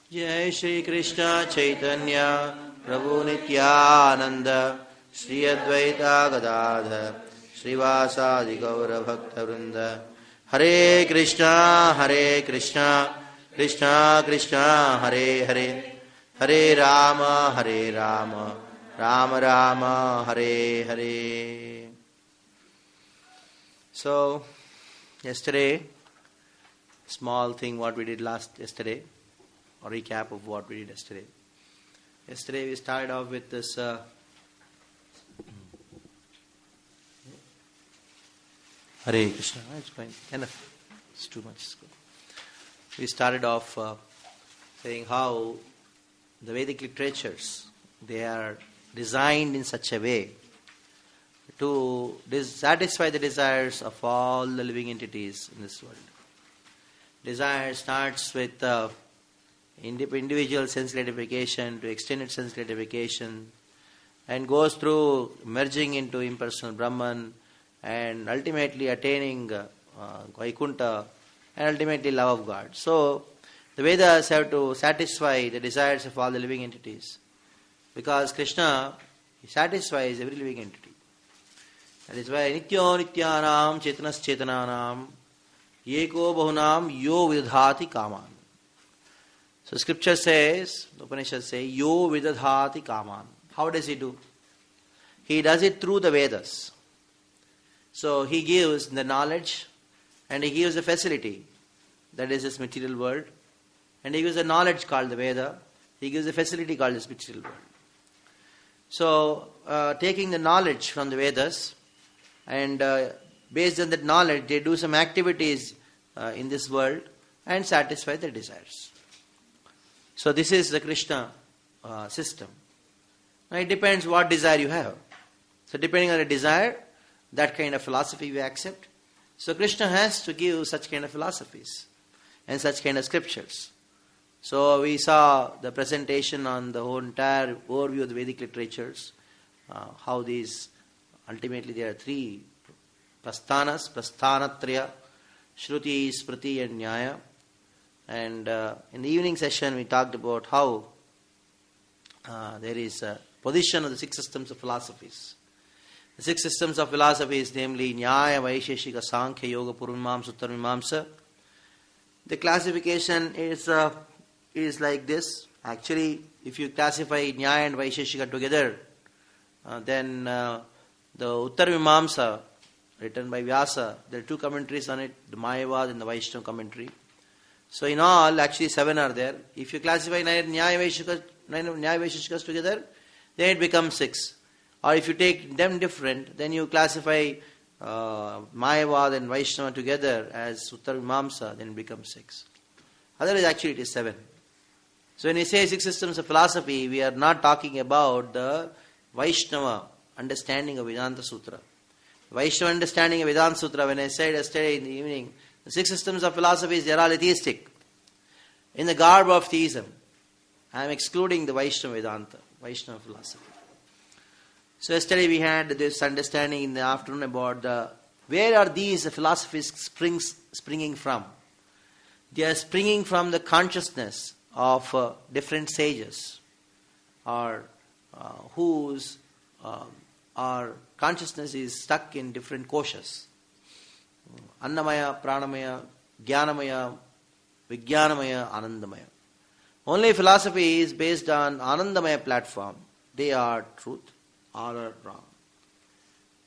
Jai Shri Krishna Chaitanya Prabhu Nityananda Shri Advaita Gadadhar Srivasadi Gaura Bhakta Vrinda Hare Krishna Krishna Krishna Hare Hare Hare Rama Rama Rama Hare Hare. So yesterday, small thing what we did yesterday, a recap of what we did yesterday. Yesterday we started off with this Hare Krishna. It's fine. Enough. It's too much. We started off saying how the Vedic literatures, they are designed in such a way to satisfy the desires of all the living entities in this world. Desire starts with individual sense gratification to extended sense gratification and goes through merging into impersonal Brahman and ultimately attaining Vaikuntha and ultimately love of God. So the Vedas have to satisfy the desires of all the living entities because Krishna, he satisfies every living entity. That is why Nityo Nityanam Chetanas Chetananam Yeko Bahunam Yo Vidhati Kaman. So scripture says, the Upanishad says, Yo Vidhati Kaman. How does he do? He does it through the Vedas. So he gives the knowledge and he gives the facility, that is this material world, and he gives the knowledge called the Veda, he gives the facility called this material world. So taking the knowledge from the Vedas and based on that knowledge they do some activities in this world and satisfy their desires. So this is the Krishna system. Now it depends what desire you have. So depending on the desire, that kind of philosophy we accept. So Krishna has to give such kind of philosophies and such kind of scriptures. So we saw the presentation on the whole entire overview of the Vedic literatures, how these, ultimately there are three prasthanas, prasthanatraya, Shruti, Smriti and Nyaya. And in the evening session we talked about how there is a position of the six systems of philosophies. The six systems of philosophies, namely Nyaya, Vaisheshika, Sankhya, Yoga, Purvamamsa, Uttarvamamsa. The classification is like this. Actually, if you classify Nyaya and Vaisheshika together, then the Uttarvamamsa, written by Vyasa, there are two commentaries on it, the Mayavad and the Vaishnava commentary. So in all, actually 7 are there. If you classify Nyaya Vaisheshikas together, then it becomes 6. Or if you take them different, then you classify Mayavad and Vaishnava together as Uttarvamamsa, then it becomes 6. Otherwise, actually it is 7. So when we say 6 systems of philosophy, we are not talking about the Vaishnava understanding of Vedanta Sutra. Vaishnava understanding of Vedanta Sutra, when I said yesterday in the evening, the 6 systems of philosophies, they are all atheistic. In the garb of theism, I am excluding the Vaishnava Vedanta, Vaishnava philosophy. So yesterday we had this understanding in the afternoon about where are these philosophies springing from. They are springing from the consciousness of different sages, or whose our consciousness is stuck in different koshas. Annamaya, Pranamaya, Jnanamaya, Vijnanamaya, Anandamaya. Only philosophy is based on Anandamaya platform. They are truth or are wrong.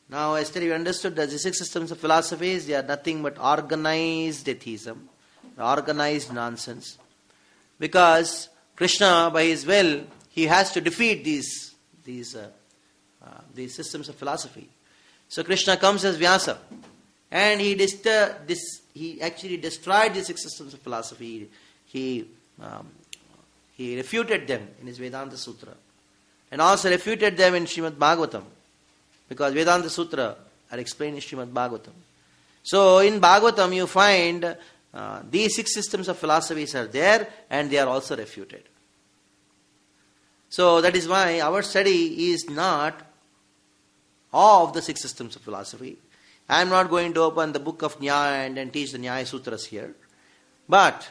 Now, yesterday we understood that the 6 systems of philosophies, they are nothing but organized atheism, organized nonsense. Because Krishna, by his will, he has to defeat these systems of philosophy. So Krishna comes as Vyasa, and he actually destroyed the 6 systems of philosophy. He refuted them in his Vedanta Sutra, and also refuted them in Srimad Bhagavatam, because Vedanta Sutra are explained in Srimad Bhagavatam. So in Bhagavatam you find these 6 systems of philosophies are there, and they are also refuted. So that is why our study is not of the 6 systems of philosophy. I am not going to open the book of Nyaya and then teach the Nyaya Sutras here. But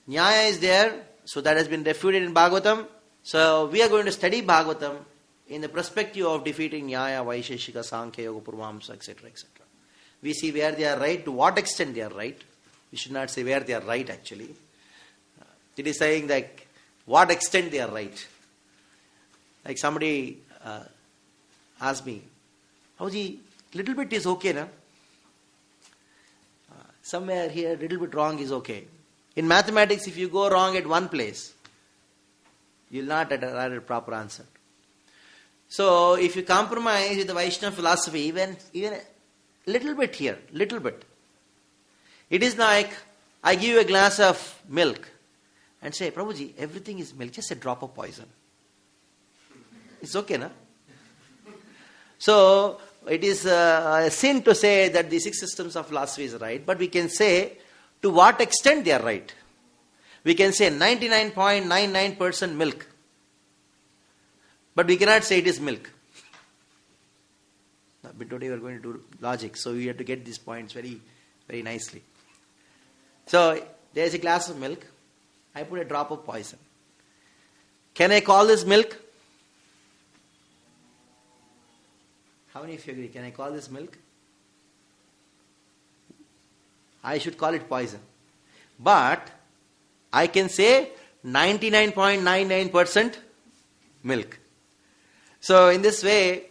Nyaya is there So that has been refuted in Bhagavatam. So we are going to study Bhagavatam in the perspective of defeating Nyaya, Vaisheshika, Sankhya, Yoga, Purvamsa, etc., etc. We see where they are right, to what extent they are right. We should not say where they are right actually. It is saying like what extent they are right. Like somebody asked me, Howji, little bit is okay, na? Somewhere here, little bit wrong is okay. In mathematics, if you go wrong at one place, you will not arrive at a proper answer. So, if you compromise with the Vaishnava philosophy, even a little bit here, little bit. It is like, I give you a glass of milk and say, Prabhuji, everything is milk, just a drop of poison. It's okay, na? So, it is a sin to say that the six systems of philosophy is right, but we can say to what extent they are right. We can say 99.99% milk, but we cannot say it is milk. But today we are going to do logic, so we have to get these points very, very nicely. So, there is a glass of milk, I put a drop of poison. Can I call this milk? How many of you agree? Can I call this milk? I should call it poison. But I can say 99.99% milk. So in this way,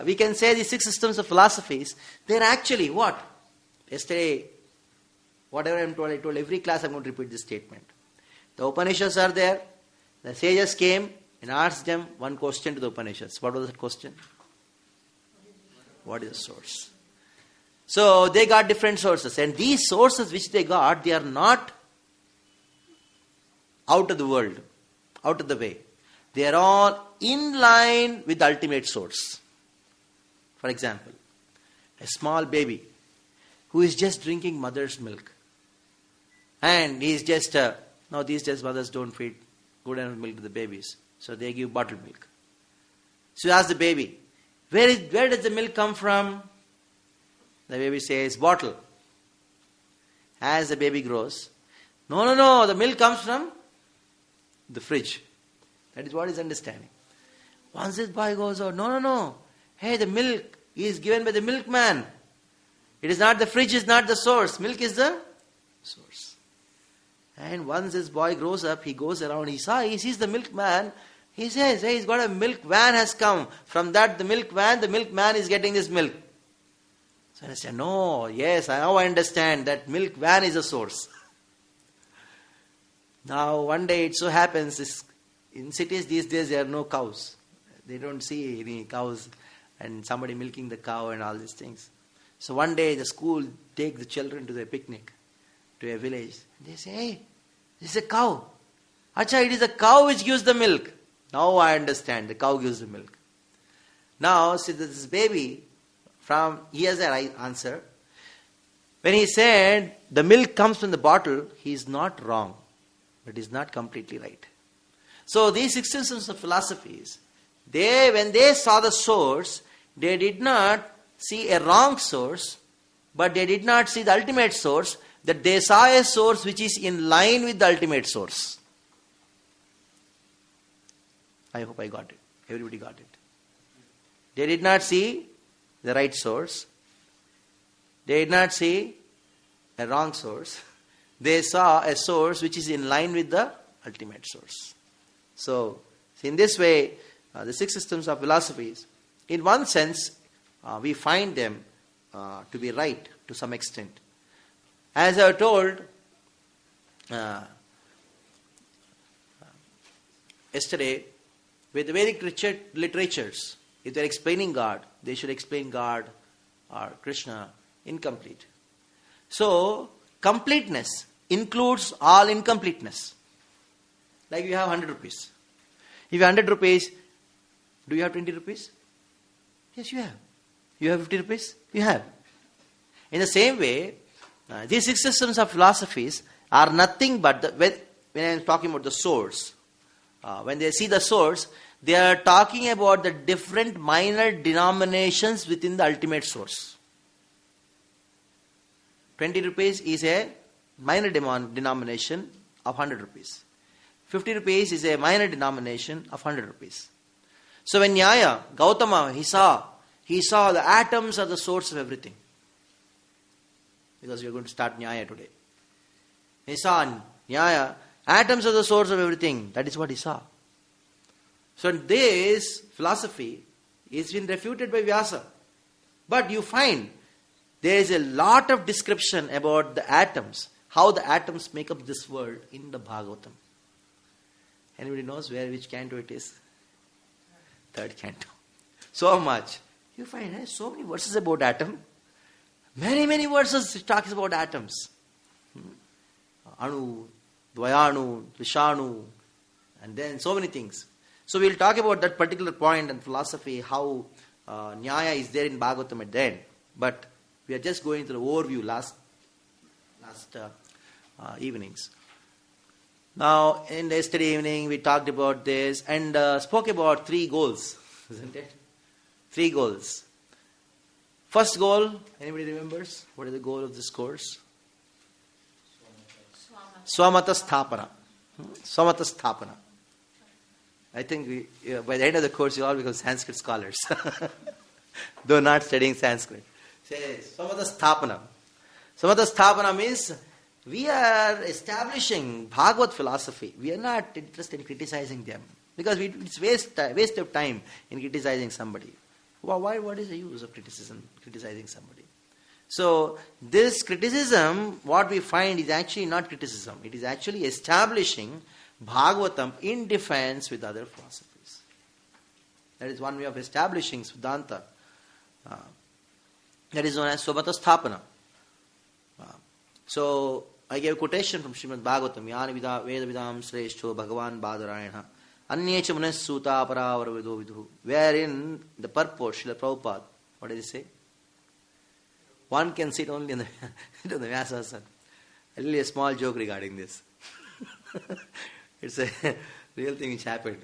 we can say the six systems of philosophies, they're actually what? Yesterday, whatever I told every class I'm going to repeat this statement. The Upanishads are there. The sages came and asked them one question to the Upanishads. What was that question? What is the source? So they got different sources, and these sources which they got, they are not out of the world, out of the way. They are all in line with the ultimate source. For example, a small baby who is just drinking mother's milk, and he is just now these days mothers don't feed good enough milk to the babies, so they give bottled milk. So you ask the baby, where does the milk come from? The baby says, bottle. As the baby grows, no, the milk comes from the fridge. That is what is understanding. Once this boy goes out, no, hey, the milk is given by the milkman. It is not, the fridge is not the source. Milk is the source. And once this boy grows up, he goes around, he sees the milkman. He says, hey, he's got a milk van has come. From that, the milkman is getting this milk. So I understand, now I understand that milk van is a source. Now, one day it so happens, in cities these days there are no cows. They don't see any cows and somebody milking the cow and all these things. So one day the school take the children to their picnic, to a village. They say, hey, this is a cow. Acha, it is a cow which gives the milk. Now I understand, the cow gives the milk. Now, see this baby, he has a right answer. When he said the milk comes from the bottle, he is not wrong, but is not completely right. So these six systems of philosophies, when they saw the source, they did not see a wrong source, but they did not see the ultimate source, that they saw a source which is in line with the ultimate source. I hope I got it. Everybody got it. They did not see the right source. They did not see a wrong source. They saw a source which is in line with the ultimate source. So, in this way, the six systems of philosophies, in one sense, we find them to be right to some extent. As I told yesterday, with the Vedic literatures, if they are explaining God, they should explain God or Krishna incomplete. So, completeness includes all incompleteness. Like you have 100 rupees. If you have 100 rupees, do you have 20 rupees? Yes, you have. You have 50 rupees? You have. In the same way, these six systems of philosophies are nothing but, when I am talking about the source, when they see the source, they are talking about the different minor denominations within the ultimate source. 20 rupees is a minor denomination of 100 rupees. 50 rupees is a minor denomination of 100 rupees. So when Nyaya, Gautama, he saw the atoms are the source of everything. Because we are going to start Nyaya today. He saw Nyaya, atoms are the source of everything. That is what he saw. So this philosophy is been refuted by Vyasa. But you find there is a lot of description about the atoms, how the atoms make up this world in the Bhagavatam. Anybody knows which canto it is? Third canto. So much. You find so many verses about atom. Many verses talks about atoms. Anu, Dvayanu, Trishanu, and then so many things. So we'll talk about that particular point and philosophy, how Nyaya is there in Bhagavatam at the end. But we are just going through the overview last evenings. Now, in yesterday evening, we talked about this and spoke about 3 goals, isn't it? 3 goals. First goal, anybody remembers? What is the goal of this course? Swamata Sthapana. Swamata Sthapana. I think by the end of the course, you all become Sanskrit scholars. Though not studying Sanskrit. Say, Swamata Sthapana. Swamata Sthapana means we are establishing Bhagavad philosophy. We are not interested in criticizing them. Because it's waste of time in criticizing somebody. What is the use of criticizing somebody? So, this criticism, what we find is actually not criticism. It is actually establishing Bhagavatam in defense with other philosophies. That is one way of establishing Siddhanta. That is known as Swamata Sthapana. So, I gave a quotation from Srimad Bhagavatam, Yani Vida Veda Vidam Sreshto Bhagavan Badarayana Anyecha Munis Suta Paravara Vido Vidhu, wherein the purport, Srila Prabhupada, what does it say? One can sit only on the Vyasasana. Really a small joke regarding this. It's a real thing which happened.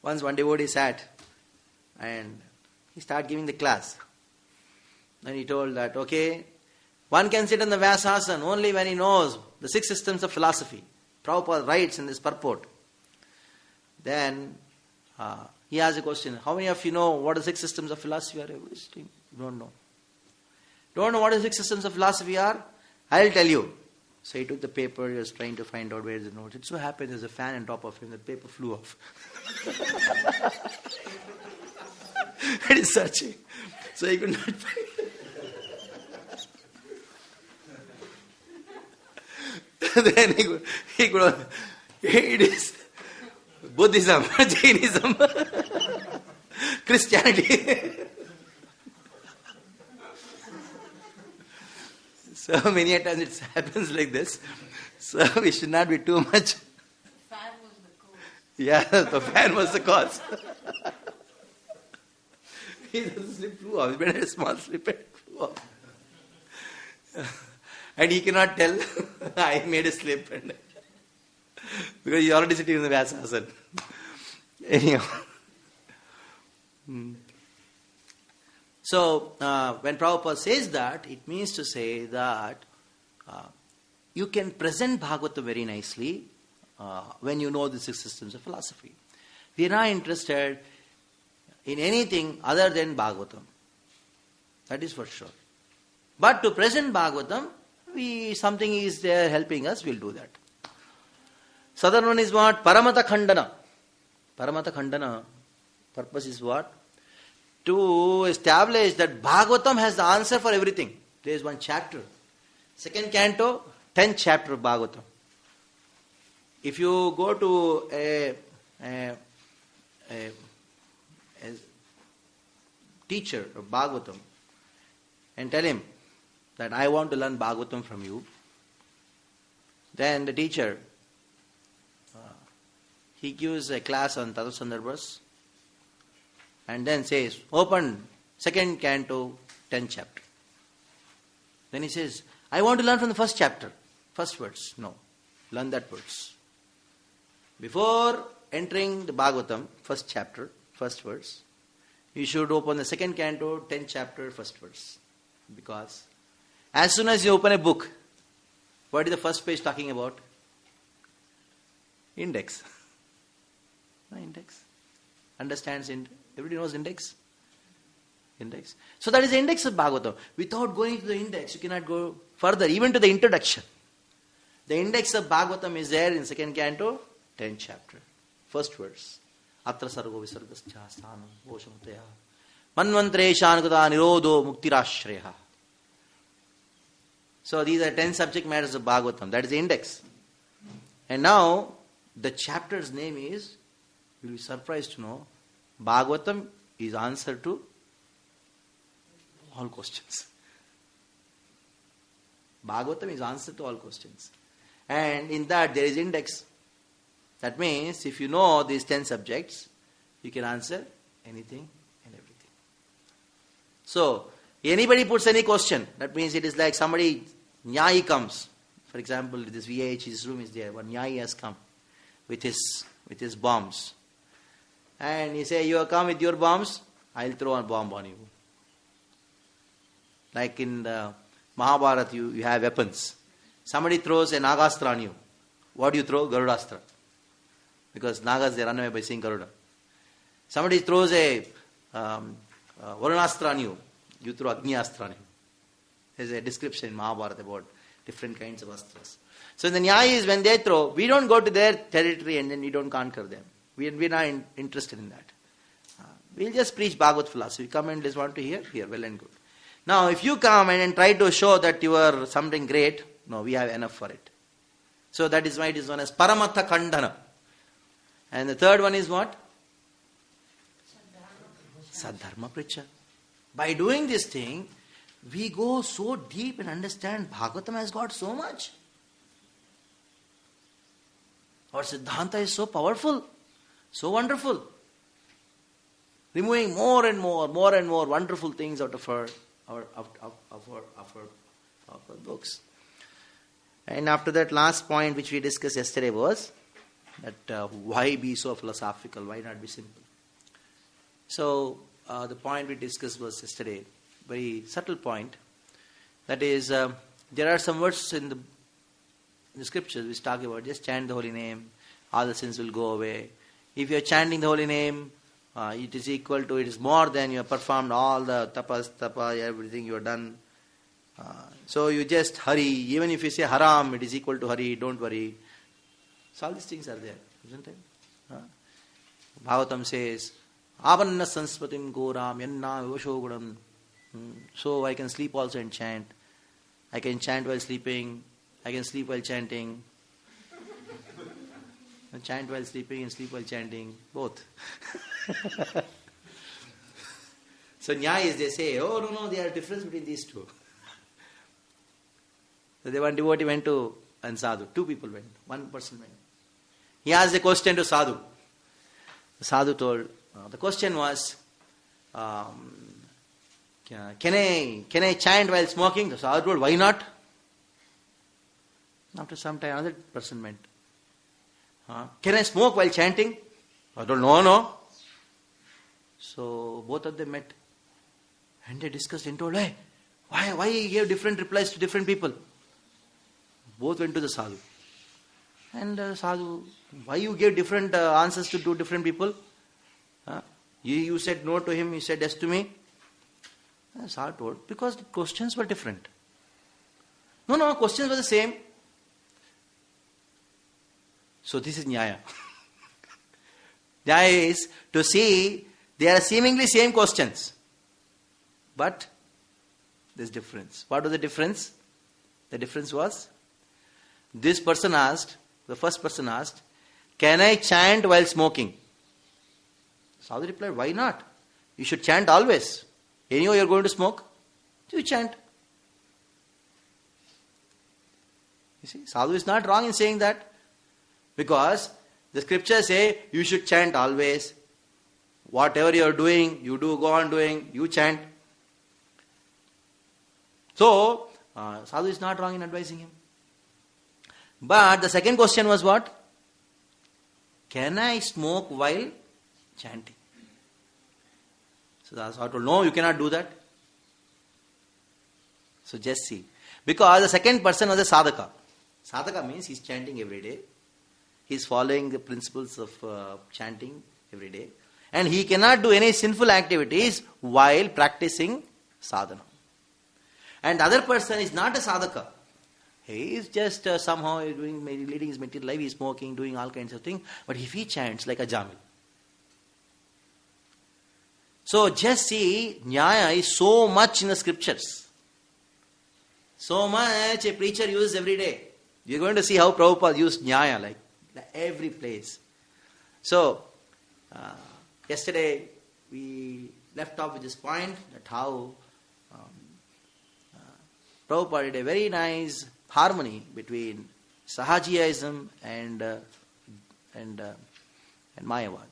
Once one devotee sat and he started giving the class. And he told that, okay, one can sit on the Vyasasana only when he knows the 6 systems of philosophy. Prabhupada writes in this purport. Then he asked a question, how many of you know what the 6 systems of philosophy are? You don't know. Don't know what the 6 systems of philosophy are? I'll tell you. So he took the paper, he was trying to find out where is the note. It so happened there's a fan on top of him, the paper flew off. It is searching. So he could not find it. Then he could it is Buddhism, Jainism, Christianity. So many a times it happens like this. So we should not be too much. The fan was the cause. Yeah, the fan was the cause. He slip flew off. He made a small slip and flew off. And he cannot tell I made a slip and because he's already sitting in the Vyasasana. Anyhow. So, when Prabhupada says that, it means to say that you can present Bhagavatam very nicely when you know the 6 systems of philosophy. We are not interested in anything other than Bhagavatam. That is for sure. But to present Bhagavatam, something is there helping us, we'll do that. Southern one is what? Paramata Khandana. Paramata Khandana purpose is what? To establish that Bhagavatam has the answer for everything. There is one chapter. 2nd canto, 10th chapter of Bhagavatam. If you go to a teacher of Bhagavatam and tell him that I want to learn Bhagavatam from you, then the teacher, he gives a class on Tatu Sandarbhas and then says, open 2nd canto, 10th chapter. Then he says, I want to learn from the 1st chapter, 1st verse. No, learn that verse. Before entering the Bhagavatam, 1st chapter, 1st verse, you should open the 2nd canto, 10th chapter, 1st verse. Because as soon as you open a book, what is the first page talking about? Index. No, index. Understands everybody knows index? Index. So that is the index of Bhagavatam. Without going to the index, you cannot go further, even to the introduction. The index of Bhagavatam is there in 2nd canto, 10th chapter. First verse. Atra sargo visargascha sthanam voshamutaya manvantre shanukata nirodho muktirashreha. So these are 10 subject matters of Bhagavatam. That is the index. And now, the chapter's name is, you'll be surprised to know, Bhagavatam is answer to all questions. Bhagavatam is answer to all questions. And in that there is index. That means if you know these 10 subjects, you can answer anything and everything. So, anybody puts any question, that means it is like somebody, Nyai comes. For example, this VIH's room is there. One Nyai has come with his bombs. And he say, you have come with your bombs, I'll throw a bomb on you. Like in the Mahabharata, you have weapons. Somebody throws a Nagastra on you. What do you throw? Garudastra. Because Nagas, they run away by seeing Garuda. Somebody throws a Varunastra on you. You throw Agniastra on him. There's a description in Mahabharata about different kinds of astras. So the Nyaya is when they throw, we don't go to their territory and then we don't conquer them. We're not interested in that. We'll just preach Bhagavad philosophy. Come and just want to hear, well and good. Now, if you come and try to show that you are something great, no, we have enough for it. So that is why it is known as Paramatha Khandana. And the third one is what? Sadharma Pricha. By doing this thing, we go so deep and understand Bhagavatam has got so much. Our Siddhanta is so powerful, so wonderful. Removing more and more wonderful things out of our books. And after that, last point which we discussed yesterday was that why be so philosophical, why not be simple? So the point we discussed was yesterday, very subtle point. That is, there are some words in the scriptures which talk about just chant the holy name, all the sins will go away. If you are chanting the holy name, it is more than you have performed all the tapa, everything you have done. So you just hurry. Even if you say haram, it is equal to hurry, don't worry. So all these things are there, isn't it? Bhagavatam says, Avanna sanspatim goram yanna vivashogunam. So I can sleep also and chant. I can chant while sleeping. I can sleep while chanting. Chant while sleeping and sleep while chanting. Both. So Nyayas, they say, oh no, there are difference between these two. So the one devotee went to and Sadhu. Two people went. One person went. He asked a question to Sadhu. The Sadhu told, the question was, can I chant while smoking? The Sadhu told, why not? After some time, another person went. Can I smoke while chanting? I told, no. So both of them met. And they discussed and told, hey, why he gave different replies to different people? Both went to the Sadhu. And Sadhu, why you gave different answers to two different people? You said no to him, you said yes to me. Sadhu told, because the questions were different. No, questions were the same. So this is Nyaya. Nyaya is to see they are seemingly same questions. But there's difference. What was the difference? The difference was, this person asked, the first person asked, can I chant while smoking? Sadhu replied, why not? You should chant always. Anyhow you are going to smoke, you chant. You see, Sadhu is not wrong in saying that. Because the scriptures say you should chant always. Whatever you are doing, you do, go on doing, you chant. So, Sadhu is not wrong in advising him. But the second question was what? Can I smoke while chanting? So the Sadhu told, no, you cannot do that. So just see. Because the second person was a sadhaka. Sadhaka means he is chanting every day. He is following the principles of chanting every day. And he cannot do any sinful activities while practicing sadhana. And the other person is not a sadhaka. He is just somehow leading his material life, he is smoking, doing all kinds of things. But if he chants like a jamil. So just see, Nyaya is so much in the scriptures. So much a preacher uses every day. You're going to see how Prabhupada used Nyaya, like every place. So, yesterday we left off with this point that how Prabhupada did a very nice harmony between Sahajiyaism and Mayavad.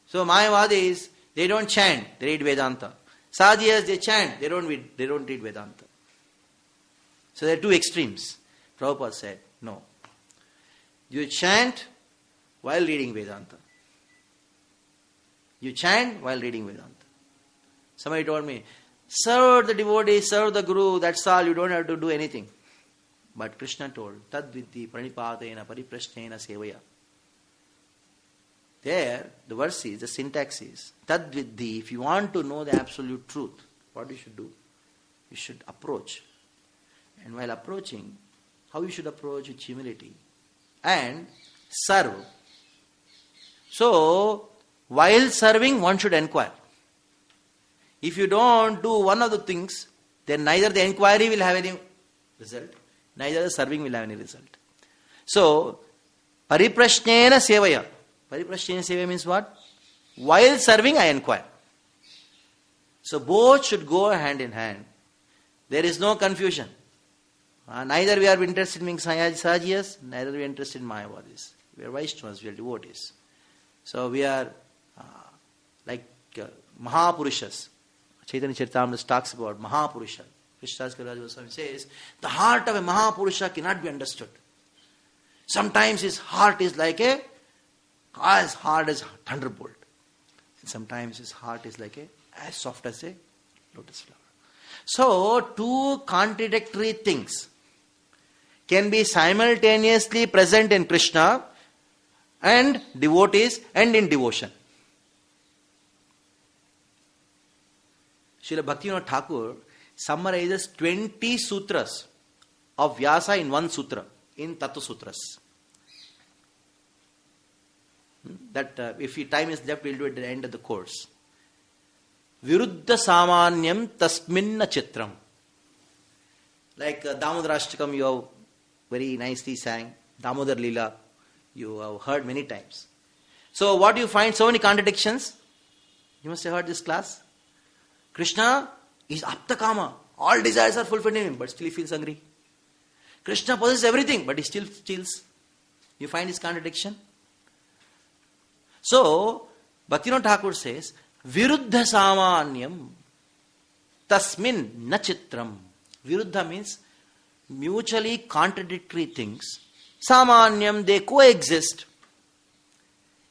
So Mayavadis, they don't chant, they read Vedanta. Sahajiyas, they chant, they don't read Vedanta. So there are two extremes. Prabhupada said, no. You chant while reading Vedanta. You chant while reading Vedanta. Somebody told me, serve the devotee, serve the Guru, that's all, you don't have to do anything. But Krishna told, tad viddhi pranipatena pariprashnena sevaya. There, the verse is, the syntax is, tad viddhi, if you want to know the absolute truth, what you should do? You should approach. And while approaching, how you should approach with humility and serve. So, while serving, one should inquire. If you don't do one of the things, then neither the inquiry will have any result, neither the serving will have any result. So, pariprashnena sevaya. Pariprashnena sevaya means what? While serving, I inquire. So, both should go hand in hand. There is no confusion. Neither we are interested in being Sahajiyas, neither we are interested in Mayavadis. We are Vaishnavas, we are devotees. So we are like Mahapurushas. Chaitanya Charitamrita talks about Mahapurusha. Krishnadas Kaviraj Goswami says, the heart of a Mahapurusha cannot be understood. Sometimes his heart is like as hard as thunderbolt. And sometimes his heart is like as soft as a lotus flower. So, two contradictory things can be simultaneously present in Krishna and devotees and in devotion. Srila Bhaktivinoda Thakur summarizes 20 sutras of Vyasa in one sutra, in Tattva Sutras. That if time is left, we'll do it at the end of the course. Viruddha samanyam tasminna chitram. Like Damodarashtakam, you have very nicely sang. Damodar Leela, you have heard many times. So what do you find? So many contradictions. You must have heard this class. Krishna is aptakama. All desires are fulfilled in him, but still he feels hungry. Krishna possesses everything, but he still steals. You find this contradiction? So, Bhaktivinoda Thakur says, Viruddha samanyam tasmin nachitram. Viruddha means mutually contradictory things. Samanyam, they coexist.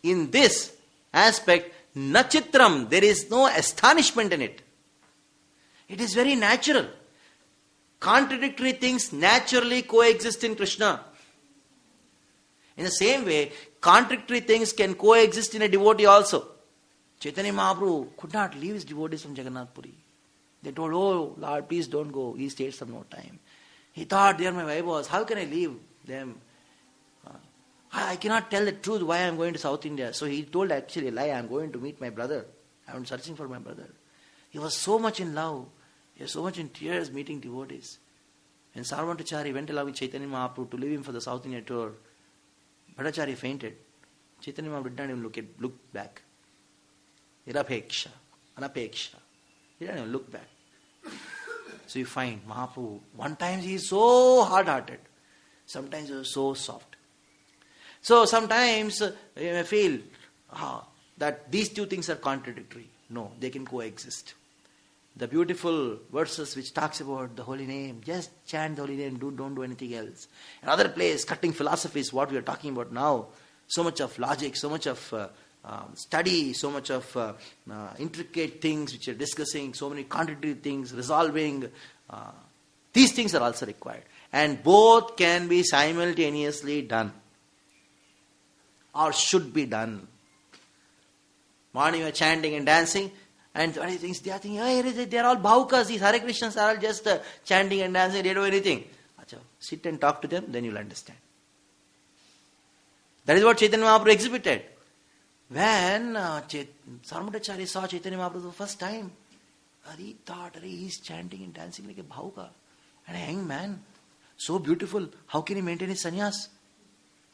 In this aspect, nachitram, there is no astonishment in it. It is very natural. Contradictory things naturally coexist in Krishna. In the same way, contradictory things can coexist in a devotee also. Chaitanya Mahaprabhu could not leave his devotees from Jagannath Puri. They told, oh Lord, please don't go. He stayed some more time. He thought, they are my Vaibhavas. How can I leave them? I cannot tell the truth why I am going to South India. So he told actually a lie. I am going to meet my brother. I am searching for my brother. He was so much in love. He was so much in tears meeting devotees. And Sarvantachari went along with Chaitanya Mahaprabhu to leave him for the South India tour. Bhattacharya fainted. Chaitanya Mahaprabhu did not even look back. Nirapeksha, anapeksha. He didn't even look back. So you find Mahaprabhu, one time he is so hard-hearted. Sometimes he is so soft. So sometimes you may feel that these two things are contradictory. No, they can coexist. The beautiful verses which talks about the holy name, just chant the holy name, don't do anything else. Another place, cutting philosophy is what we are talking about now. So much of logic, so much of study, so much of intricate things which are discussing, so many contradictory things, resolving. These things are also required. And both can be simultaneously done. or should be done. Morning you are chanting and dancing, and they are thinking, hey, they are all bhaukas, these Hare Krishnas are all just chanting and dancing, they don't do anything. Achha, sit and talk to them, then you will understand. That is what Chaitanya Mahaprabhu exhibited. When Sarmutacharya saw Chaitanya Mahaprabhu for the first time, he thought, he is chanting and dancing like a bhauka. And a young man, so beautiful, how can he maintain his sannyas?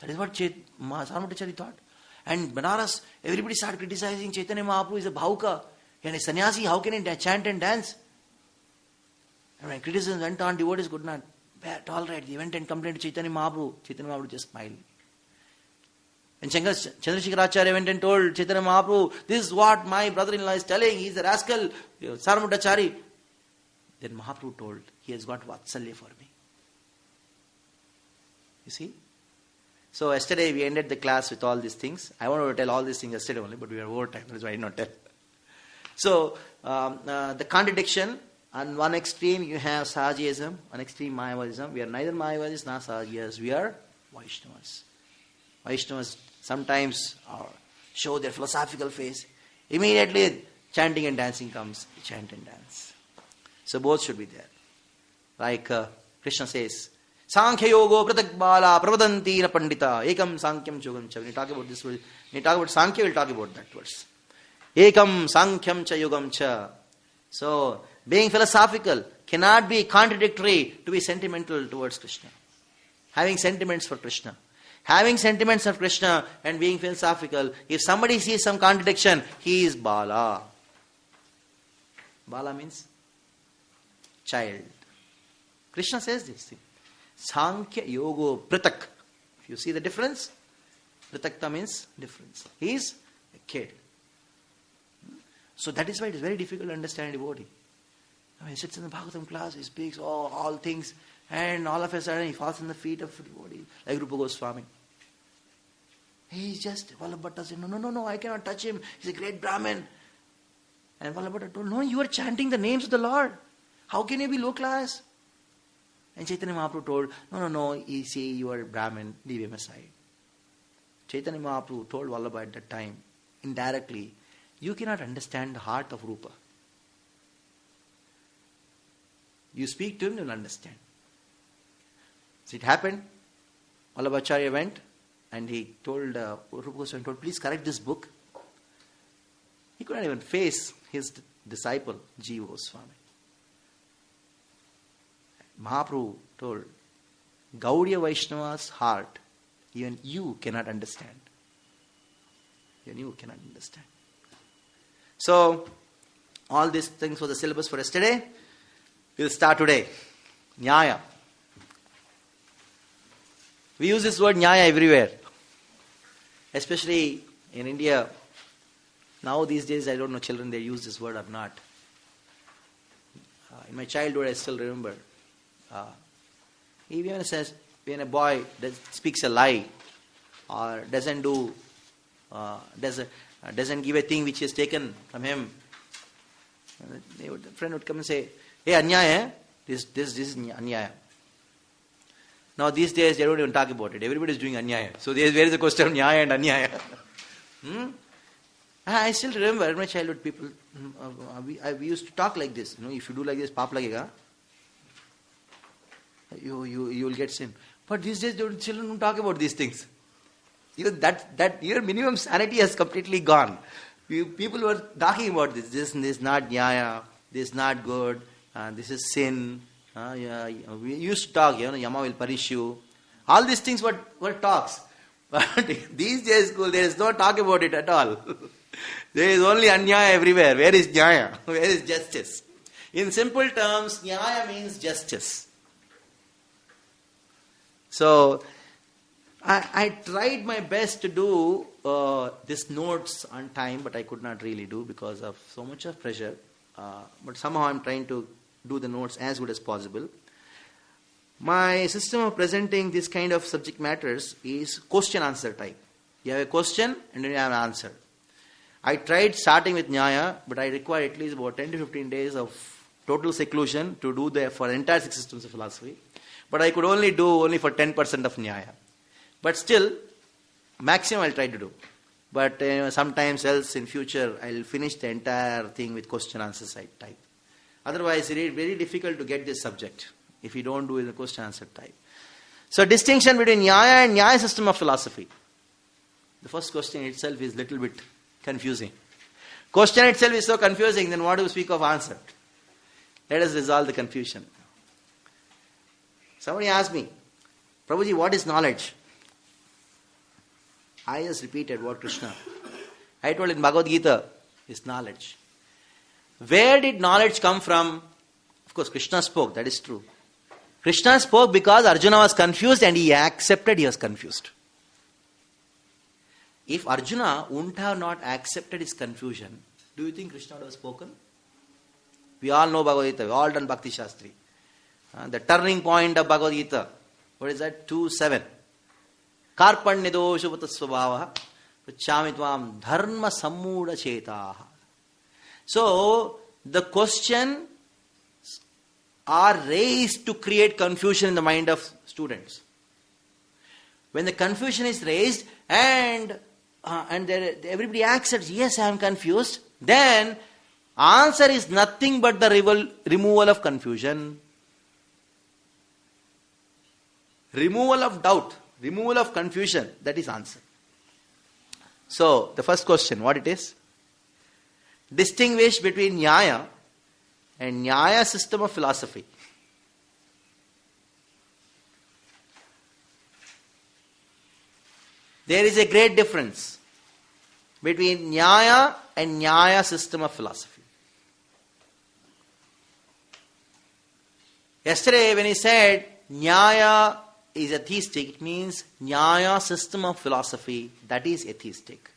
That is what Sarmutacharya thought. And Banaras, everybody started criticizing Chaitanya Mahaprabhu is a bhauka. And a sannyasi, how can he chant and dance? And when criticism went on, devotees could not bear it. All right, they went and complained to Chaitanya Mahaprabhu. Chaitanya Mahaprabhu just smiled. And Chandrasekharacharya went and told Chaitanya Mahaprabhu, this is what my brother-in-law is telling, he is a rascal, Sarmutacharya. Then Mahaprabhu told, he has got Vatsalya for me. You see? So yesterday we ended the class with all these things. I wanted to tell all these things yesterday only, but we were over time, that's why I did not tell. So, the contradiction, on one extreme you have Sahajism, on extreme Mayavadism. We are neither Mayavadis nor Sahajiyas, we are Vaishnavas. Vaishnavas sometimes show their philosophical face. Immediately chanting and dancing comes, chant and dance. So both should be there. Like Krishna says, Sankhya yogo pratak bala pravadanti na pandita ekam sankyam chogam cha. When you talk about this, when you talk about Sankhya, we'll talk about that verse. Ekam sankyam cha yogam cha. So, being philosophical cannot be contradictory to be sentimental towards Krishna. Having sentiments for Krishna. Having sentiments of Krishna and being philosophical, if somebody sees some contradiction, he is Bala. Bala means child. Krishna says this thing. Sankhya yogo pratak. If you see the difference, pratakta means difference. He is a kid. So that is why it is very difficult to understand a devotee. He sits in the Bhagavatam class, he speaks all things, and all of a sudden he falls in the feet of the devotee, like Rupa Goswami. He is just, Vallabhatta said, no, I cannot touch him, he's a great Brahmin. And Vallabhatta told, no, you are chanting the names of the Lord. How can you be low class? And Chaitanya Mahaprabhu told, no, you see, you are Brahmin, leave him aside. Chaitanya Mahaprabhu told Vallabha at that time, indirectly, you cannot understand the heart of Rupa. You speak to him, you will understand. So it happened. Vallabhacharya went and he told Rupa Goswami, please correct this book. He could not even face his disciple, Jiva Goswami. Mahaprabhu told, Gaudiya Vaishnava's heart, even you cannot understand. Even you cannot understand. So, all these things were the syllabus for yesterday. We'll start today. Nyaya. We use this word Nyaya everywhere. Especially in India. Now these days, I don't know children, they use this word or not. In my childhood, I still remember. Even says, when a boy speaks a lie or doesn't give a thing which he has taken from him, the friend would come and say, hey, Anyaya, this is Anyaya. Now these days they don't even talk about it. Everybody is doing Anyaya. So where is the question of Nyaya and Anyaya? I still remember in my childhood people, we used to talk like this. If you do like this, paap lagega. You will get sin. But these days children don't talk about these things. Your minimum sanity has completely gone. People were talking about this. This is not Nyaya. This is not good. This is sin. We used to talk, Yama will punish you. All these things were talks. But these days, there is no talk about it at all. There is only Anyaya everywhere. Where is Nyaya? Where is justice? In simple terms, Nyaya means justice. So, I tried my best to do these notes on time, but I could not really do because of so much of pressure. But somehow I'm trying to do the notes as good as possible. My system of presenting this kind of subject matters is question-answer type. You have a question and then you have an answer. I tried starting with Nyaya, but I require at least about 10 to 15 days of total seclusion to do for the entire 6 systems of philosophy. But I could only do for 10% of Nyaya. But still, Maximum I'll try to do. But sometimes else in future I'll finish the entire thing with question answer side type. Otherwise it is very difficult to get this subject if you don't do it in the question answer type. So distinction between Nyaya and Nyaya system of philosophy. The first question itself is little bit confusing. Question itself is so confusing, then what do you speak of answer? Let us resolve the confusion. Somebody asked me, Prabhuji, what is knowledge? I just repeated what Krishna. I told in Bhagavad Gita is knowledge. Where did knowledge come from? Of course, Krishna spoke, that is true. Krishna spoke because Arjuna was confused and he accepted he was confused. If Arjuna wouldn't have not accepted his confusion, do you think Krishna would have spoken? We all know Bhagavad Gita, we all done Bhakti Shastri. The turning point of Bhagavad Gita, what is that? 2:7. Karpanyadosha svabhavaha prachamitvam dharma sammuda chetaha. So, the questions are raised to create confusion in the mind of students. When the confusion is raised and everybody accepts, yes, I am confused, then answer is nothing but the removal of confusion. Removal of doubt, removal of confusion, that is answer. So, the first question, what it is? Distinguish between Nyaya and Nyaya system of philosophy. There is a great difference between Nyaya and Nyaya system of philosophy. Yesterday when he said Nyaya is atheistic, it means Nyaya system of philosophy, that is atheistic.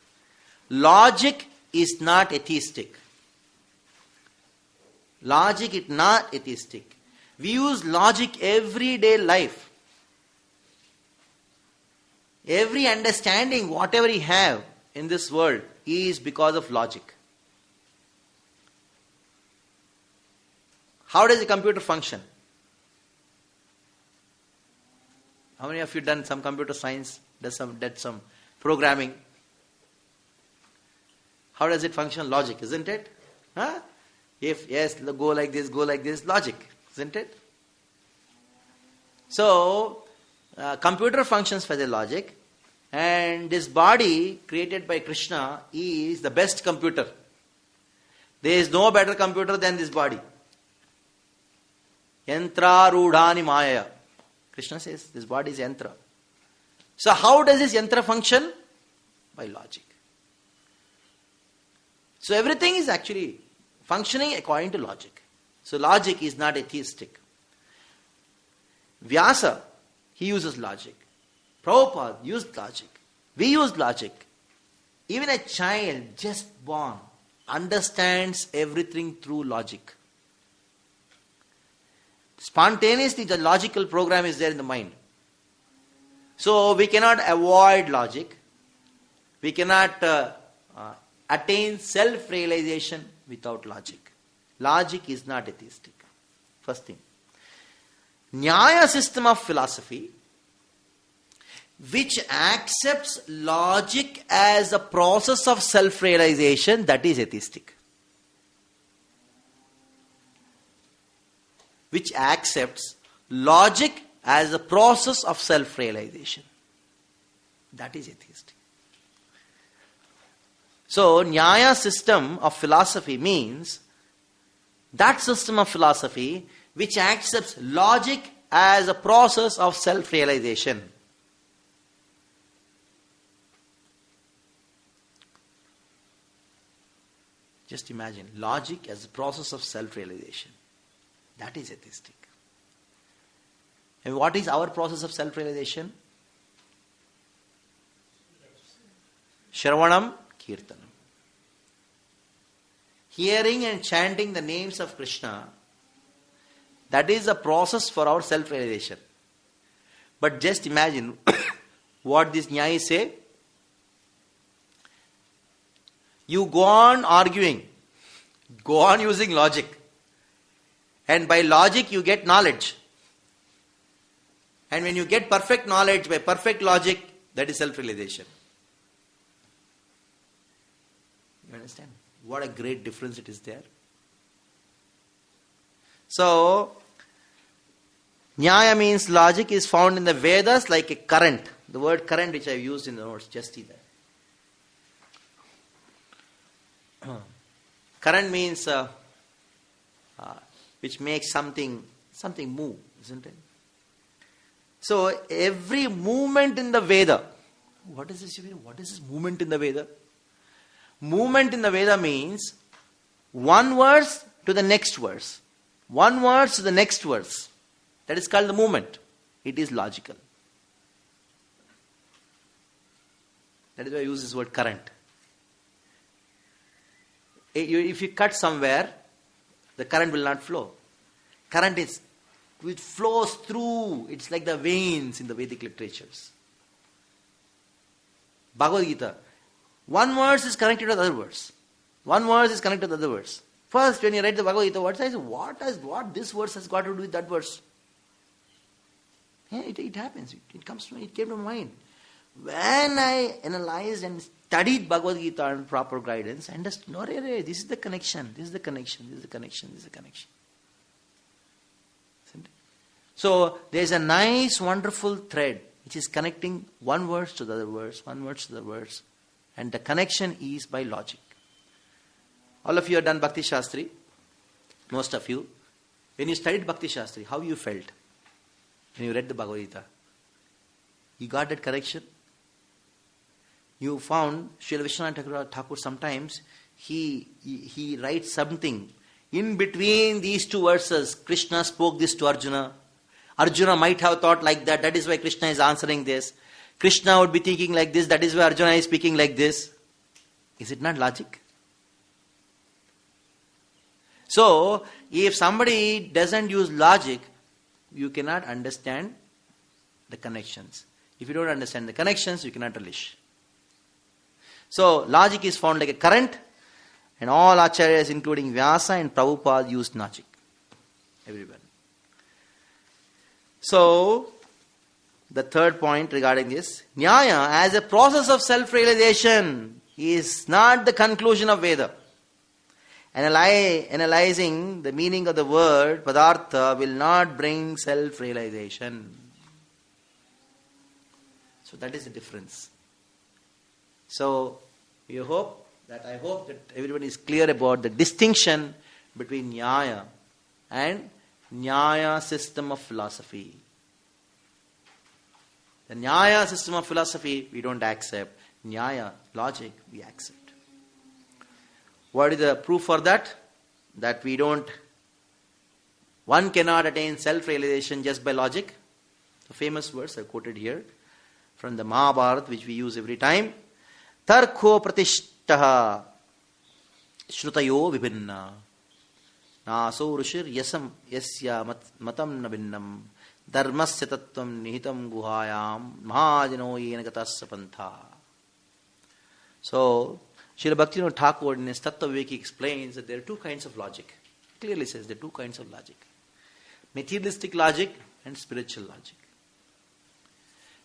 Logic is not atheistic. Logic is not atheistic. We use logic everyday life. Every understanding, whatever we have in this world, is because of logic. How does a computer function? How many of you done some computer science, did some programming? How does it function? Logic, isn't it? Huh? If yes, go like this, logic, isn't it? So, computer functions for the logic, and this body created by Krishna is the best computer. There is no better computer than this body. Yantra rudhani maya. Krishna says this body is yantra. So how does this yantra function? By logic. So everything is actually functioning according to logic. So logic is not atheistic. Vyasa, he uses logic. Prabhupada used logic. We use logic. Even a child just born understands everything through logic. Spontaneously, the logical program is there in the mind. So we cannot avoid logic. We cannot attain self-realization without logic. Logic is not atheistic. First thing. Nyaya system of philosophy, which accepts logic as a process of self-realization, that is atheistic. Which accepts logic as a process of self-realization, that is atheistic. So, Nyaya system of philosophy means that system of philosophy which accepts logic as a process of self-realization. Just imagine, logic as a process of self-realization. That is atheistic. And what is our process of self-realization? Shravanam Kirtanam. Hearing and chanting the names of Krishna, that is a process for our self-realization. But just imagine what these Nyayis say. You go on arguing, go on using logic. And by logic you get knowledge. And when you get perfect knowledge by perfect logic, that is self-realization. You understand? What a great difference it is there. So, Nyaya means logic is found in the Vedas like a current. The word current which I have used in the notes, just see that. Current means which makes something move, isn't it? So every movement in the Veda, what is this movement in the Veda? Movement in the Veda means one verse to the next verse. One verse to the next verse. That is called the movement. It is logical. That is why I use this word current. If you cut somewhere, the current will not flow. Current is, it flows through. It's like the veins in the Vedic literatures. Bhagavad Gita. One verse is connected to the other verse. One verse is connected to the other verse. First, when you read the Bhagavad Gita, what this verse has got to do with that verse? Yeah, it happens. It came to mind. When I analyzed and studied Bhagavad Gita and proper guidance, I understood, no, this is the connection, this is the connection, this is the connection, this is the connection. So, there is a nice, wonderful thread which is connecting one verse to the other verse, one verse to the other verse. And the connection is by logic. All of you have done Bhakti Shastri. Most of you. When you studied Bhakti Shastri, how you felt? When you read the Bhagavad Gita? You got that connection? You found Srila Vishwanath Thakur sometimes he writes something. In between these two verses, Krishna spoke this to Arjuna. Arjuna might have thought like that. That is why Krishna is answering this. Krishna would be thinking like this. That is why Arjuna is speaking like this. Is it not logic? So, if somebody doesn't use logic, you cannot understand the connections. If you don't understand the connections, you cannot relish. So, logic is found like a current, and all acharyas, including Vyasa and Prabhupada, used logic. Everyone. So, the third point regarding this, Nyaya as a process of self-realization is not the conclusion of Veda. Analyzing the meaning of the word Padartha will not bring self-realization. So that is the difference. So I hope that everyone is clear about the distinction between Nyaya and Nyaya system of philosophy. The Nyaya system of philosophy we don't accept. Nyaya, logic, we accept. What is the proof for that? That one cannot attain self-realization just by logic. The famous verse I quoted here from the Mahabharata, which we use every time. Tarko pratishtaha shrutayo vibhinna naso rushir yasya matam nabinnam dharmasya tattvam nihitam guhayam mahajano yena gatasya pantha. So, Srila Bhaktivinoda Thakur in his Tattva Viveki explains that there are two kinds of logic. He clearly says there are two kinds of logic. Materialistic logic and spiritual logic.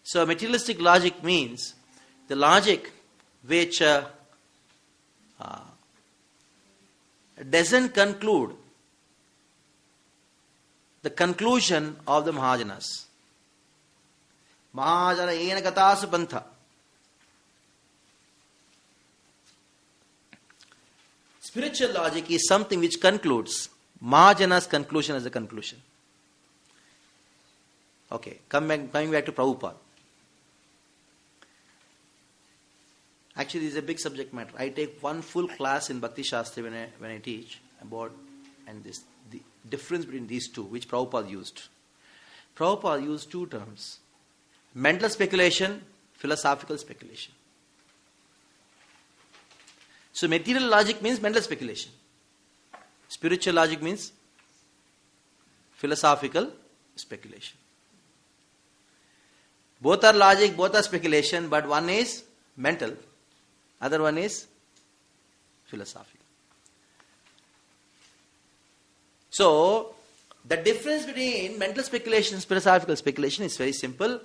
So materialistic logic means the logic which doesn't conclude the conclusion of the Mahajanas. Mahajana ena gatasu pantha. Spiritual logic is something which concludes Mahajana's conclusion as a conclusion. Okay, coming back to Prabhupada. Actually, this is a big subject matter. I take one full class in Bhakti Shastri when I teach about the difference between these two, which Prabhupada used. Prabhupada used two terms: mental speculation, philosophical speculation. So material logic means mental speculation. Spiritual logic means philosophical speculation. Both are logic, both are speculation, but one is mental, other one is philosophical. So, the difference between mental speculation and philosophical speculation is very simple.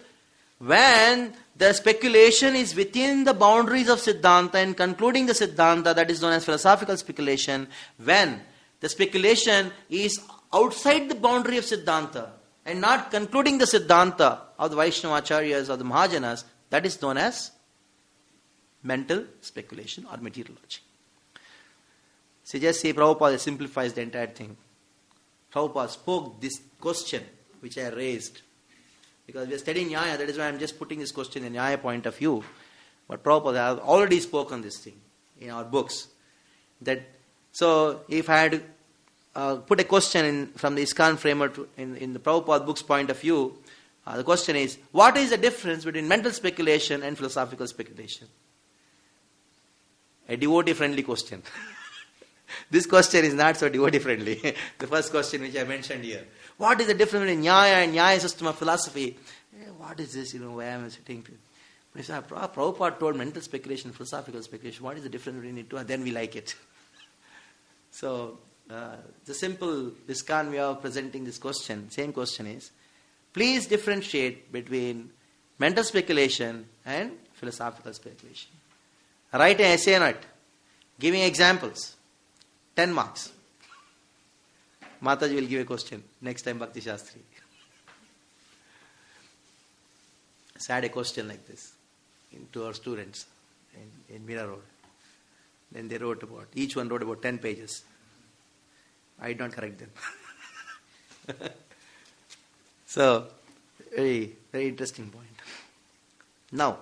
when the speculation is within the boundaries of Siddhanta and concluding the Siddhanta, that is known as philosophical speculation. When the speculation is outside the boundary of Siddhanta and not concluding the Siddhanta of the Vaishnavacharyas or the Mahajanas, that is known as mental speculation or meteorology. So just say Prabhupada simplifies the entire thing. Prabhupada spoke this question which I raised. Because we are studying Nyaya, that is why I am just putting this question in Nyaya point of view. But Prabhupada has already spoken this thing in our books. So if I had to put a question from the ISKCON framework in the Prabhupada books point of view, the question is, what is the difference between mental speculation and philosophical speculation? A devotee-friendly question. This question is not so devotee-friendly. The first question which I mentioned here. What is the difference between Nyaya and Nyaya system of philosophy? What is this? Why am I sitting? But Prabhupada told mental speculation, philosophical speculation. What is the difference between the two? And then we like it. So, the simple ISKCON way of presenting this question, same question is, please differentiate between mental speculation and philosophical speculation. Write an essay on it, giving examples. 10 marks. Mataji will give a question next time Bhakti Shastri. I had a question like this to our students in Mira Road. Then they wrote each one wrote about 10 pages. I did not correct them. So, very, very interesting point. Now,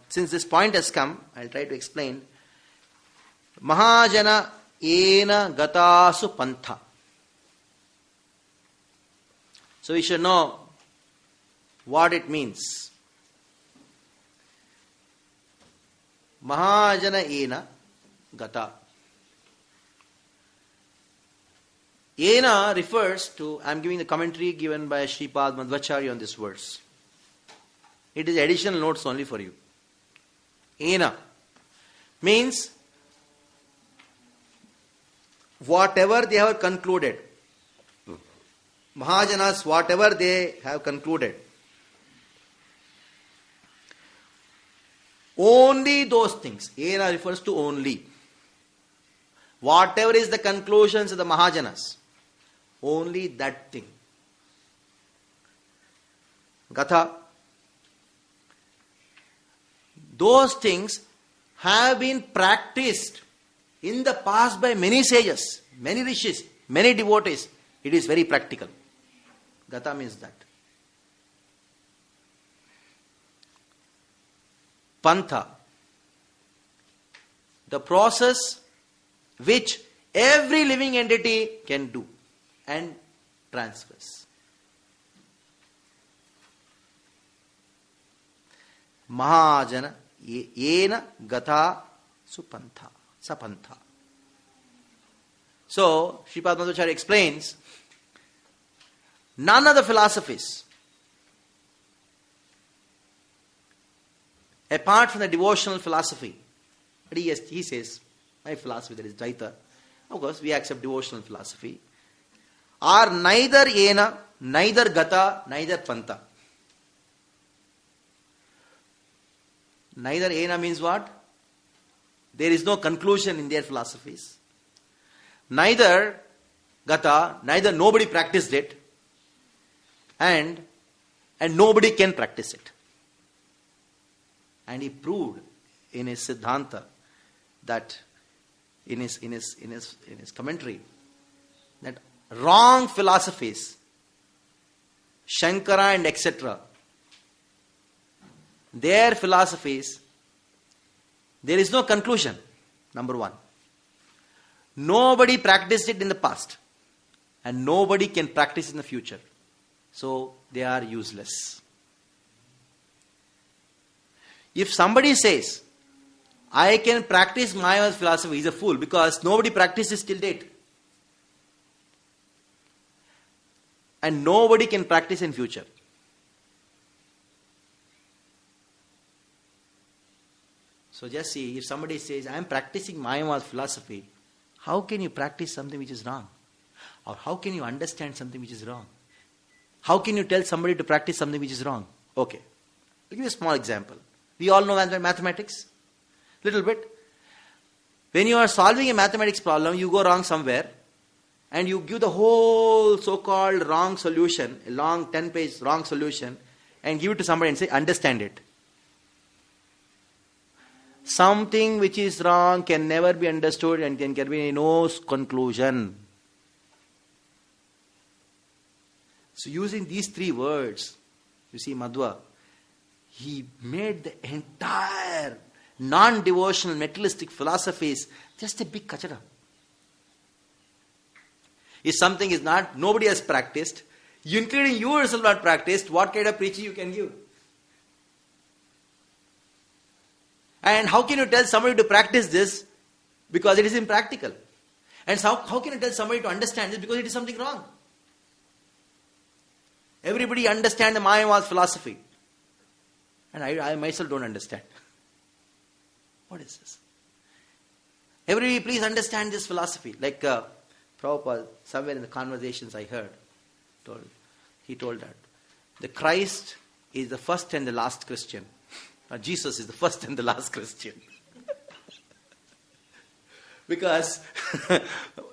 since this point has come, I'll try to explain. Mahajana ena gatasu pantha. So we should know what it means. Mahajana ena gata. Ena refers to, I am giving the commentary given by Sripad Madhvacharya on this verse. It is additional notes only for you. Ena means whatever they have concluded. Mahajanas, whatever they have concluded. Only those things. Ena refers to only. Whatever is the conclusions of the Mahajanas. Only that thing. Gatha. Those things have been practiced in the past by many sages, many rishis, many devotees. It is very practical. Gata means that. Pantha. The process which every living entity can do and transfers. Mahajana yena gata supantha. Sapantha. So, Sripad Madhvacharya explains, none of the philosophies, apart from the devotional philosophy, but he says, my philosophy, that is Dvaita, of course we accept devotional philosophy, are neither yena, neither gata, neither pantha. Neither yena means what? There is no conclusion in their philosophies. Neither gata, neither nobody practiced it, and nobody can practice it. And he proved in his Siddhanta that in his commentary that wrong philosophies, Shankara and etc., their philosophies, there is no conclusion, number one. Nobody practiced it in the past, and nobody can practice in the future. So, they are useless. If somebody says, I can practice Mayavada's philosophy, he is a fool, because nobody practices till date. And nobody can practice in future. So just see, if somebody says, I am practicing Mayavada's philosophy, how can you practice something which is wrong? Or how can you understand something which is wrong? How can you tell somebody to practice something which is wrong? Okay. I'll give you a small example. We all know mathematics. Little bit. When you are solving a mathematics problem, you go wrong somewhere and you give the whole so-called wrong solution, a long 10-page wrong solution, and give it to somebody and say, understand it. Something which is wrong can never be understood and can be no conclusion. So using these three words, you see Madhva, he made the entire non-devotional materialistic philosophies just a big kachara. If something is not, nobody has practiced, including you yourself not practiced, what kind of preaching you can give? And how can you tell somebody to practice this because it is impractical? And how can you tell somebody to understand this because it is something wrong? Everybody understands the Mayavad philosophy. And I myself don't understand. What is this? Everybody please understand this philosophy. Like Prabhupada, somewhere in the conversations I heard, he told that the Christ is the first and the last Christian. Jesus is the first and the last Christian. Because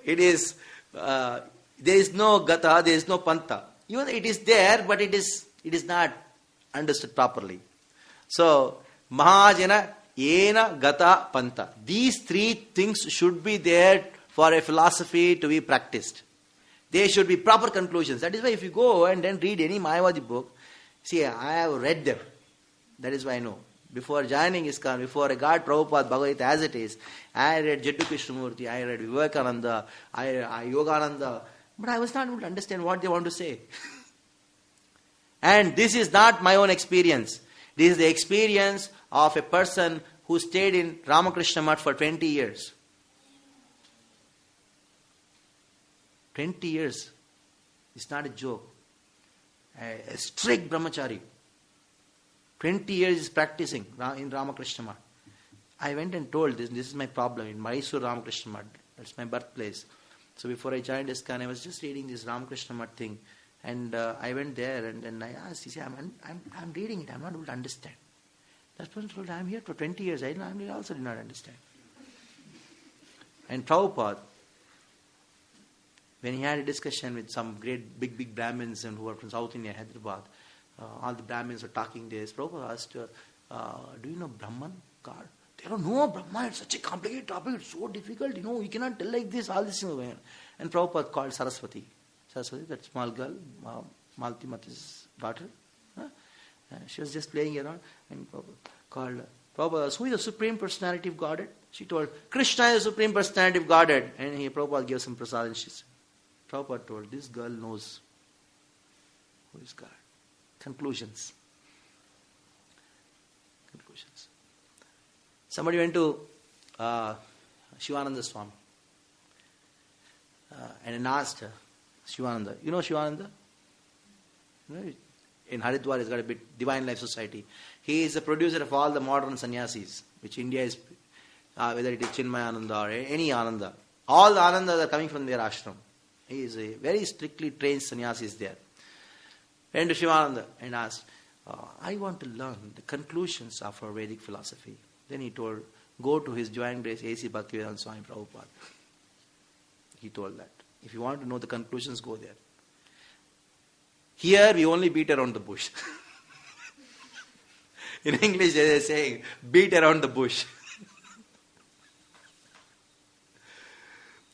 it is, there is no gata, there is no panta. Even it is there, but it is not understood properly. So, Mahajana, Yena, Gata, Panta. These three things should be there for a philosophy to be practiced. They should be proper conclusions. That is why if you go and then read any Mayavadi book, see, I have read them. That is why I know. Before joining ISKCON, before I got Prabhupada Bhagavad Gita as it is, I read Jaddu Krishnamurti, I read Vivekananda, I Yogananda, but I was not able to understand what they want to say. And this is not my own experience. This is the experience of a person who stayed in Ramakrishna Math for 20 years. 20 years. It's not a joke. A strict brahmachari. 20 years is practicing in Ramakrishna Math. I went and told this is my problem in Mysore Ramakrishna Math. That's my birthplace. So before I joined ISKCON, I was just reading this Ramakrishna Math thing. And I went there and I asked, he said, I'm reading it, I'm not able to understand. That person told, I'm here for 20 years, I also did not understand. And Prabhupada, when he had a discussion with some great big Brahmins and who were from South India, Hyderabad, all the Brahmins were talking this. Prabhupada asked, do you know Brahman, God? They don't know Brahman, it's such a complicated topic, it's so difficult, you cannot tell like this, all this things. And Prabhupada called Saraswati, that small girl, Malti Mati's daughter. She was just playing around and called Prabhupada, who is the Supreme Personality of Godhead? She told, Krishna is the Supreme Personality of Godhead. And Prabhupada gave some prasad and she said, Prabhupada told, this girl knows who is God. Conclusions. Somebody went to Shivananda Swami and asked Shivananda. You know Shivananda? In Haridwar, he's got a bit Divine Life Society. He is the producer of all the modern sannyasis, which India is, whether it is Chinmayananda or any Ananda. All the Anandas are coming from their ashram. He is a very strictly trained sannyasis there. Went to Shivananda and asked, I want to learn the conclusions of our Vedic philosophy. Then he told, go to his Divine Grace A.C. Bhaktivedanta Swami Prabhupada. He told that. If you want to know the conclusions, go there. Here we only beat around the bush. In English they are saying, beat around the bush.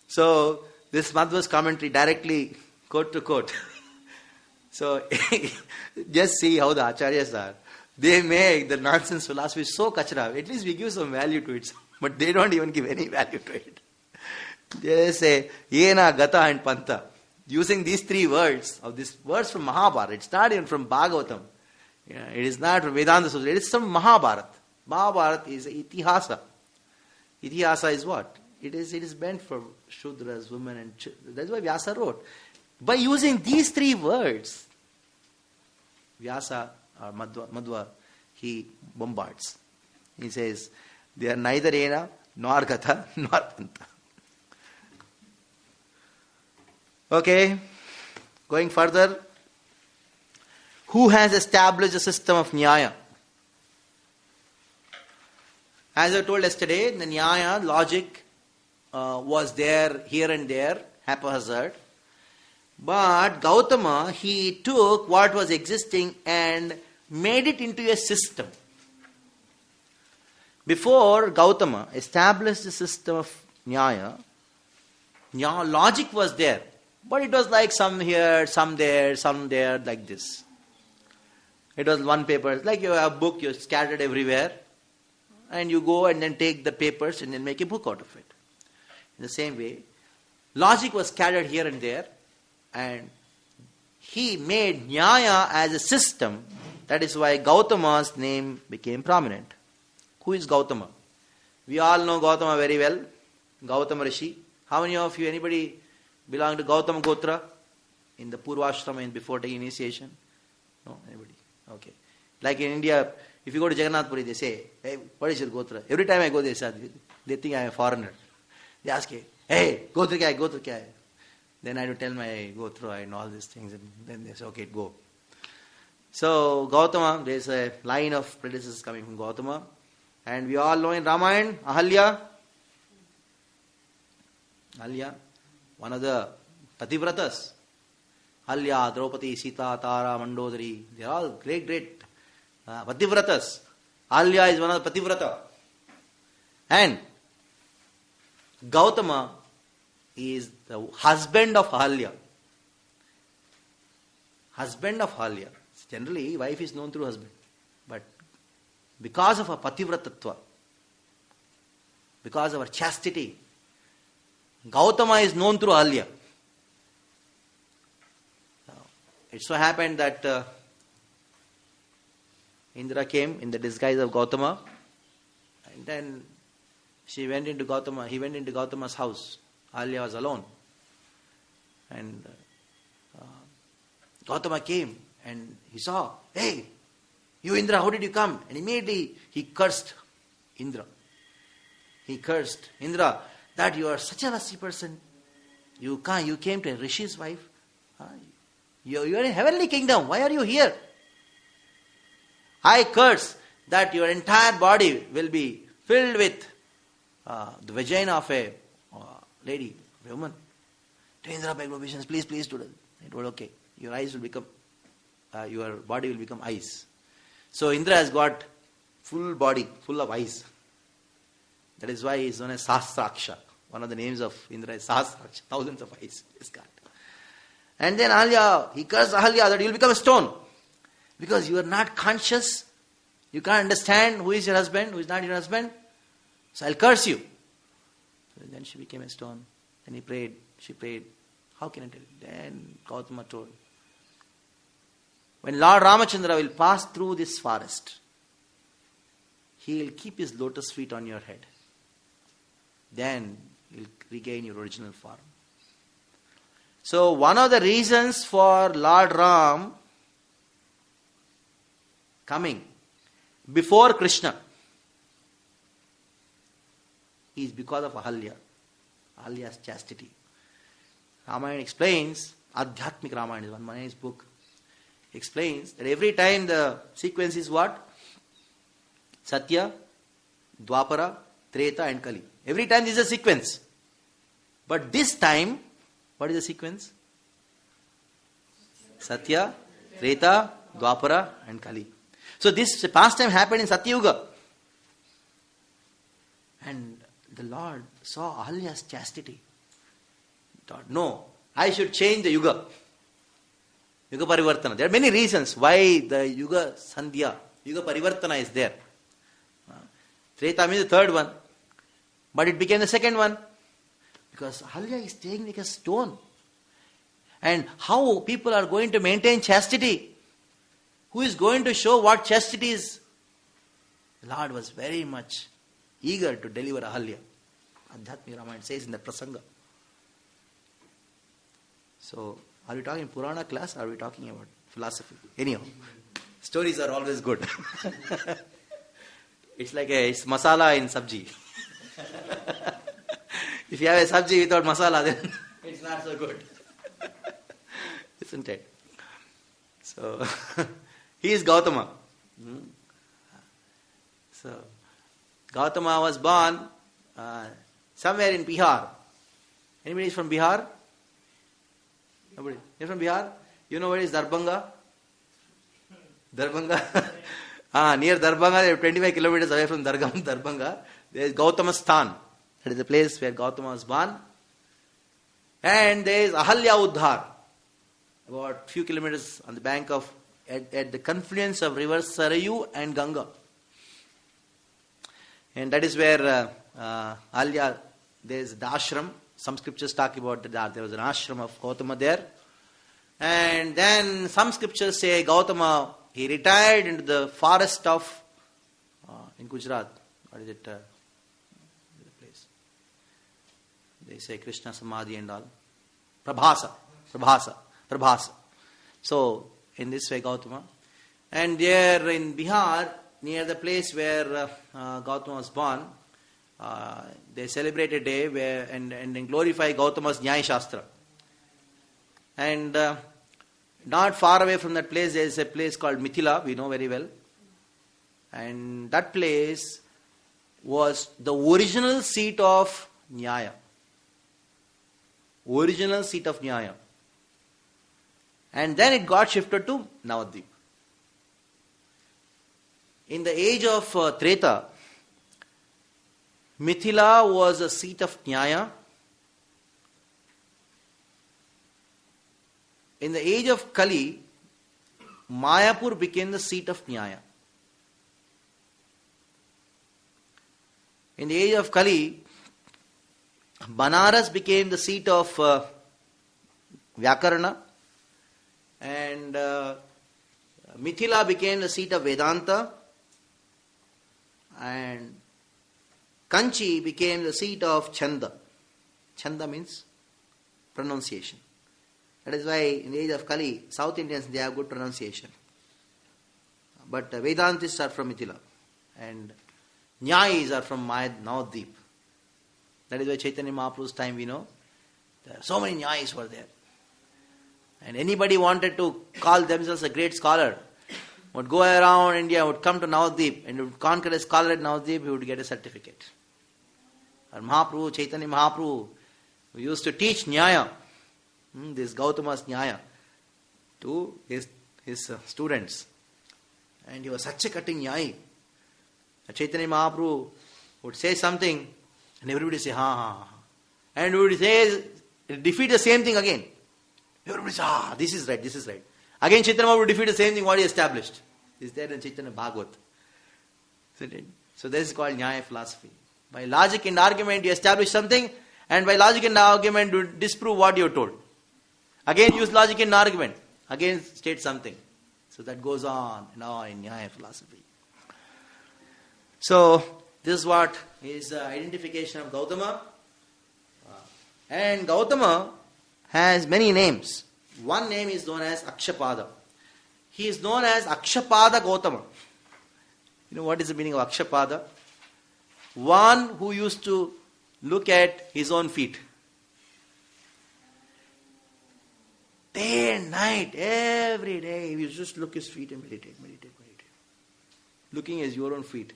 So, this Madhva's commentary directly quote to quote. So, just see how the acharyas are. They make the nonsense philosophy so kachra. At least we give some value to it. But they don't even give any value to it. They say, Yena, Gata and Panta. Using these three words, of these words from Mahabharata. It's not even from Bhagavatam. It is not from Vedanta Sutra. It is from Mahabharata. Mahabharata is itihasa. Itihasa is what? It is meant for Shudras, women and children. That's why Vyasa wrote. By using these three words, Vyasa or Madhva, he bombards. He says, they are neither Ena, nor Gata, nor Panta. Okay, going further. Who has established a system of Nyaya? As I told yesterday, the Nyaya, logic, was there, here and there, haphazard. But Gautama, he took what was existing and made it into a system. Before Gautama established the system of Nyaya, logic was there. But it was like some here, some there, like this. It was one paper. Like you have a book, you're scattered everywhere. And you go and then take the papers and then make a book out of it. In the same way, logic was scattered here and there. And he made Nyaya as a system. That is why Gautama's name became prominent. Who is Gautama? We all know Gautama very well. Gautama Rishi. How many of you, anybody belong to Gautama Gotra? In the Purvashrama and before taking initiation? No? Anybody? Okay. Like in India, if you go to Jagannath Puri, they say, hey, what is your Gotra? Every time I go there, they think I am a foreigner. They ask me, hey, Gotra kya hai? Gotra kya hai? Then I have to tell my Gotra and all these things, and then they say, okay, go. So, Gautama, there is a line of predecessors coming from Gautama. And we all know in Ramayana, Ahalya, one of the Pativratas. Ahalya, Draupadi, Sita, Tara, Mandodari, they are all great Pativratas. Ahalya is one of the Pativrata. And Gautama is the husband of Ahalya. Husband of Ahalya. Generally, wife is known through husband. But because of her Pativratatva, because of her chastity, Gautama is known through Ahalya. It so happened that Indra came in the disguise of Gautama, and then he went into Gautama's house. Ahalya was alone. And Gautama came and he saw, hey, you Indra, how did you come? And immediately he cursed Indra. He cursed Indra that you are such a lusty person. You came to a Rishi's wife. You are in heavenly kingdom. Why are you here? I curse that your entire body will be filled with the vagina of a lady, a woman. To Indra begged obeisance, please do that. It was okay. Your eyes will become, your body will become eyes. So Indra has got full body, full of eyes. That is why he is known as Sahasraksha. One of the names of Indra is Sahasraksha. Thousands of eyes he's got. And then Ahalya, he cursed Ahalya that you will become a stone. Because you are not conscious. You can't understand who is your husband, who is not your husband. So I'll curse you. So then she became a stone. Then he prayed. She prayed. How can I tell you? Then Gautama told, when Lord Ramachandra will pass through this forest, he will keep his lotus feet on your head. Then you will regain your original form. So one of the reasons for Lord Ram coming before Krishna is because of Ahalya. Ahalya's chastity. Ramayana explains, Adhyatmik Ramayana is one nice book, explains that every time the sequence is what? Satya, Dwapara, Treta and Kali. Every time there is a sequence. But this time, what is the sequence? Satya, Treta, Dwapara and Kali. So this pastime happened in Satyuga. And the Lord saw Ahalya's chastity. He thought, no, I should change the Yuga. Yuga Parivartana. There are many reasons why the Yuga Sandhya, Yuga Parivartana is there. Treta means the third one. But it became the second one. Because Ahalya is staying like a stone. And how people are going to maintain chastity? Who is going to show what chastity is? The Lord was very much eager to deliver Ahalya. Adhyatmik Ramayana says in the Prasanga. So, are we talking Purana class or are we talking about philosophy? Anyhow, stories are always good. It's like it's masala in sabji. If you have a sabji without masala, then it's not so good. Isn't it? So, he is Gautama. So, Gautama was born somewhere in Bihar. Anybody is from Bihar? Nobody? You're from Bihar? You know where is Darbhanga? Darbhanga? Near Darbhanga, they are 25 kilometers away from Darbhanga. There is Gautama Sthan. That is the place where Gautama was born. And there is Ahalya Uddhar, about few kilometers on the bank of, at the confluence of rivers Sarayu and Ganga. And that is where Ahalya, there is the ashram. Some scriptures talk about that there was an ashram of Gautama there. And then some scriptures say Gautama, he retired into the forest of, in Gujarat, what is it, the place? They say Krishna Samadhi and all. Prabhasa. So, in this way Gautama. And there in Bihar, near the place where Gautama was born, they celebrate a day where and glorify Gautama's Nyaya Shastra. And not far away from that place, there is a place called Mithila, we know very well. And that place was the original seat of Nyaya. Original seat of Nyaya. And then it got shifted to Navadvip. In the age of Treta, Mithila was a seat of Nyaya. In the age of Kali, Mayapur became the seat of Nyaya. In the age of Kali, Banaras became the seat of Vyakarana, and Mithila became the seat of Vedanta, and Kanchi became the seat of Chanda. Chanda means pronunciation. That is why in the age of Kali, South Indians, they have good pronunciation. But Vedantists are from Mithila. And Nyayis are from Navadvip. That is why Chaitanya Mahaprabhu's time we know, there are so many Nyayis were there. And anybody wanted to call themselves a great scholar, would go around India, would come to Navadvip, and would conquer a scholar at Navadvip, he would get a certificate. And Mahaprabhu, Chaitanya Mahaprabhu, who used to teach Nyaya, this Gautama's Nyaya, to his students. And he was such a cutting Nyayi. Chaitanya Mahaprabhu would say something, and everybody say, ha. And he would say, defeat the same thing again. Everybody say, this is right. Again Chaitanya Mahaprabhu would defeat the same thing what he established. This is there in Chaitanya Bhagavat. So this is called Nyaya philosophy. By logic and argument you establish something, and by logic and argument you disprove what you are told. Again use logic and argument. Again state something. So that goes on now in Nyaya philosophy. So this is what is identification of Gautama. And Gautama has many names. One name is known as Akshapada. He is known as Akshapada Gautama. You know what is the meaning of Akshapada? One who used to look at his own feet. Day and night, every day, you just look at his feet and meditate. Looking at your own feet.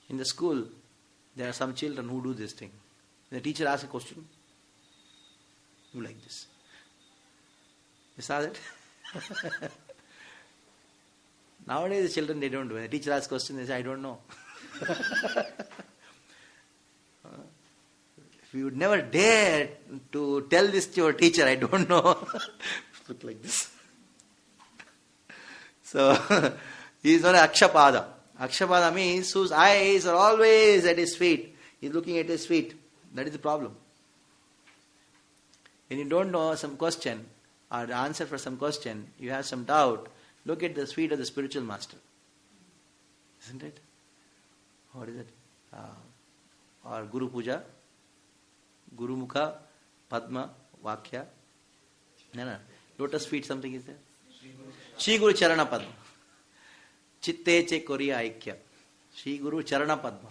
In the school, there are some children who do this thing. The teacher asks a question, you like this. You saw that? Nowadays the children, they don't do it. The teacher asks a question, they say, I don't know. If you would never dare to tell this to your teacher, I don't know. Look like this. So, he is known as Akshapada. Akshapada means whose eyes are always at his feet. He is looking at his feet. That is the problem. When you don't know some question or the answer for some question, you have some doubt, look at the feet of the spiritual master. Isn't it? What is it? Or Guru Puja, Guru Mukha, Padma, Vakya. No. Lotus feet, something is there? Shri Guru Charana Padma. Chitte che Koriya Aikya. Shri Guru Charana Padma.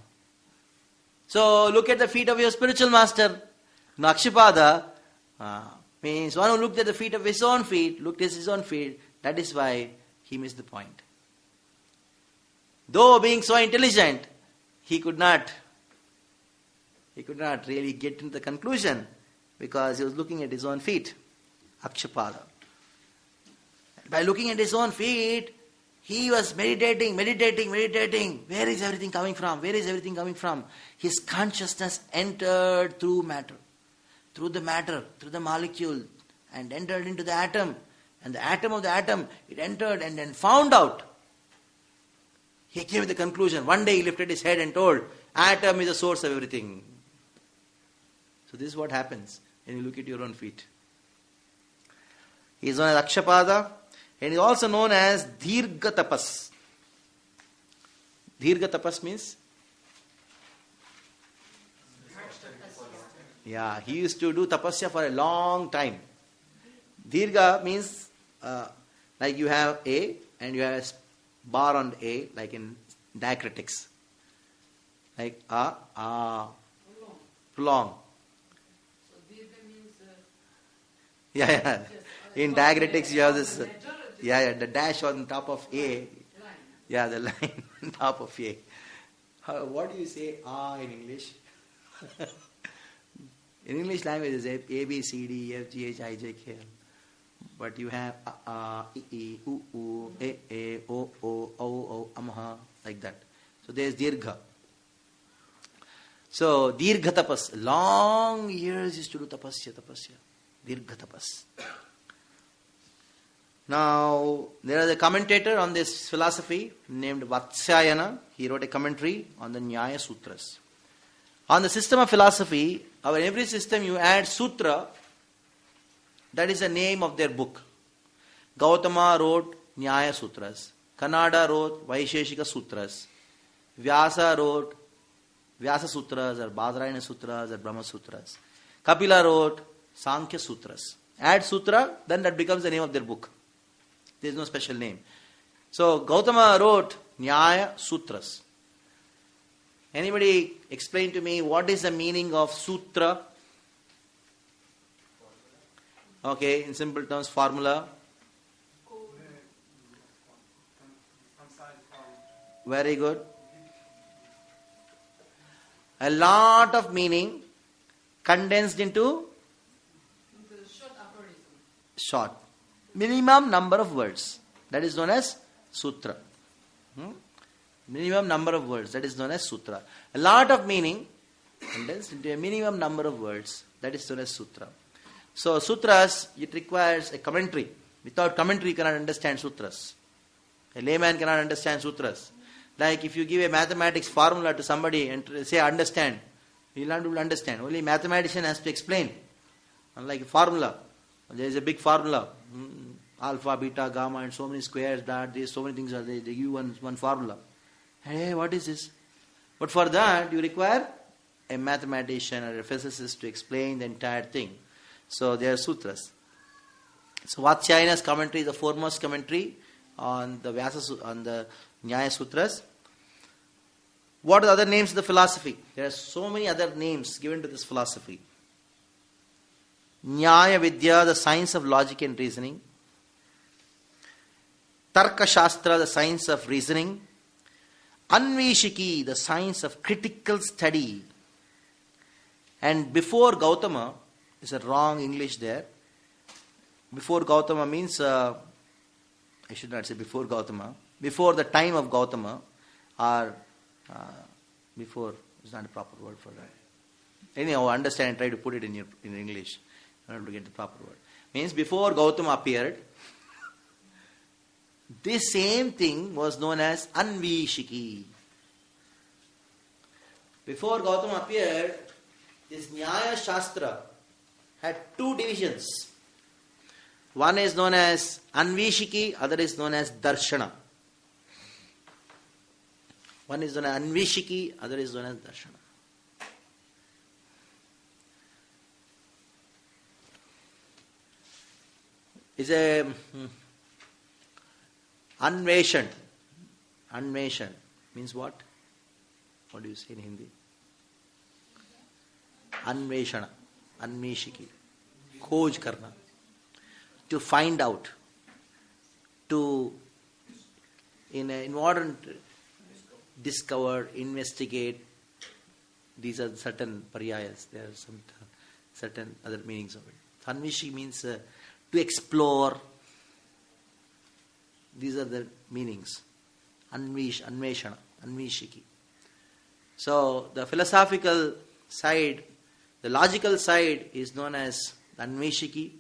So look at the feet of your spiritual master. Akshapada, Means one who looked at the feet of his own feet, looked at his own feet, that is why he missed the point. Though being so intelligent, he could not really get into the conclusion because he was looking at his own feet. Akshapada. By looking at his own feet, he was meditating. Where is everything coming from? His consciousness entered through the molecule, and entered into the atom. And the atom of the atom, it entered and then found out. He came to the conclusion. One day he lifted his head and told, atom is the source of everything. So this is what happens when you look at your own feet. He is known as Akshapada, and he is also known as Dirgha Tapas. Dirgha Tapas means? Yeah, he used to do tapasya for a long time. Dirgha means like you have A and you have a bar on A, like in diacritics. Like prolong. So Dirgha means Yeah. In diacritics you have this the dash on top of A. line. Yeah, the line on top of A. What do you say in English? In English language is A, B, C, D, E, F, G, H, I, J, K, L. But you have I, E, U, E, O, O, Amha, like that. So there is Dirgha. So Dirgha Tapas. Long years used to do tapasya. Dirgha Tapas. Now, there is a commentator on this philosophy named Vatsyayana. He wrote a commentary on the Nyaya Sutras. On the system of philosophy, in every system you add sutra, that is the name of their book. Gautama wrote Nyaya Sutras. Kannada wrote Vaisheshika Sutras. Vyasa wrote Vyasa Sutras or Badarayana Sutras or Brahma Sutras. Kapila wrote Sankhya Sutras. Add sutra, then that becomes the name of their book. There is no special name. So Gautama wrote Nyaya Sutras. Anybody explain to me what is the meaning of sutra? Okay, in simple terms, formula. Very good. A lot of meaning condensed into Short aphorism. short. Minimum number of words. That is known as sutra. Minimum number of words. That is known as sutra. A lot of meaning condensed into a minimum number of words. That is known as sutra. So sutras, it requires a commentary. Without commentary, you cannot understand sutras. A layman cannot understand sutras. Like if you give a mathematics formula to somebody and say understand, he will not be able to understand. Only mathematician has to explain. Unlike a formula, there is a big formula, alpha, beta, gamma, and so many squares, that, this, so many things are there. They give you one formula. Hey, what is this? But for that, you require a mathematician or a physicist to explain the entire thing. So they are sutras. So Vatsyayana's commentary is the foremost commentary on the Nyaya Sutras. What are the other names of the philosophy? There are so many other names given to this philosophy. Nyaya Vidya, the science of logic and reasoning. Tarka Shastra, the science of reasoning. Anveshiki, the science of critical study. And before Gautama, is a wrong English there. Before Gautama means, I should not say before Gautama. Before the time of Gautama, or before is not a proper word for that. Anyhow, understand and try to put it in English in order to get the proper word. Means before Gautama appeared, this same thing was known as Anveshiki. Before Gautama appeared, this Nyaya Shastra had two divisions. One is known as Anveshiki, other is known as Darshana. One is known as Anveshiki, other is known as Darshana. It's a Anveshan. Anveshan means what? What do you say in Hindi? Anveshana. Anveshiki. खोज करना, to find out, to in modern discover, investigate. These are certain paryayas. There are some certain other meanings of it. Anvishi means to explore. These are the meanings. Anveshana, Anvishiki. So the philosophical side, the logical side is known as Anveshiki,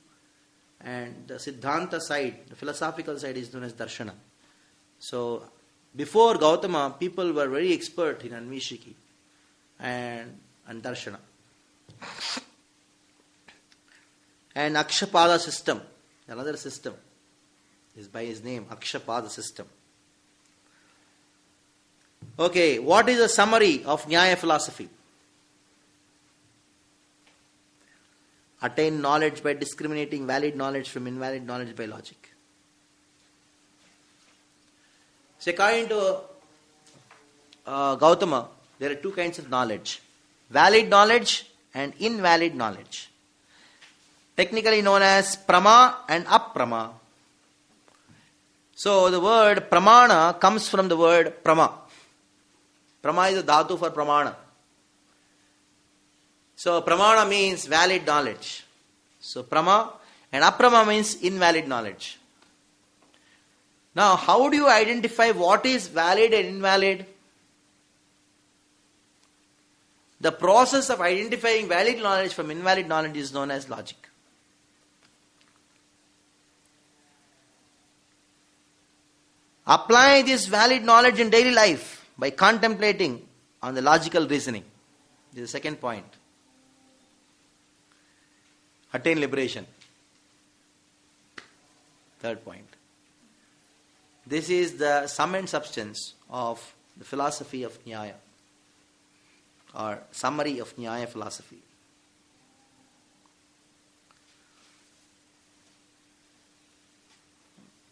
and the Siddhanta side, the philosophical side is known as Darshana. So before Gautama, people were very expert in Anveshiki and Darshana. And Akshapada system, another system, is by his name, Akshapada system. Okay, what is a summary of Nyaya philosophy? Attain knowledge by discriminating valid knowledge from invalid knowledge by logic. So according to Gautama, there are two kinds of knowledge. Valid knowledge and invalid knowledge. Technically known as prama and aprama. So the word pramana comes from the word prama. Prama is a dhatu for pramana. So pramana means valid knowledge. So prama and aprama means invalid knowledge. Now how do you identify what is valid and invalid? The process of identifying valid knowledge from invalid knowledge is known as logic. Apply this valid knowledge in daily life by contemplating on the logical reasoning. This is the second point. Attain liberation. Third point. This is the sum and substance of the philosophy of Nyaya, or summary of Nyaya philosophy.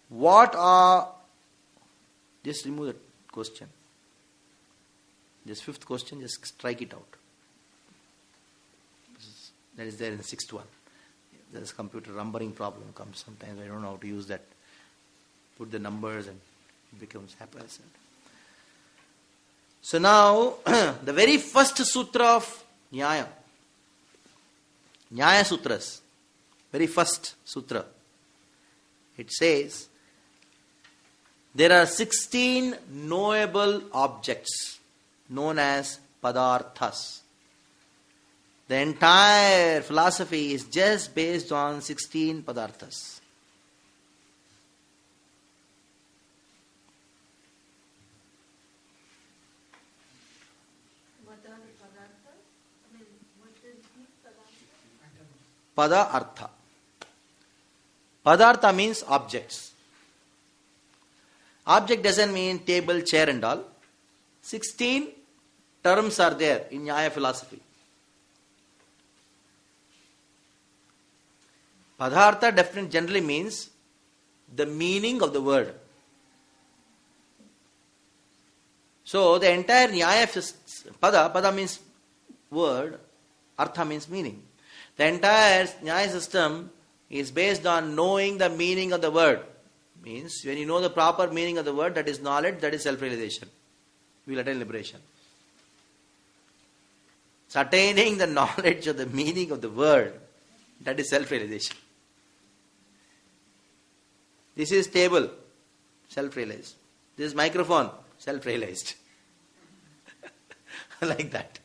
What are... Just remove that question. This fifth question, just strike it out. That is there in the sixth one. There's computer numbering problem comes sometimes. I don't know how to use that. Put the numbers and it becomes happens. So now, the very first sutra of Nyaya, Nyaya Sutras, very first sutra, it says, there are 16 knowable objects known as padarthas. The entire philosophy is just based on 16 padarthas. What are the padarthas? I mean, what is the padartha? Pada artha. Padartha means objects. Object doesn't mean table, chair and all. 16 terms are there in Nyaya philosophy. Padartha definitely generally means the meaning of the word. So the entire Nyaya, pada means word, artha means meaning. The entire Nyaya system is based on knowing the meaning of the word. Means when you know the proper meaning of the word, that is knowledge, that is self-realization. You will attain liberation. So attaining the knowledge of the meaning of the word, that is self-realization. This is table, self-realized. This is microphone, self-realized. Like that.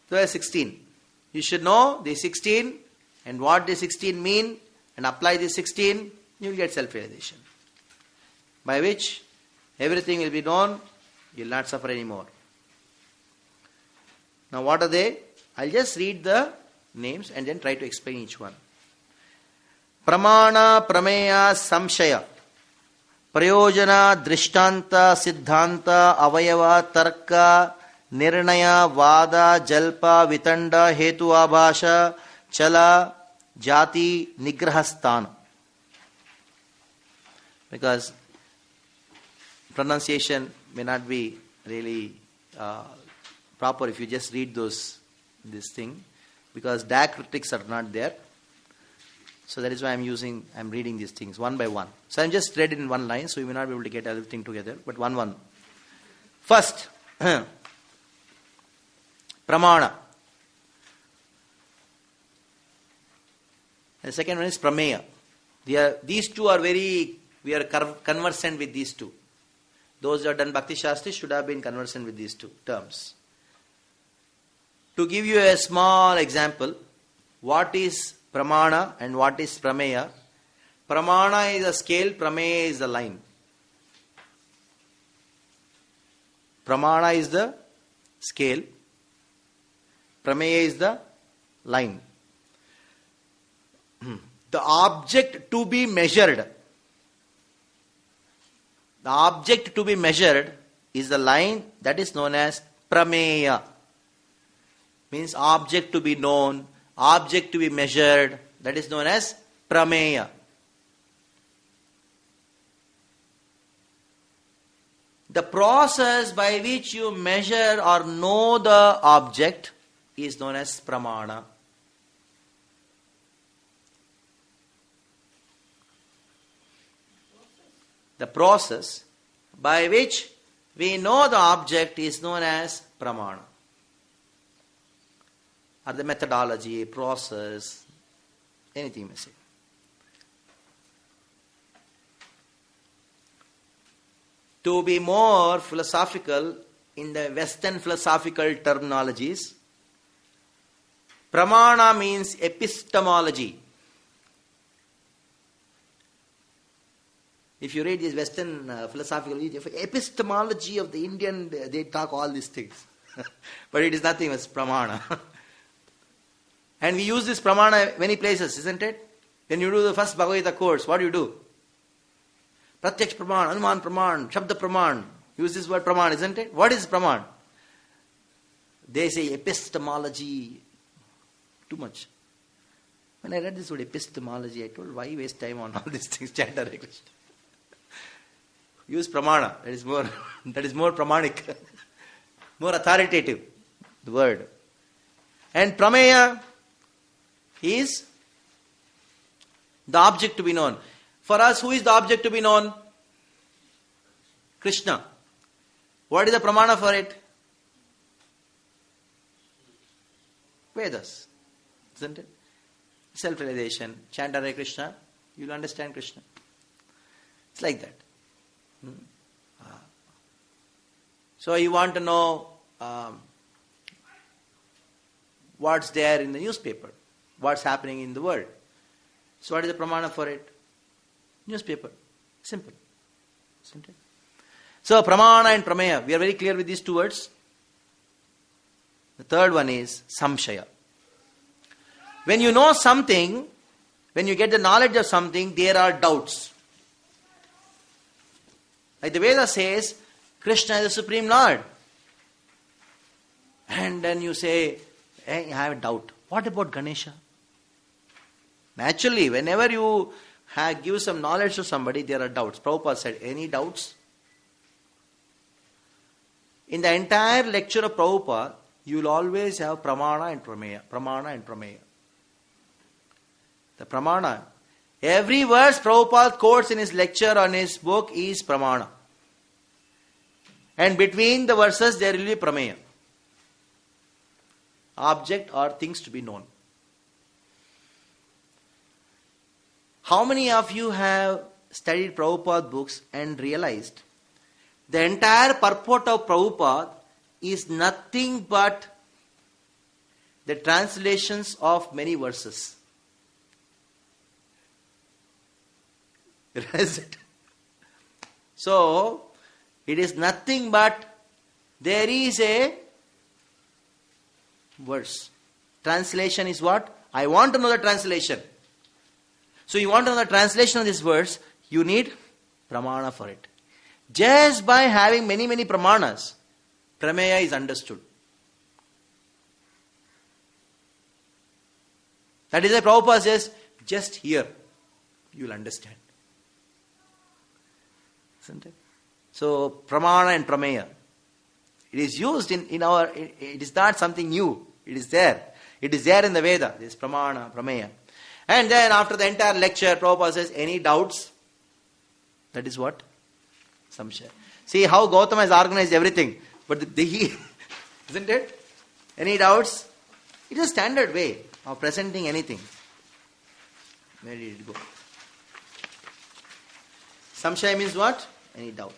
So there are 16. You should know the 16 and what the 16 mean, and apply the 16, you will get self-realization. By which everything will be known, you will not suffer anymore. Now what are they? I'll just read the names and then try to explain each one. Pramana, Prameya, Samshaya, Prayojana, Drishtanta, Siddhanta, Avayava, Tarka, Nirnaya, Vada, Jalpa, Vitanda, Hetu Abhasha, Chala, Jati, Nigrahasthana. Because pronunciation may not be really proper if you just read this thing because diacritics are not there. So that is why I'm reading these things one by one. So I'm just read in one line, so you may not be able to get everything together, but one. First, pramana. The second one is prameya. These two are we are conversant with these two. Those who have done Bhakti Shastri should have been conversant with these two terms. To give you a small example, what is pramana and what is prameya? Pramana is a scale, prameya is the line. Pramana is the scale, prameya is the line. The object to be measured. The object to be measured is the line that is known as prameya. Means object to be known, object to be measured, that is known as prameya. The process by which you measure or know the object is known as pramana. The process by which we know the object is known as pramana. Or the methodology, process, anything you may say. To be more philosophical in the Western philosophical terminologies, pramana means epistemology. If you read this Western philosophical epistemology of the Indian, they talk all these things. But it is nothing but pramana. And we use this pramana many places, isn't it? When you do the first Bhagavad Gita course, what do you do? Pratyaksh praman, anuman praman, shabda praman. Use this word praman, isn't it? What is praman? They say epistemology. Too much. When I read this word epistemology, I told, why waste time on all these things? Chant Hare Krishna. Use pramana. That is more pramanic. More authoritative. The word. And prameya is the object to be known. For us, who is the object to be known? Krishna. What is the pramana for it? Vedas. Isn't it? Self-realization. Chant Hare Krishna. You will understand Krishna. It's like that. So you want to know what's there in the newspaper, what's happening in the world. So what is the pramana for it? Newspaper. Simple. Isn't it? So pramana and prameya, we are very clear with these two words. The third one is samshaya. When you know something, when you get the knowledge of something, there are doubts. Like the Veda says, Krishna is the Supreme Lord. And then you say, hey, I have a doubt. What about Ganesha? Naturally, whenever you give some knowledge to somebody, there are doubts. Prabhupada said, any doubts? In the entire lecture of Prabhupada, you will always have pramana and prameya. Pramana and prameya. The pramana. Every verse Prabhupada quotes in his lecture on his book is pramana. And between the verses there will be prameya. Object or things to be known. How many of you have studied Prabhupada books and realized the entire purport of Prabhupada is nothing but the translations of many verses? Realize it? So, it is nothing but there is a verse. Translation is what? I want to know the translation. So you want to know the translation of this verse, you need pramana for it. Just by having many pramanas, prameya is understood. That is why Prabhupada says, just here, you will understand. Isn't it? So, pramana and prameya. It is used in our, it is not something new. It is there. It is there in the Veda, this pramana, prameya. And then after the entire lecture, Prabhupada says, any doubts? That is what? Samshaya. See how Gautama has organized everything. But isn't it? Any doubts? It is a standard way of presenting anything. Where did it go? Samshaya means what? Any doubt.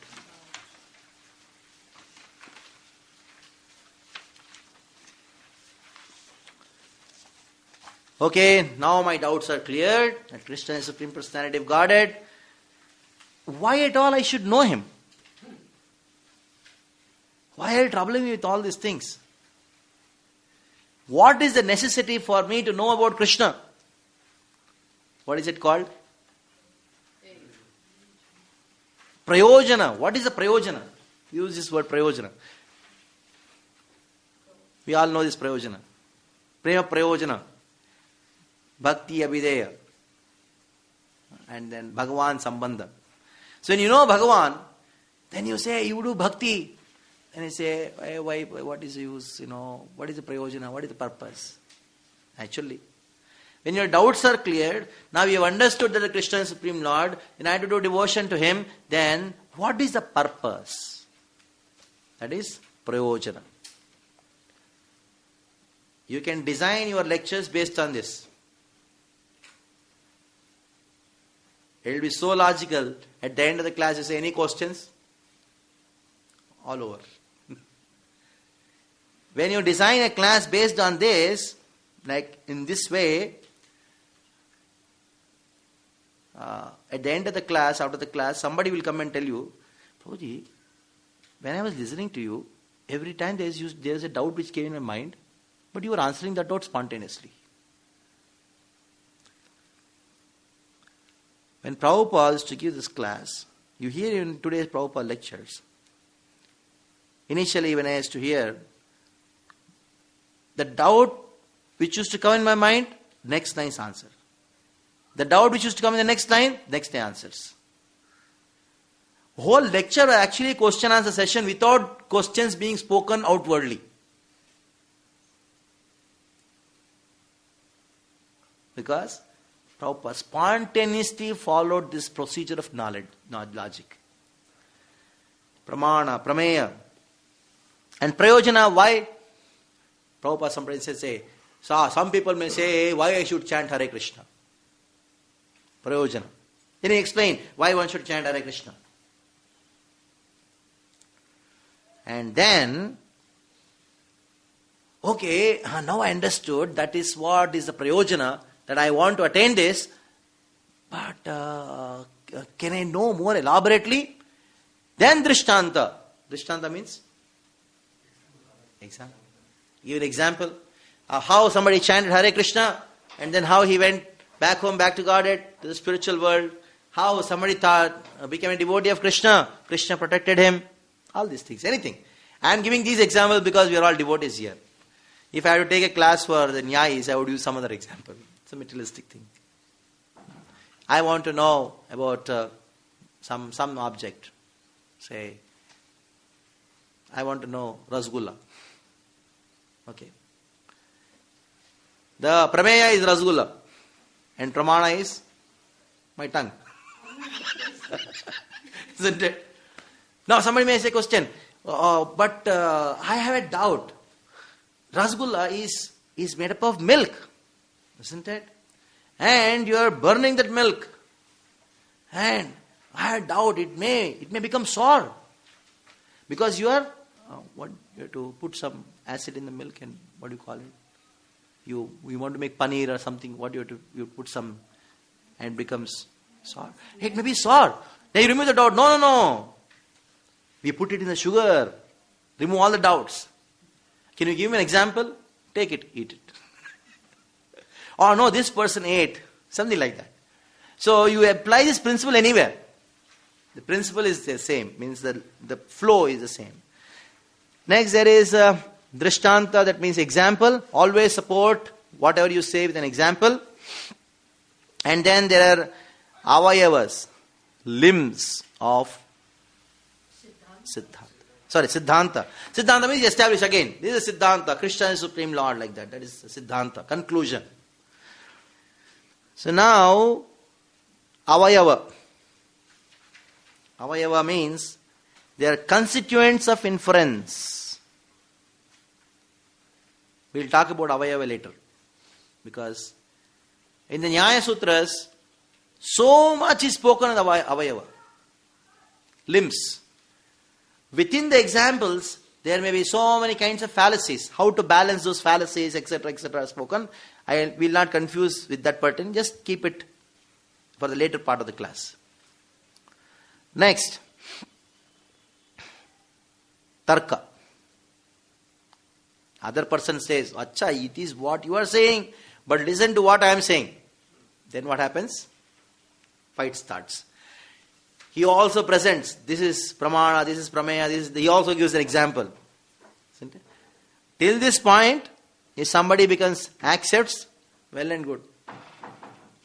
Okay, now my doubts are cleared. That Krishna is Supreme Personality of Godhead. Why at all I should know Him? Why are you troubling me with all these things? What is the necessity for me to know about Krishna? What is it called? Prayojana. What is the prayojana? Use this word prayojana. We all know this prayojana. Prema prayojana. Bhakti abhideya. And then Bhagavan sambandha. So when you know Bhagavan, then you say, you do bhakti. And you say, why, what is the use? What is the prayojana? What is the purpose? Actually, when your doubts are cleared, now you have understood that the Krishna is Supreme Lord, and I have to do devotion to Him, then what is the purpose? That is prayojana. You can design your lectures based on this. It will be so logical. At the end of the class, you say, any questions? All over. When you design a class based on this, like in this way, at the end of the class, after the class, somebody will come and tell you, Prabhuji, when I was listening to you, every time there is a doubt which came in my mind, but you were answering that doubt spontaneously. When Prabhupada used to give this class, you hear in today's Prabhupada lectures, initially when I used to hear, the doubt which used to come in my mind, next line's answer. The doubt which used to come in the next line, next day answers. Whole lecture was actually a question answer session without questions being spoken outwardly. Because Prabhupada spontaneously followed this procedure of knowledge, not logic. Pramana, prameya. And prayojana, why? Prabhupada sometimes say, some people may say, why I should chant Hare Krishna? Prayojana. Then he explained why one should chant Hare Krishna. And then, okay, now I understood that is what is the prayojana, that I want to attain this, but can I know more elaborately? Then drishtanta. Drishtanta means? Example. Give an example. How somebody chanted Hare Krishna, and then how he went back home, back to Godhead, to the spiritual world. How somebody became a devotee of Krishna. Krishna protected him. All these things. Anything. I am giving these examples because we are all devotees here. If I had to take a class for the Nyayis, I would use some other example. It's a materialistic thing. I want to know about some object. Say, I want to know Rasgulla. Okay. The prameya is Rasgulla. And pramana is my tongue. Isn't it? Now somebody may say a question, but I have a doubt. Rasgulla is made up of milk. Isn't it? And you are burning that milk. And I have doubt it may become sour. Because you are, you have to put some acid in the milk, and what do you call it? You want to make paneer or something, what you put some, and it becomes sour. It may be sour. Then you remove the doubt. No. We put it in the sugar. Remove all the doubts. Can you give me an example? Take it, eat it. Or no, this person ate. Something like that. So you apply this principle anywhere. The principle is the same. Means the flow is the same. Next there is drishtanta, that means example. Always support whatever you say with an example. And then there are avayavas, limbs of Siddhanta. Sorry, Siddhanta. Siddhanta means establish again. This is Siddhanta. Krishna is Supreme Lord, like that. That is Siddhanta. Conclusion. So now, Avayava. Avayava means they are constituents of inference. We'll talk about Avayava later. Because in the Nyaya Sutras, so much is spoken of Avayava. Limbs. Within the examples, there may be so many kinds of fallacies. How to balance those fallacies, etc., etc. are spoken. I will not confuse with that pattern. Just keep it for the later part of the class. Next. Tarka. Other person says, Acha, it is what you are saying, but listen to what I am saying. Then what happens? Fight starts. He also presents, this is pramana, this is prameya, he also gives an example. Till this point, if somebody accepts, well and good.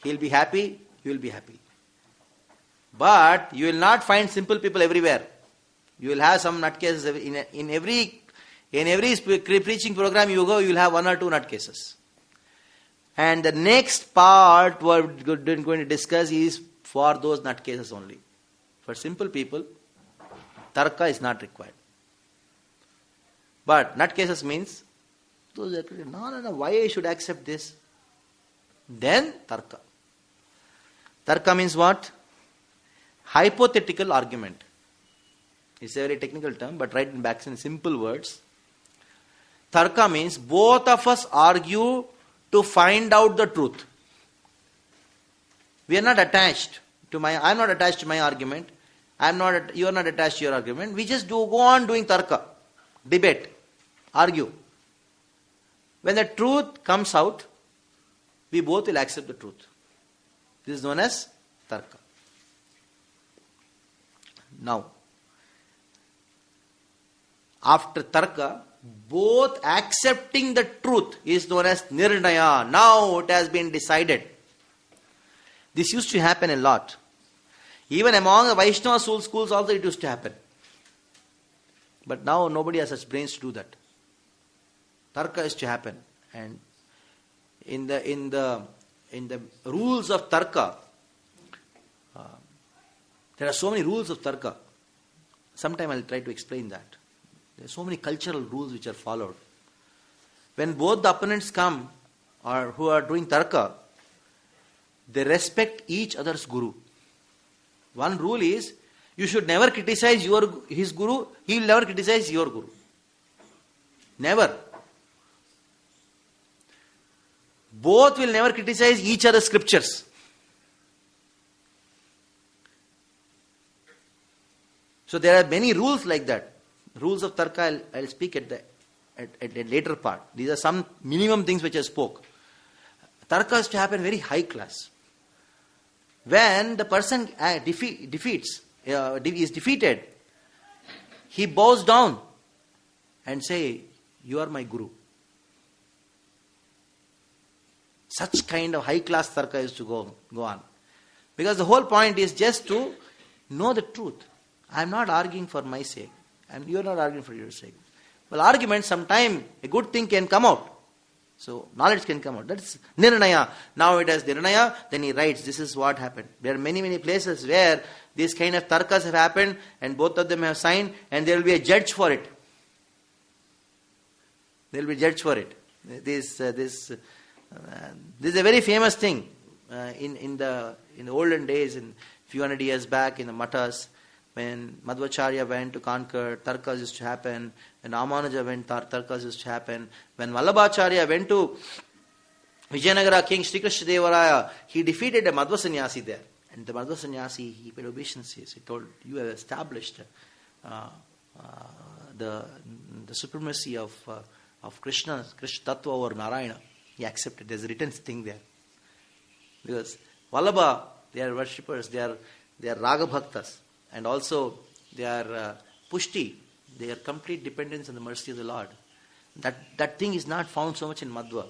He will be happy, you will be happy. But you will not find simple people everywhere. You will have some nutcases in every preaching program you go, you will have one or two nutcases. And the next part we're going to discuss is for those nutcases only. For simple people, tarka is not required. But nutcases means, no, why I should accept this? Then tarka. Tarka means what? Hypothetical argument. It's a very technical term, but write it back in simple words. Tarka means both of us argue to find out the truth. We are not attached to I am not attached to my argument. You are not attached to your argument. We just go on doing tarka, debate, argue. When the truth comes out, we both will accept the truth. This is known as tarka. Now, after tarka, both accepting the truth is known as nirnaya. Now it has been decided. This used to happen a lot. Even among the Vaishnava schools also it used to happen. But now nobody has such brains to do that. Tarka is to happen. And in the rules of tarka, there are so many rules of tarka. Sometime I'll try to explain that. There are so many cultural rules which are followed. When both the opponents come or who are doing tarka, they respect each other's guru. One rule is, you should never criticize his guru, he will never criticize your guru. Never. Both will never criticize each other's scriptures. So there are many rules like that. Rules of tarka I'll speak at a later part. These are some minimum things which I spoke. Tarka is to happen very high class. When the person is defeated, he bows down and say, you are my guru. Such kind of high class tarka is to go on. Because the whole point is just to know the truth. I am not arguing for my sake. And you are not arguing for your sake. Well, argument, sometime a good thing can come out. So, knowledge can come out. That's nirnaya. Now it has nirnaya, then he writes, this is what happened. There are many, many places where these kind of tarkas have happened and both of them have signed and there will be a judge for it. There will be a judge for it. This is a very famous thing in the olden days, in few hundred years back in the matas. When Madhvacharya went to conquer, tarkas used to happen. When Ramanuja went, tarkas used to happen. When Vallabhacharya went to Vijayanagara king Sri Krishna Devaraya, he defeated a Madhva sannyasi there. And the Madhva sannyasi, he paid obeisances. He told, you have established the supremacy of Krishna Tattva over Narayana. He accepted. There's a written thing there. Because Vallabha, they are worshippers, they are Raga Bhaktas. And also, they are pushti. They are complete dependence on the mercy of the Lord. That thing is not found so much in Madhva.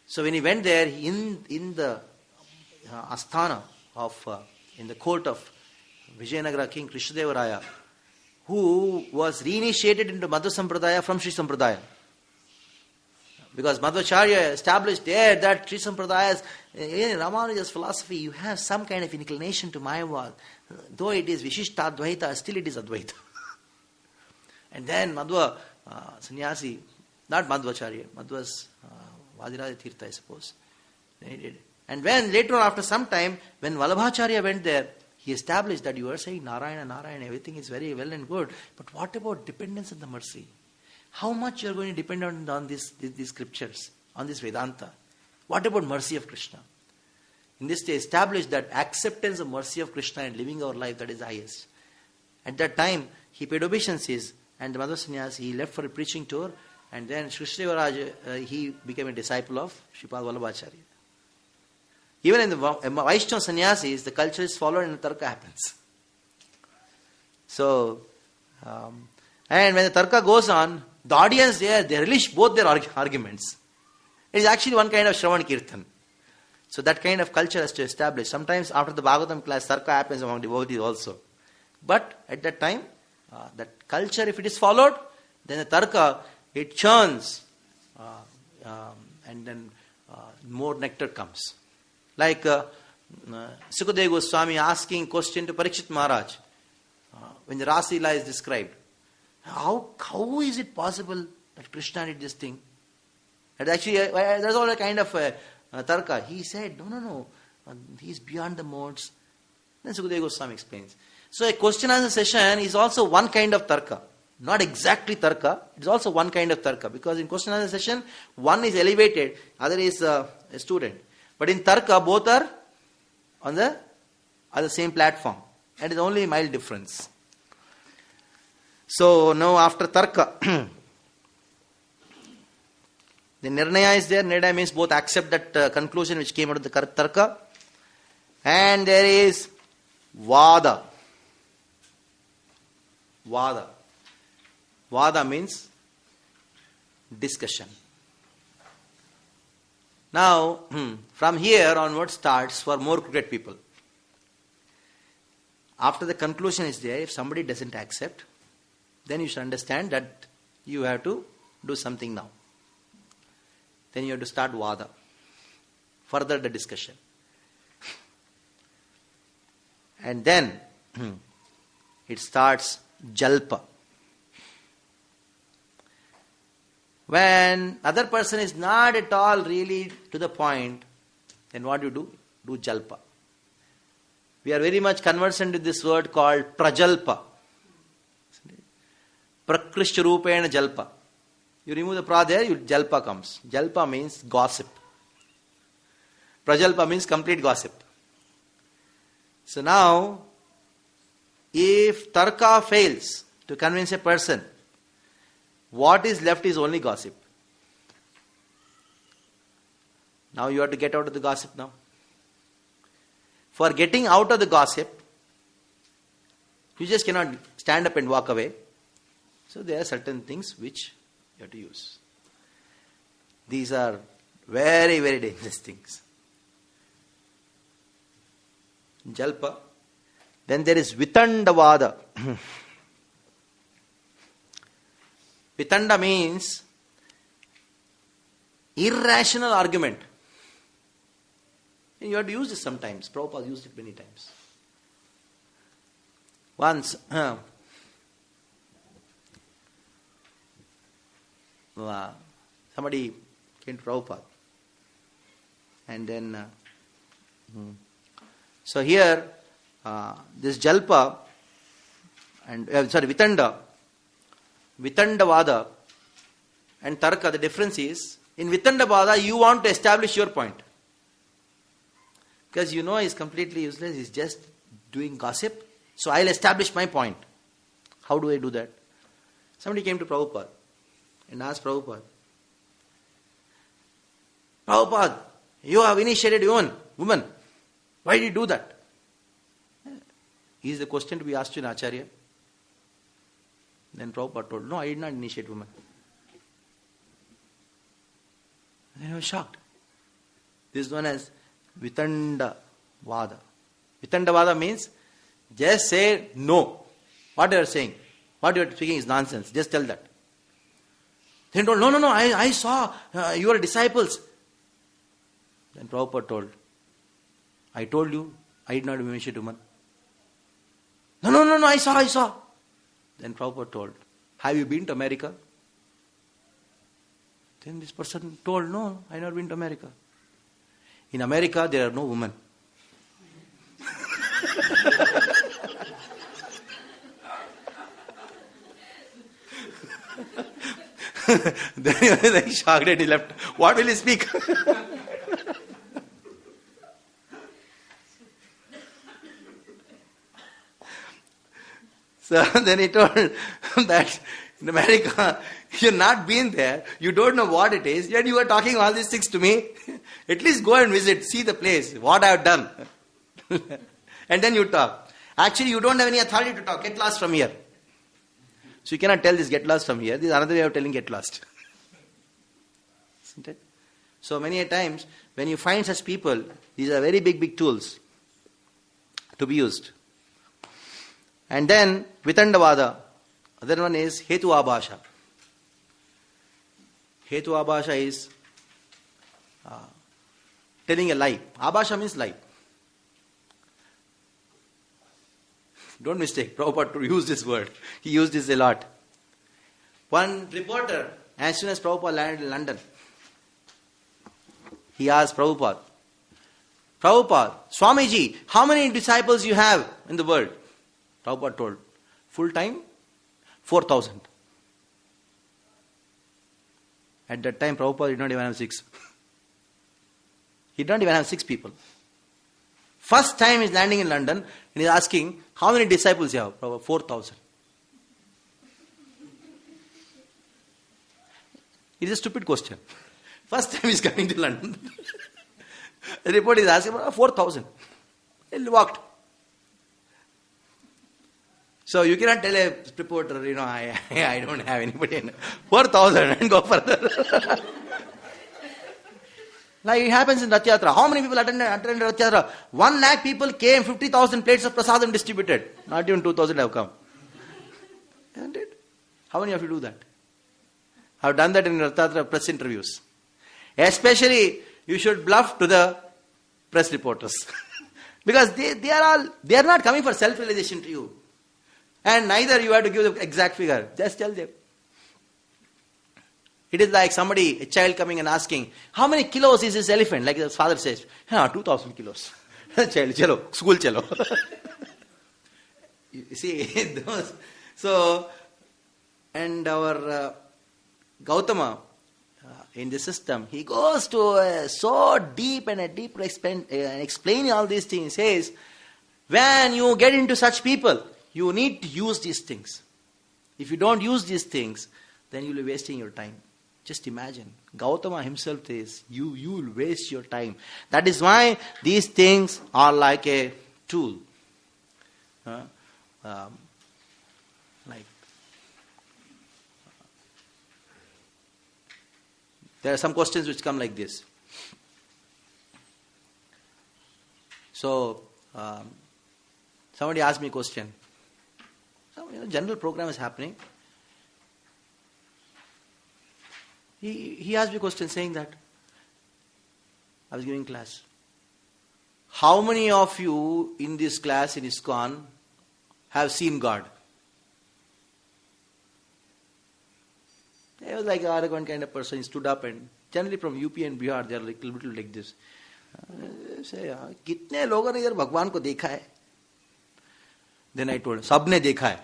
So when he went there, in the Asthana in the court of Vijayanagara king Krishnadevaraya, who was reinitiated into Madhva Sampradaya from Sri Sampradaya. Because Madhvacharya established there that Sri Sampradaya, in Ramanuja's philosophy, you have some kind of inclination to Mayavad. Though it is Vishishta Advaita, still it is Advaita. And then Madhva Sannyasi, not Madhvacharya, Madhva's Vajirāja Tirtha, I suppose. Then he did. And when later on, after some time, when Vallabhacharya went there, he established that you are saying Narayana, Narayana, everything is very well and good. But what about dependence on the mercy? How much you are going to depend on these scriptures, on this Vedanta? What about mercy of Krishna? In this they established that acceptance of mercy of Krishna and living our life, that is highest. At that time, he paid obeisances, and the Madhva Sannyasi, he left for a preaching tour, and then Shrishtivaraja, he became a disciple of Sripad Vallabhacharya. Even in the Vaishnava Sannyasis, the culture is followed and the tarka happens. So, and when the tarka goes on, the audience there, they release both their arguments. It is actually one kind of Shravan Kirtan. So that kind of culture has to establish. Sometimes after the Bhagavatam class, tarka happens among devotees also. But at that time, that culture, if it is followed, then the tarka, it churns, and then more nectar comes. Like Sukadeva Goswami asking question to Parikshit Maharaj, when the Rasa Leela is described. How is it possible that Krishna did this thing? And actually, there's all a kind of tarka. He said, no, he's beyond the modes. Then Sukadeva Goswami explains. So a question answer session is also one kind of tarka. Not exactly tarka, it's also one kind of tarka. Because in question answer session, one is elevated, other is a student. But in tarka, both are on the same platform. And it's only a mild difference. So now after tarka, the nirnaya is there. Nirnaya means both accept that conclusion which came out of the tarka. And there is vada. Vada means discussion. Now, from here onward starts for more crooked people. After the conclusion is there, if somebody doesn't accept, then you should understand that you have to do something now. Then you have to start vada. Further the discussion. And then it starts jalpa. When other person is not at all really to the point, then what do? Do jalpa. We are very much conversant with this word called prajalpa. Prakrishta rupena jalpa. You remove the pra there, jalpa comes. Jalpa means gossip. Prajalpa means complete gossip. So now, if tarka fails to convince a person, what is left is only gossip. Now you have to get out of the gossip now. For getting out of the gossip, you just cannot stand up and walk away. So there are certain things which you have to use. These are very, very dangerous things. Jalpa. Then there is Vitandavada. Vitanda means irrational argument. And you have to use this sometimes. Prabhupada used it many times. Once, somebody came to Prabhupada. And then, so here, this Jalpa, and Vitanda, Vitandavada and Tarka, the difference is, in Vitandavada, you want to establish your point. Because you know he's completely useless, he's just doing gossip. So I'll establish my point. How do I do that? Somebody came to Prabhupada and asked Prabhupada, Prabhupada, you have initiated woman. Why did you do that? Is the question to be asked to an Acharya. Then Prabhupada told, no, I did not initiate woman. Then he was shocked. This is known as Vitandavada. Vitandavada means just say no. What you are saying. What you are speaking is nonsense. Just tell that. Then told, no, I saw your disciples. Then Prabhupada told, I told you, I did not mention woman. No, I saw. Then Prabhupada told, have you been to America? Then this person told, no, I have not been to America. In America, there are no women. Then he was like shocked and he left. What will he speak? So then he told that in America, you've not been there, you don't know what it is, yet you are talking all these things to me. At least go and visit, see the place, what I have done. And then you talk. Actually, you don't have any authority to talk. Get lost from here. So you cannot tell this, get lost from here. This is another way of telling get lost. Isn't it? So many a times, when you find such people, these are very big tools to be used. And then, Vitandavada. Other one is Hetu Abhasha. Hetu Abhasha is telling a lie. Abhasha means lie. Don't mistake, Prabhupada used this word. He used this a lot. One reporter, as soon as Prabhupada landed in London, he asked Prabhupada, Swamiji, how many disciples you have in the world? Prabhupada told, full time, 4,000. At that time, Prabhupada did not even have 6. He did not even have 6 people. First time he is landing in London and he is asking, how many disciples you have? Prabhupada, 4,000. It is a stupid question. First time he is coming to London. The report is asking, 4,000. He walked. So you cannot tell a reporter, I don't have anybody. 4,000 and go further. Like it happens in Rath Yatra. How many people attended Rath Yatra? 1 lakh people came, 50,000 plates of prasadam distributed. Not even 2,000 have come. Isn't it? How many of you do that? I've done that in Rath Yatra press interviews. Especially, you should bluff to the press reporters. Because they are not coming for self-realization to you. And neither you have to give the exact figure. Just tell them. It is like a child coming and asking, how many kilos is this elephant? Like the father says, 2,000 kilos. Child, chalo, school chalo. You see, those. So, and our Gautama, in the system, he goes to so deep and a deep explaining all these things. He says, when you get into such people, you need to use these things. If you don't use these things, then you will be wasting your time. Just imagine. Gautama himself says, you will waste your time. That is why these things are like a tool. There are some questions which come like this. So, somebody asked me a question. Some general program is happening. He asked me a question saying that I was giving class. How many of you in this class in ISKCON have seen God? He was like an arrogant kind of person. He stood up and generally from UP and Bihar they are like little like this. Say, कितने लोगों ने इधर भगवान को देखा है? Then I told him, सबने देखा है.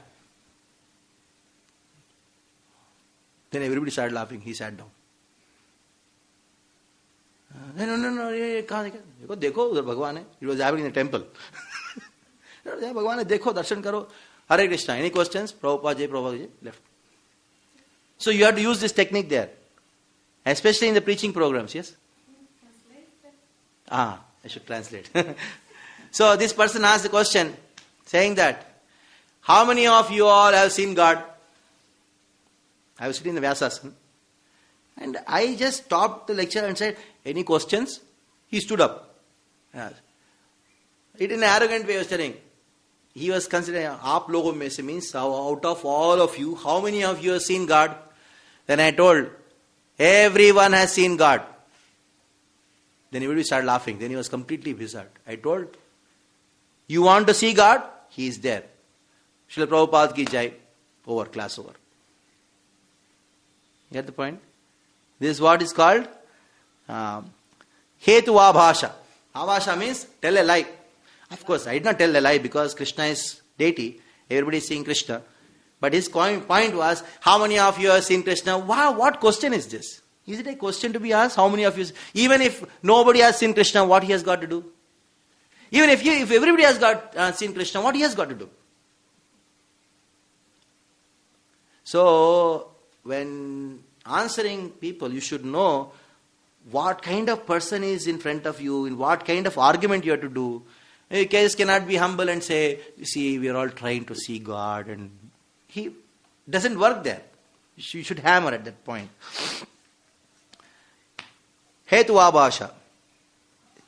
Then everybody started laughing. He sat down. No, ये कहाँ देखा? देखो उधर भगवान है. It was happening in a temple. भगवान है, देखो दर्शन करो. Hare Krishna. Any questions? Prabhupada left. So you have to use this technique there, especially in the preaching programs. Yes. I should translate. So this person asked the question, saying that, how many of you all have seen God? I was sitting in the Vyasasana. And I just stopped the lecture and said, any questions? He stood up. It in an arrogant way was telling, he was considering, aap logo mein se means out of all of you, how many of you have seen God? Then I told, everyone has seen God. Then everybody started laughing. Then he was completely bizarre. I told, you want to see God? He is there. Srila Prabhupada ki jai. Over, class over. You get the point? This is what is called Hetu Abhasha. Abhasha means tell a lie. Of course, I did not tell a lie because Krishna is deity. Everybody is seeing Krishna. But his point was, how many of you have seen Krishna? Wow, what question is this? Is it a question to be asked? How many of you? Even if nobody has seen Krishna, what he has got to do? Even if everybody has got seen Krishna, what he has got to do? So, when answering people, you should know what kind of person is in front of you, in what kind of argument you have to do. You cannot be humble and say, you see, we are all trying to see God, and he doesn't work there. You should hammer at that point. Hetu Abhasha.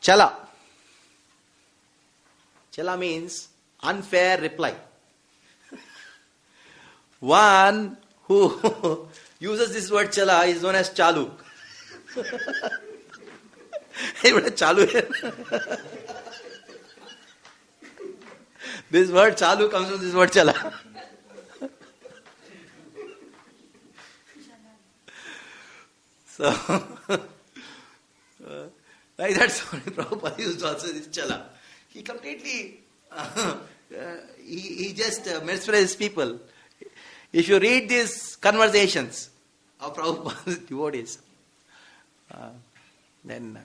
Chala. Chala means unfair reply. One who uses this word chala is known as chalu. Chalu. This word chalu comes from this word chala. So, like that, Prabhupada used to also this chala. He completely, he just mesmerizes people. If you read these conversations of Prabhupada's devotees, then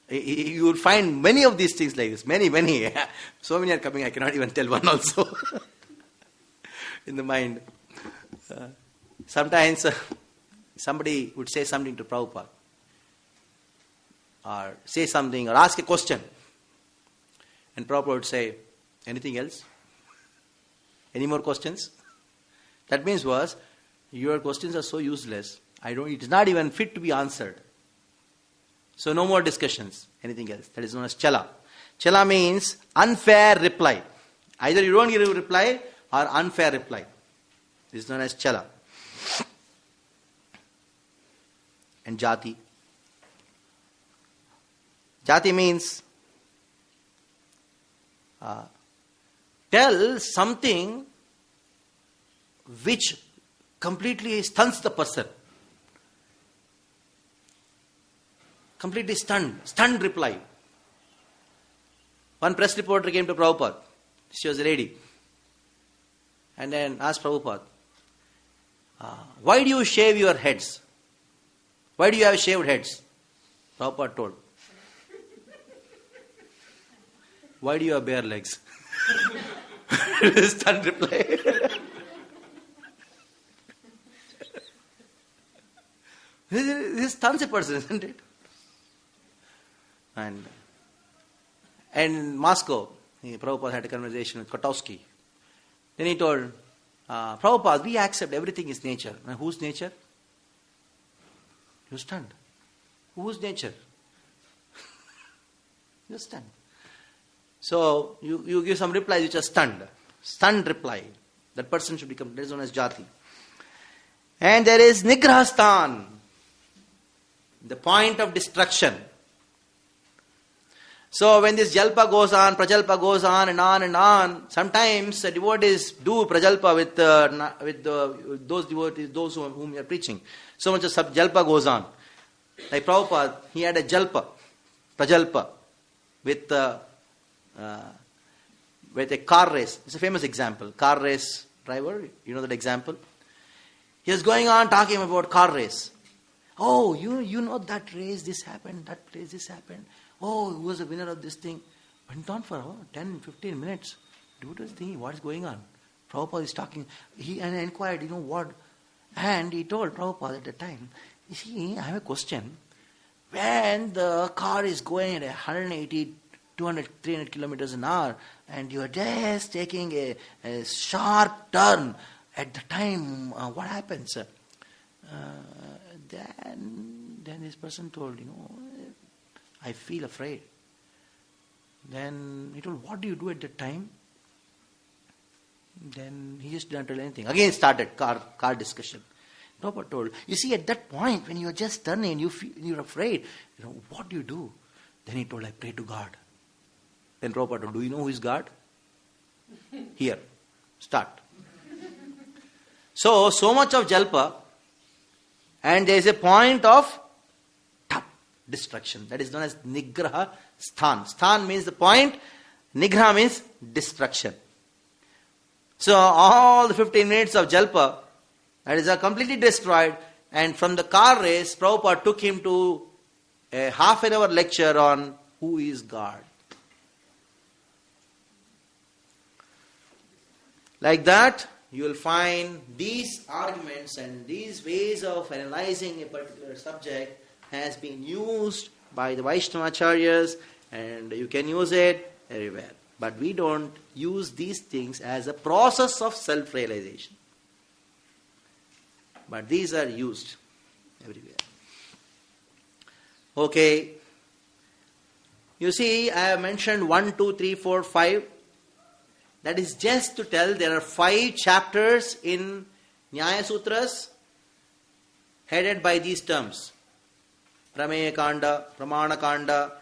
you will find many of these things like this. Many. So many are coming, I cannot even tell one also in the mind. Sometimes somebody would say something to Prabhupada, or say something, or ask a question. And Prabhupada would say, anything else? Any more questions? That means was, your questions are so useless, it is not even fit to be answered. So no more discussions. Anything else? That is known as chala. Chala means unfair reply. Either you don't give a reply or unfair reply. This is known as chala. And jati. Jati means tell something which completely stuns the person. Completely stunned reply. One press reporter came to Prabhupada. She was a lady. And then asked Prabhupada, why do you shave your heads? Why do you have shaved heads? Prabhupada told, why do you have bare legs? Stunned reply. This stuns a person, isn't it? And in Moscow, Prabhupada had a conversation with Kotowski. Then he told, Prabhupada, we accept everything is nature. And whose nature? You're stunned. Whose nature? You're stunned. So, you give some replies which are stunned. Stunned reply. That person should become, that is known as jati. And there is nigrahasthan, the point of destruction. So when this jalpa goes on, prajalpa goes on and on and on, sometimes the devotees do prajalpa with those devotees, those whom you are preaching. So much of jalpa goes on. Like Prabhupada, he had a jalpa, prajalpa, with a car race. It's a famous example. Car race driver, you know that example? He was going on talking about car race. Oh, you know that race, this happened, that place, this happened. Oh, who was the winner of this thing? Went on for 10, 15 minutes. Dude was thinking, what is going on? Prabhupada is talking. He inquired, what? And he told Prabhupada at the time, you see, I have a question. When the car is going at 180, 200, 300 kilometers an hour, and you are just taking a sharp turn, at the time, what happens? Then this person told, I feel afraid. Then he told, what do you do at that time? Then he just didn't tell anything. Again started car discussion. Prabhupada told, you see, at that point when you are just turning, you're afraid, what do you do? Then he told, I pray to God. Then Prabhupada told, do you know who is God? Here, start. So much of jalpa, and there is a point of destruction. That is known as nigraha sthan. Sthan means the point, nigraha means destruction. So all the 15 minutes of jalpa, that is completely destroyed, and from the car race, Prabhupada took him to a half an hour lecture on who is God. Like that, you will find these arguments and these ways of analyzing a particular subject has been used by the Vaishnavacharyas, and you can use it everywhere. But we don't use these things as a process of self-realization. But these are used everywhere. Okay. You see, I have mentioned 1, 2, 3, 4, 5. That is just to tell there are 5 chapters in Nyaya Sutras headed by these terms. Prameya Kanda, Pramana Kanda,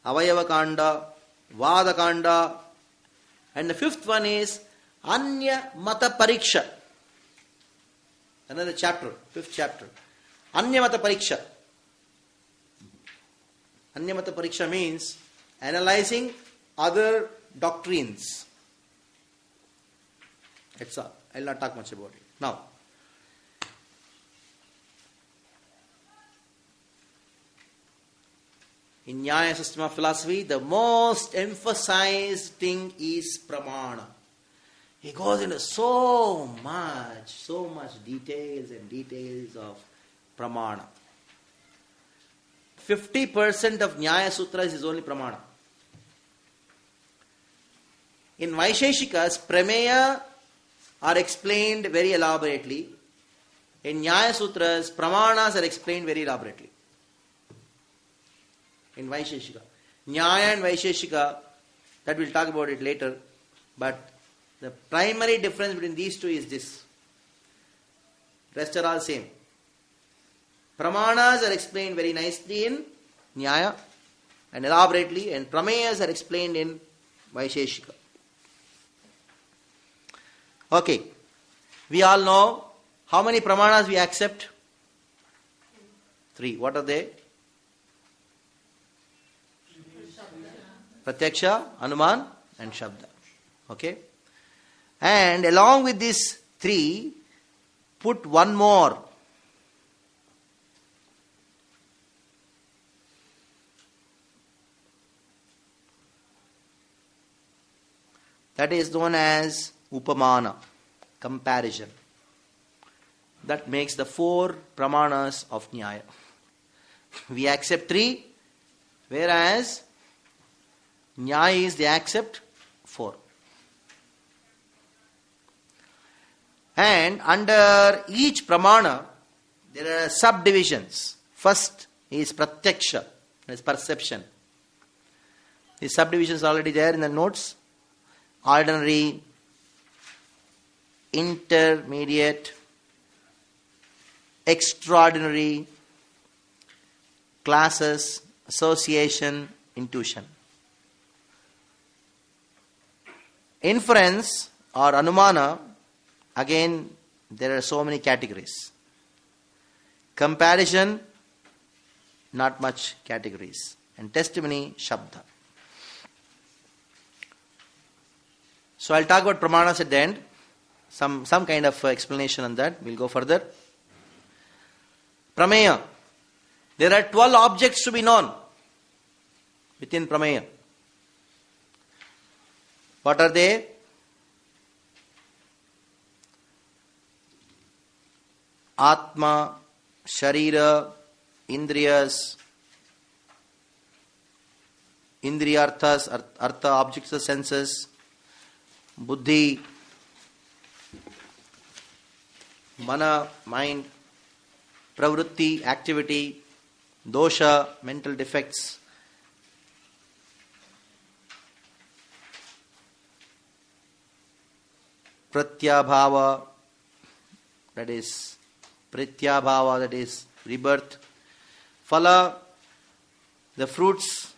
Avayava Kanda, Vada Kanda, and the 5th one is Anya Mata Pariksha. Another chapter, 5th chapter. Anya Mata Pariksha. Anya Mata Pariksha means analyzing other doctrines. That's all. I will not talk much about it. Now, in Nyaya system of philosophy, the most emphasized thing is pramana. He goes into so much details of pramana. 50% of Nyaya Sutras is only pramana. In Vaisheshikas, prameya are explained very elaborately. In Nyaya Sutras, pramanas are explained very elaborately. In Vaisheshika. Nyaya and Vaisheshika, that we'll talk about it later, but the primary difference between these two is this. Rest are all same. Pramanas are explained very nicely in Nyaya and elaborately, and Prameyas are explained in Vaisheshika. Okay. We all know how many Pramanas we accept? 3. What are they? Pratyaksha, Anuman, and Shabda. Okay? And along with these 3, put one more. That is known as Upamana, comparison. That makes the 4 Pramanas of Nyaya. We accept 3, whereas Nyaya is they accept 4. And under each Pramana, there are subdivisions. First is Pratyaksha, that is perception. These subdivisions are already there in the notes. Ordinary, intermediate, extraordinary, classes, association, intuition. Inference or Anumana, again there are so many categories. Comparison, not much categories. And testimony, Shabda. So I'll talk about Pramanas at the end. Some kind of explanation on that. We'll go further. Prameya. There are 12 objects to be known within Prameya. What are they? Atma, Sharira, Indriyas, Indriyarthas, Artha, objects of senses, Buddhi, Mana, mind, Pravritti, activity, Dosha, mental defects, pratyabhava, that is pratyabhava, that is rebirth. Phala, the fruits,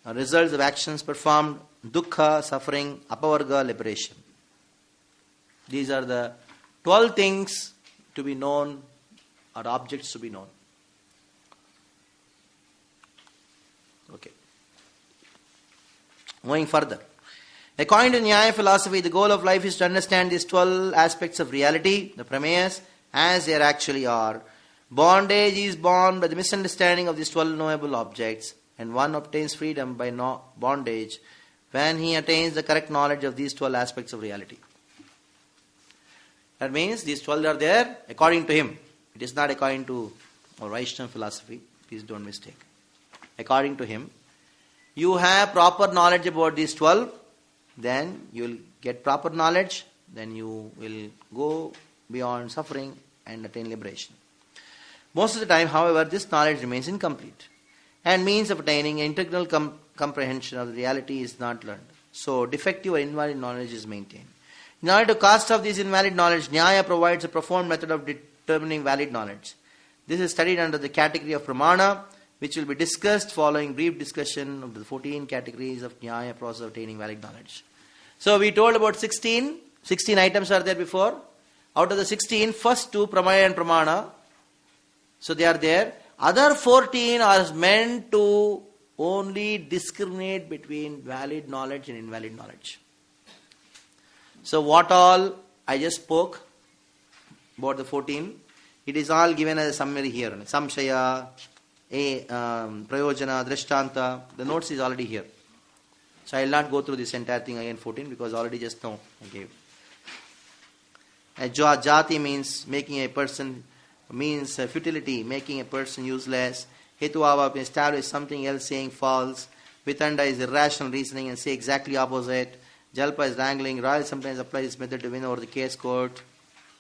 results of actions performed. Dukkha, suffering. Apavarga, liberation. These are the 12 things to be known, or objects to be known. Okay. Moving further. According to Nyaya philosophy, the goal of life is to understand these 12 aspects of reality, the prameyas, as they actually are. Bondage is born by the misunderstanding of these 12 knowable objects, and one obtains freedom by bondage when he attains the correct knowledge of these 12 aspects of reality. That means these 12 are there according to him. It is not according to our Vaishnava philosophy. Please don't mistake. According to him, you have proper knowledge about these 12, then you will get proper knowledge, then you will go beyond suffering and attain liberation. Most of the time, however, this knowledge remains incomplete, and means of attaining integral comprehension of the reality is not learned. So, defective or invalid knowledge is maintained. In order to cast off this invalid knowledge, Nyaya provides a profound method of determining valid knowledge. This is studied under the category of Pramana, which will be discussed following brief discussion of the 14 categories of Nyaya process of attaining valid knowledge. So we told about 16 items are there before. Out of the 16, first 2, Pramaya and Pramana, so they are there. Other 14 are meant to only discriminate between valid knowledge and invalid knowledge. So what all I just spoke about the 14, it is all given as a summary here. Samshaya, Prayojana, Drishtanta, the notes is already here. So I will not go through this entire thing again 14 because already just now I gave. Jati means making a person, means futility, making a person useless. Hetuava means establish something else saying false. Vitanda is irrational reasoning and say exactly opposite. Jalpa is wrangling. Royal sometimes applies this method to win over the case court.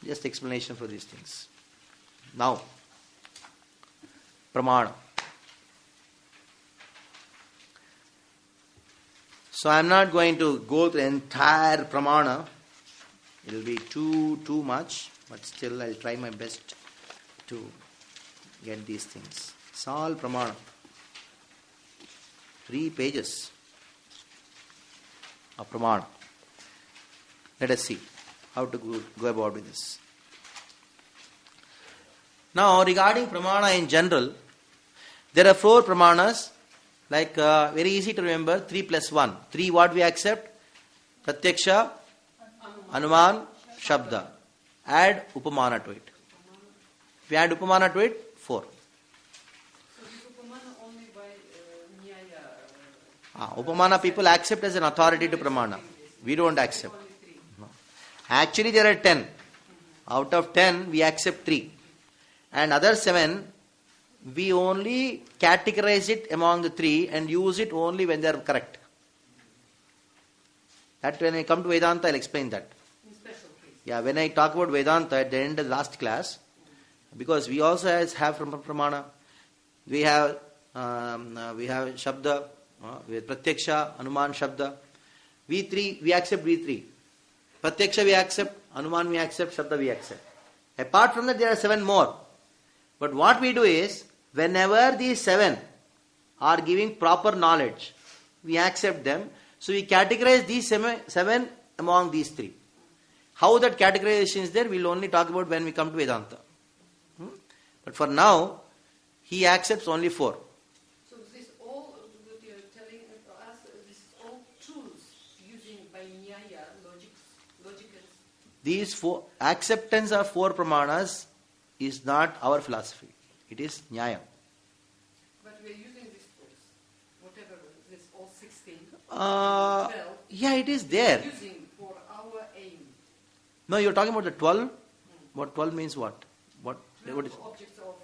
Just explanation for these things. Now, Pramana. So I am not going to go through the entire Pramana. It will be too much, but still I will try my best to get these things. It's all Pramana. 3 pages of Pramana. Let us see how to go about with this. Now, regarding Pramana in general, there are 4 Pramanas, like very easy to remember, 3 plus 1. 3 what we accept? Pratyaksha, Anuman, Shabda. Add Upamana to it. If you add Upamana to it, 4. So this Upamana only by Nyaya? Upamana people accept as an authority to Pramana. We don't accept. No. Actually there are 10. Out of 10 we accept 3. And other 7 we only categorize it among the 3 and use it only when they are correct. That when I come to Vedanta I'll explain that. In special case. Yeah, when I talk about Vedanta at the end of the last class, because we also have from Pramana, we have Shabda, we have Pratyaksha, Anuman, Shabda. We accept V3. Pratyaksha we accept, Anuman we accept, Shabda we accept. Apart from that there are 7 more. But what we do is, whenever these 7 are giving proper knowledge, we accept them. So we categorize these 7 among these 3. How that categorization is there, we will only talk about when we come to Vedanta. But for now, he accepts only 4. So this all that you are telling us, this is all tools using by Nyaya, logicals. These 4 acceptance of 4 pramanas is not our philosophy. It is Nyaya. But we are using these tools, whatever this all 16, 12. Yeah, it is there. We are using for our aim. No, you are talking about the 12. What 12 means what? What is Objects of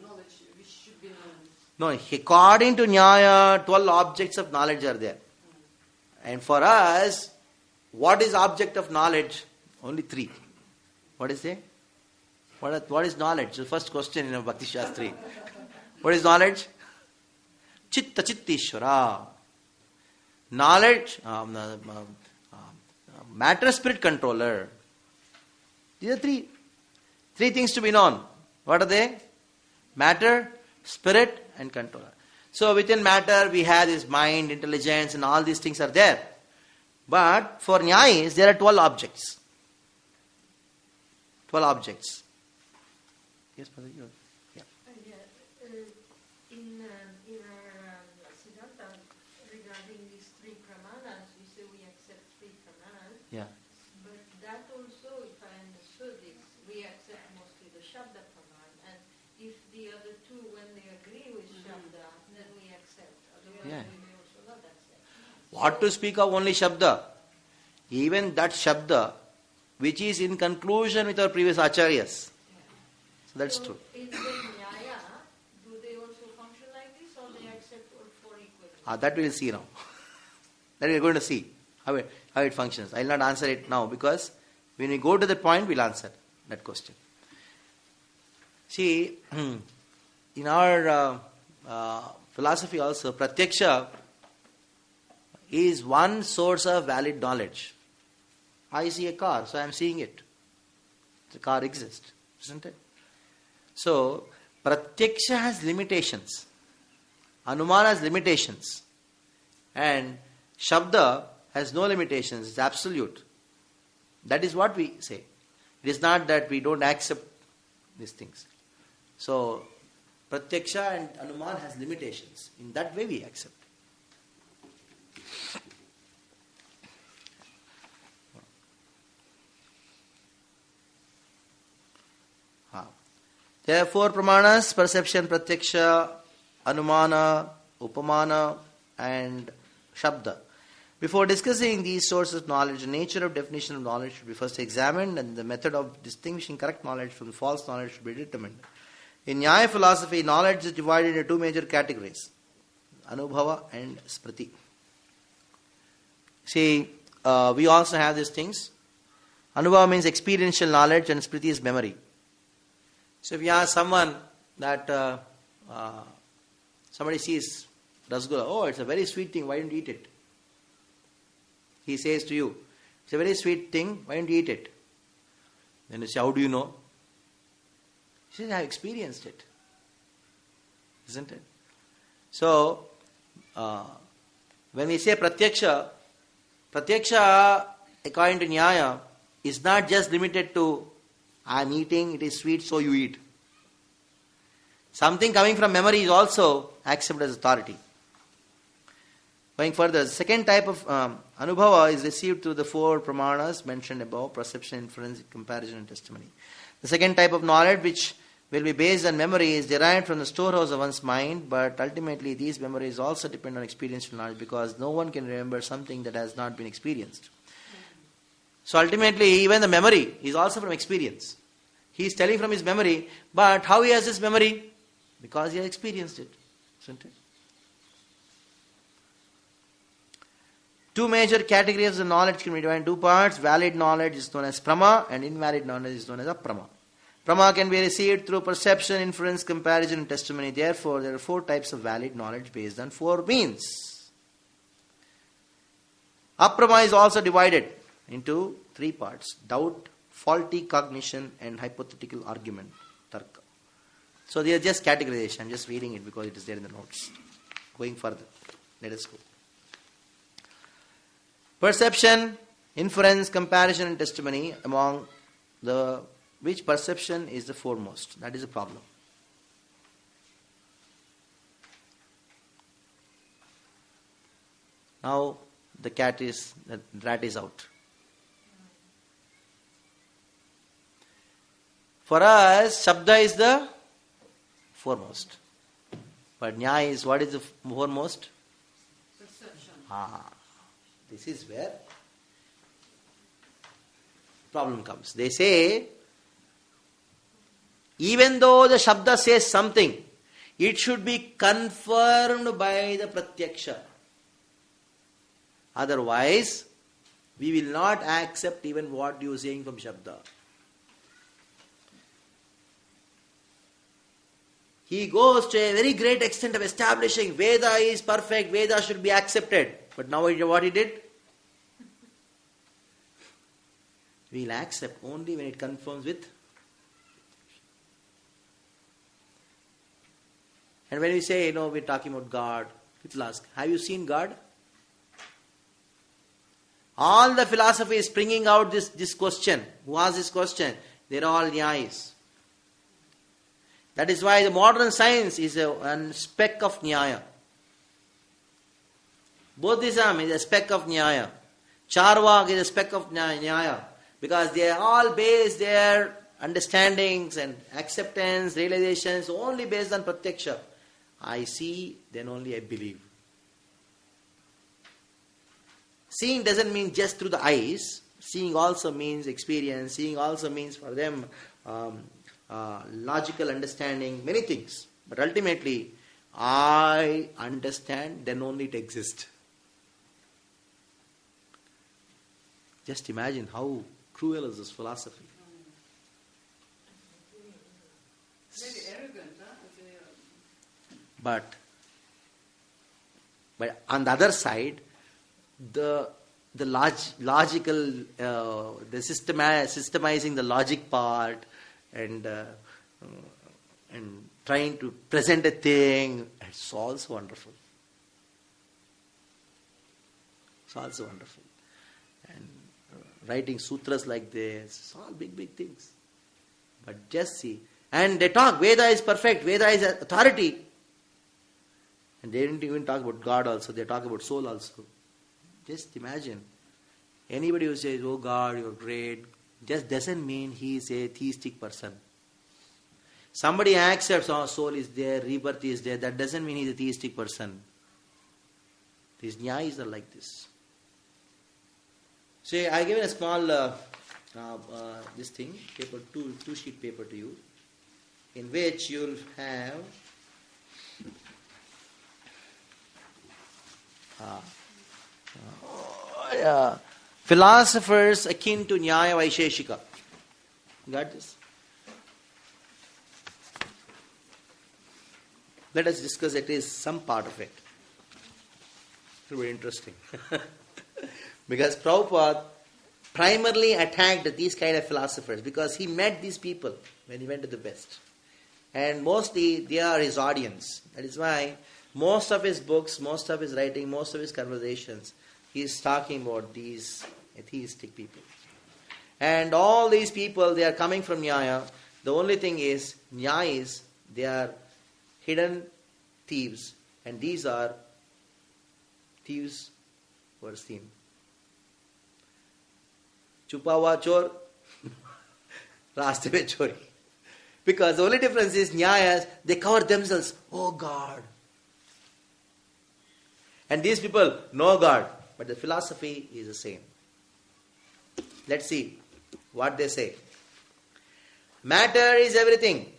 knowledge which should be known. No, according to Nyaya, 12 objects of knowledge are there. And for us, what is object of knowledge? Only 3. What is it? What is knowledge? The first question in a Bhakti Shastri. What is knowledge? Chitta Chittishvara. Knowledge, matter, spirit, controller. These are three things to be known. What are they? Matter, spirit, and controller. So within matter we have this mind, intelligence, and all these things are there. But for Nyayis, there are 12 objects. 12 objects. Yes, Padre, you. Yeah. In our Siddhanta, regarding these three pramanas, we say we accept three pramanas. Yeah. But that also, if I understood it, we accept mostly the Shabda praman. And if the other two, when they agree with Shabda, then we accept. Otherwise, Yeah. we may also not accept. What to speak of only Shabda? Even that Shabda, which is in conclusion with our previous Acharyas. So that's So true. in the Nyaya, do they also function like this, or they accept all four equally? That we will see now. That we are going to see how it functions. I will not answer it now because when we go to that point, we will answer that question. See, in our philosophy also, Pratyaksha is one source of valid knowledge. I see a car, so I am seeing it. The car exists, isn't it? So, Pratyaksha has limitations. Anumana has limitations. And Shabda has no limitations. It's absolute. That is what we say. It is not that we don't accept these things. So, Pratyaksha and Anuman has limitations. In that way we accept. There are 4 pramanas: perception, pratyaksha, anumana, upamana, and shabda. Before discussing these sources of knowledge, the nature of definition of knowledge should be first examined, and the method of distinguishing correct knowledge from false knowledge should be determined. In Nyaya philosophy, knowledge is divided into 2 major categories: anubhava and smriti. See, we also have these things. Anubhava means experiential knowledge, and smriti is memory. So if you ask someone that somebody sees rasgulla, oh, it's a very sweet thing, why don't you eat it? He says to you, it's a very sweet thing, why don't you eat it? Then you say, how do you know? He says, I have experienced it. Isn't it? So, when we say pratyaksha, according to Nyaya, is not just limited to I am eating, it is sweet, so you eat. Something coming from memory is also accepted as authority. Going further, the second type of anubhava is received through the 4 pramanas mentioned above: perception, inference, comparison, and testimony. The second type of knowledge, which will be based on memory, is derived from the storehouse of one's mind, but ultimately these memories also depend on experiential knowledge, because no one can remember something that has not been experienced. So ultimately, even the memory is also from experience. He is telling from his memory, but how he has this memory? Because he has experienced it, isn't it? 2 major categories of knowledge can be divided in 2 parts. Valid knowledge is known as prama, and invalid knowledge is known as aprama. Prama can be received through perception, inference, comparison, and testimony. Therefore, there are 4 types of valid knowledge based on 4 means. Aprama is also divided into 3 parts: doubt, faulty cognition, and hypothetical argument, tarka. So they are just categorization. I am just reading it because it is there in the notes. Going further, let us go. Perception, inference, comparison, and testimony, among the which perception is the foremost. That is a problem. Now the rat is out. For us, Shabda is the foremost. But Nyaya is, what is the foremost? Perception. This is where problem comes. They say, even though the Shabda says something, it should be confirmed by the Pratyaksha. Otherwise, we will not accept even what you are saying from Shabda. He goes to a very great extent of establishing Veda is perfect, Veda should be accepted. But now what he did? We will accept only when it conforms with. And when we say, we're talking about God, people ask, have you seen God? All the philosophy is bringing out this question. Who asked this question? They're all Nyayas. That is why the modern science is a speck of Nyaya. Buddhism is a speck of Nyaya. Charvak is a speck of Nyaya. Because they all base their understandings and acceptance, realizations only based on pratyaksha. I see, then only I believe. Seeing doesn't mean just through the eyes. Seeing also means experience. Seeing also means for them logical understanding, many things. But ultimately, I understand, then only it exists. Just imagine how cruel is this philosophy. Very arrogant, huh? But on the other side, the logical, the systemizing the logic part and trying to present a thing, it's also wonderful. It's also wonderful. And writing sutras like this, it's all big, big things. But just see. And they talk, Veda is perfect, Veda is authority. And they didn't even talk about God also, they talk about soul also. Just imagine. Anybody who says, oh God, you're great, just doesn't mean he is a theistic person. Somebody accepts, oh, soul is there, rebirth is there, that doesn't mean he's a theistic person. These Nyayas are like this. So I given a small, this thing, paper, two sheet paper to you, in which you'll have philosophers akin to Nyaya Vaisheshika. Got this? Let us discuss at least some part of it. It will be interesting. Because Prabhupada primarily attacked these kind of philosophers because he met these people when he went to the West. And mostly they are his audience. That is why most of his books, most of his writing, most of his conversations, he is talking about these atheistic people. And all these people, they are coming from Nyaya. The only thing is, Nyayas, they are hidden thieves. And these are thieves who are seen. Chupa hua chor, raaste mein chori. Because the only difference is Nyayas, they cover themselves. Oh God. And these people know God. But the philosophy is the same. Let's see what they say. Matter is everything.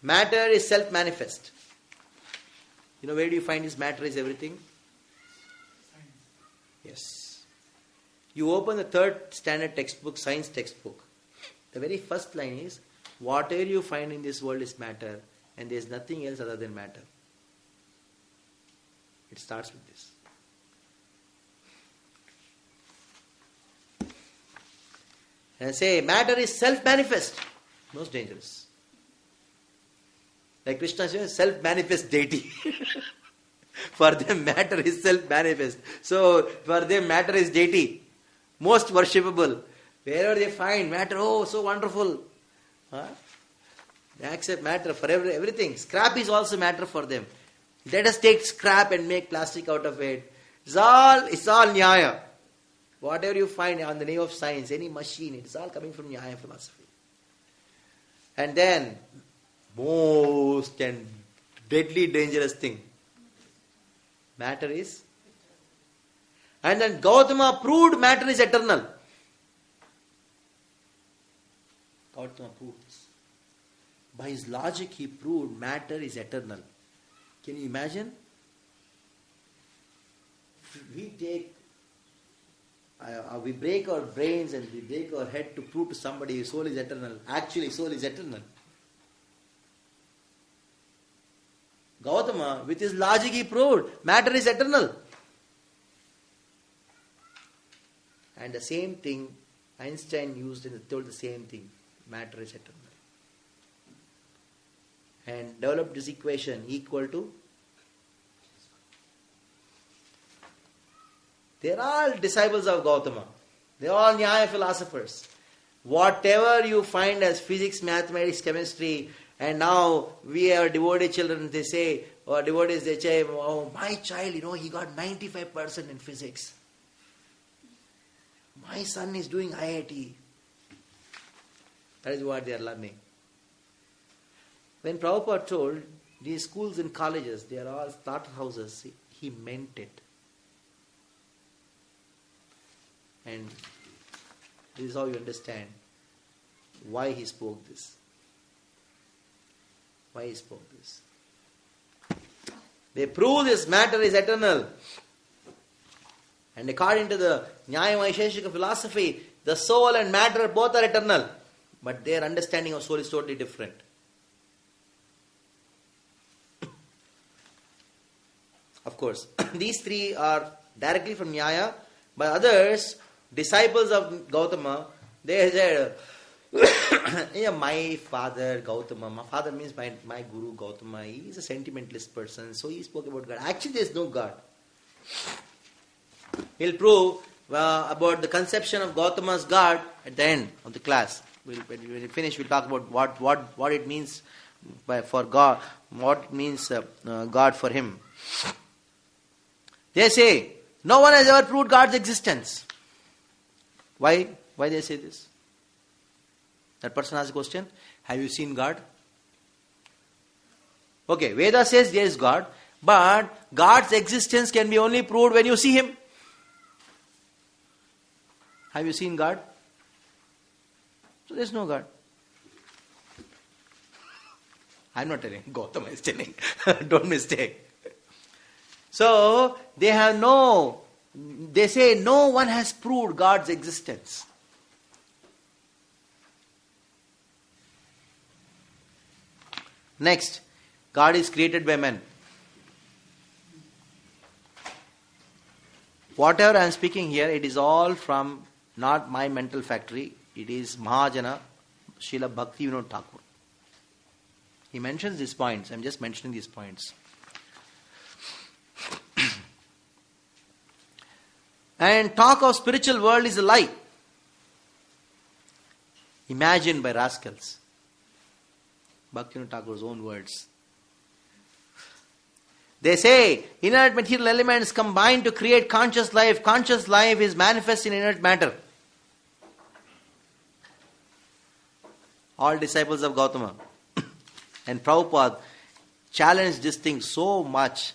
Matter is self-manifest. You know where do you find this matter is everything? Science. Yes. You open the 3rd standard textbook, science textbook. The very first line is, whatever you find in this world is matter, and there is nothing else other than matter. It starts with this. And say, matter is self-manifest. Most dangerous. Like Krishna says, self-manifest deity. For them, matter is self-manifest. So, for them, matter is deity. Most worshipable. Wherever they find matter, oh, so wonderful. Huh? They accept matter for everything. Scrap is also matter for them. Let us take scrap and make plastic out of it. It's all Nyaya. Whatever you find on the name of science, any machine, it's all coming from Nyaya philosophy. And then, most and deadly dangerous thing. Matter is. And then Gautama proved matter is eternal. Gautama proved this. By his logic, he proved matter is eternal. Can you imagine? We break our brains and we break our head to prove to somebody soul is eternal. Actually, soul is eternal. Gautama, with his logic, he proved matter is eternal. And the same thing Einstein used and told the same thing. Matter is eternal. And developed this equation equal to. They are all disciples of Gautama. They are all Nyaya philosophers. Whatever you find as physics, mathematics, chemistry, and now we are devotee children, they say, or devotees, they say, oh, my child, he got 95% in physics. My son is doing IIT. That is what they are learning. When Prabhupada told these schools and colleges, they are all starter houses, he meant it. And this is how you understand why he spoke this. Why he spoke this. They prove this matter is eternal. And according to the Nyaya Vaisheshika philosophy, the soul and matter both are eternal. But their understanding of soul is totally different. Of course, these three are directly from Nyaya, but others, disciples of Gautama, they said, yeah, my father Gautama, my father means my guru Gautama, he is a sentimentalist person, so he spoke about God. Actually, there is no God. He'll prove about the conception of Gautama's God at the end of the class. When we finish, we'll talk about what it means for God, what it means God for him. They say, no one has ever proved God's existence. Why? Why they say this? That person asks a question, have you seen God? Okay, Veda says there is God, but God's existence can be only proved when you see Him. Have you seen God? So there is no God. I'm not telling, Gautama is telling. Don't mistake. So, they say no one has proved God's existence. Next, God is created by men. Whatever I am speaking here, it is all from not my mental factory. It is Mahajana, Srila Bhakti Vinod Thakur. He mentions these points. I am just mentioning these points. And talk of spiritual world is a lie. Imagined by rascals. Bhaktivinoda Thakur's own words. They say inert material elements combine to create conscious life. Conscious life is manifest in inert matter. All disciples of Gautama. And Prabhupada challenged this thing so much.